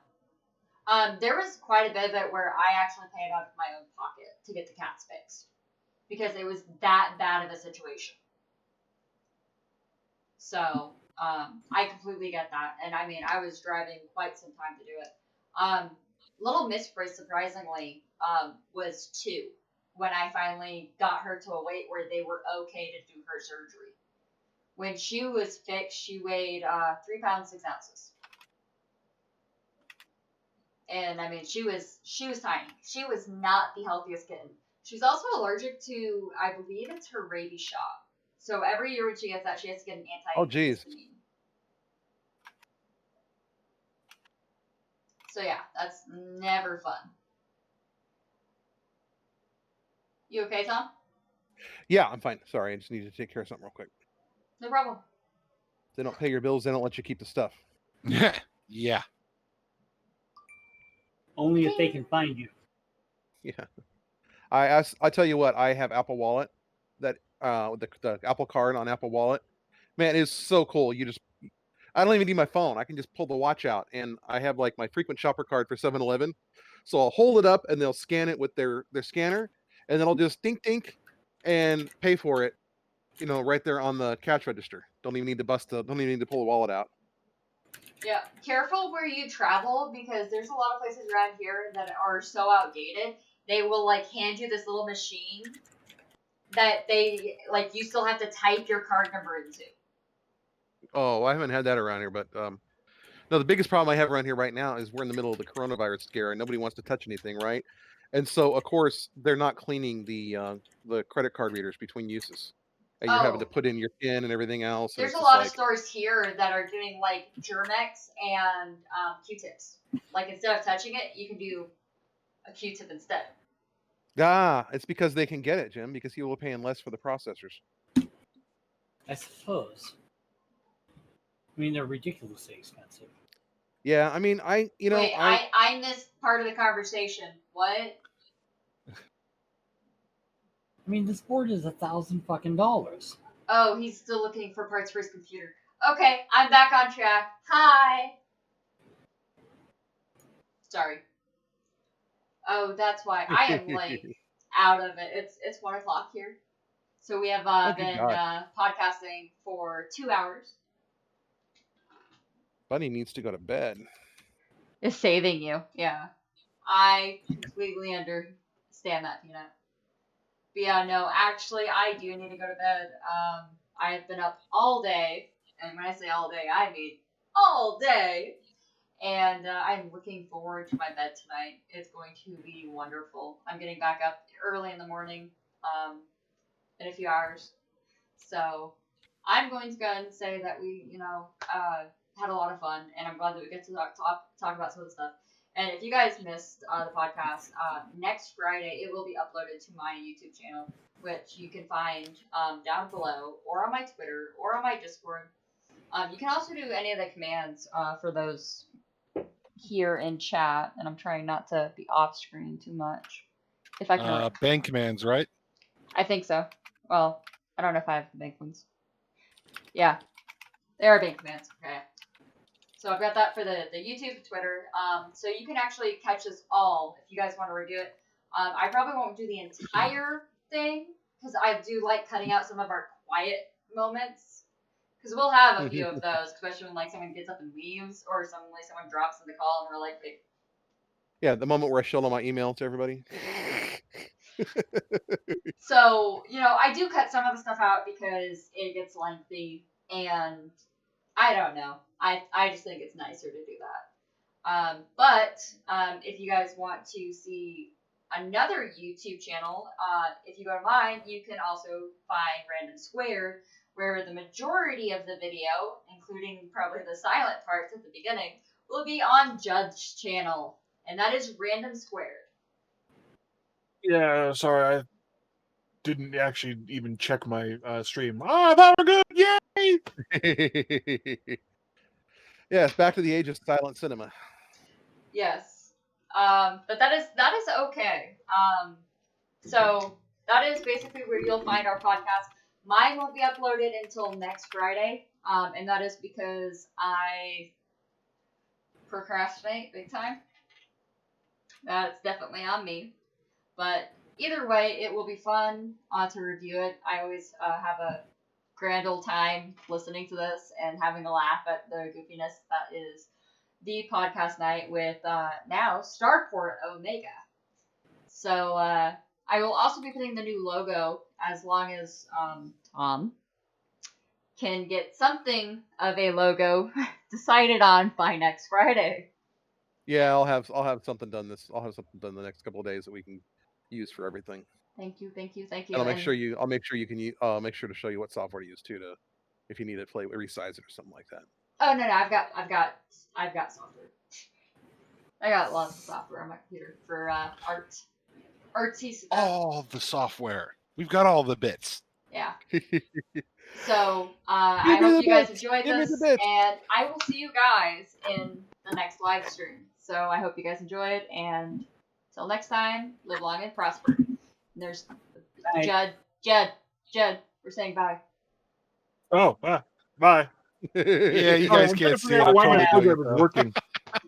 there was quite a bit of it where I actually paid out of my own pocket to get the cats fixed because it was that bad of a situation. So I completely get that, and I mean I was driving quite some time to do it. Little Miss Brace, surprisingly, was 2 when I finally got her to a weight where they were okay to do her surgery. When she was fixed, she weighed 3 pounds 6 ounces, and I mean she was tiny. She was not the healthiest kitten. She's also allergic to, I believe it's her rabies shot. So every year when she gets that, she has to get an antihistamine. So yeah, that's never fun. You okay, Tom? Yeah, I'm fine. Sorry, I just need to take care of something real quick. No problem. They don't pay your bills, they don't let you keep the stuff. Yeah. Only if they can find you. Yeah. I tell you what, I have Apple Wallet, that the Apple Card on Apple Wallet. Man, it's so cool. I don't even need my phone. I can just pull the watch out, and I have like my frequent shopper card for 7-Eleven. So I'll hold it up and they'll scan it with their scanner, and then I'll just dink and pay for it, right there on the cash register. Don't even need to pull the wallet out. Yeah, careful where you travel because there's a lot of places around here that are so outdated. They will like hand you this little machine that they like you still have to type your card number into. Oh, I haven't had that around here, but no, the biggest problem I have around here right now is we're in the middle of the coronavirus scare and nobody wants to touch anything, right? And so, of course, they're not cleaning the credit card readers between uses, and you're having to put in your PIN and everything else. There's a lot of stores here that are doing like Germex and Q-tips. Like instead of touching it, you can do a Q-tip instead. It's because they can get it, Jim, because people are paying less for the processors. I suppose. I mean, they're ridiculously expensive. Yeah, I mean, I missed part of the conversation. What? I mean, this board is $1,000 fucking dollars. Oh, he's still looking for parts for his computer. Okay, I'm back on track. Hi. Sorry. Oh, that's why I am like out of it. It's 1 o'clock here, so we have been podcasting for 2 hours. Bunny needs to go to bed. It's saving you, yeah. I completely understand that, Peanut. But yeah, no, actually, I do need to go to bed. I've been up all day, and when I say all day, I mean all day. And I'm looking forward to my bed tonight. It's going to be wonderful. I'm getting back up early in the morning in a few hours. So I'm going to go ahead and say that we, had a lot of fun, and I'm glad that we get to talk about some of the stuff. And if you guys missed the podcast, next Friday it will be uploaded to my YouTube channel, which you can find down below, or on my Twitter, or on my Discord. You can also do any of the commands for those here in chat, and I'm trying not to be off screen too much. If I can. Bank commands, right? I think so. Well, I don't know if I have the bank ones. Yeah, there are bank commands. Okay. So I've got that for the YouTube, the Twitter. So you can actually catch us all if you guys want to review it. I probably won't do the entire thing because I do like cutting out some of our quiet moments. Because we'll have a few of those, especially when like someone gets up and leaves, or someone drops in the call and we're like, wait. Yeah, the moment where I showed all my email to everybody. So, I do cut some of the stuff out because it gets lengthy, and I don't know. I just think it's nicer to do that. But if you guys want to see another YouTube channel, if you go to mine, you can also find Random Square, where the majority of the video, including probably the silent parts at the beginning, will be on Judge's channel, and that is Random Square. Yeah, sorry, I didn't actually even check my stream. Oh, that was good! Yay! Yes, back to the age of silent cinema. Yes, but that is okay. So that is basically where you'll find our podcast. Mine won't be uploaded until next Friday, and that is because I procrastinate big time. That's definitely on me. But either way, it will be fun to review it. I always have a grand old time listening to this and having a laugh at the goofiness that is the podcast night with now Starport Omega. So I will also be putting the new logo as long as Tom can get something of a logo decided on by next Friday. Yeah, I'll have something done I'll have something done the next couple of days that we can use for everything. Thank you. And I'll make sure you can make sure to show you what software to use too, to if you need it, resize it or something like that. Oh no, I've got software. I got lots of software on my computer for artsy stuff. All the software. We've got all the bits. Yeah. So I hope you guys enjoyed this, and I will see you guys in the next live stream. So I hope you guys enjoyed, and until next time, live long and prosper. And there's Judd. We're saying bye. Oh, bye. Yeah, you guys can't see it. Why my program is working.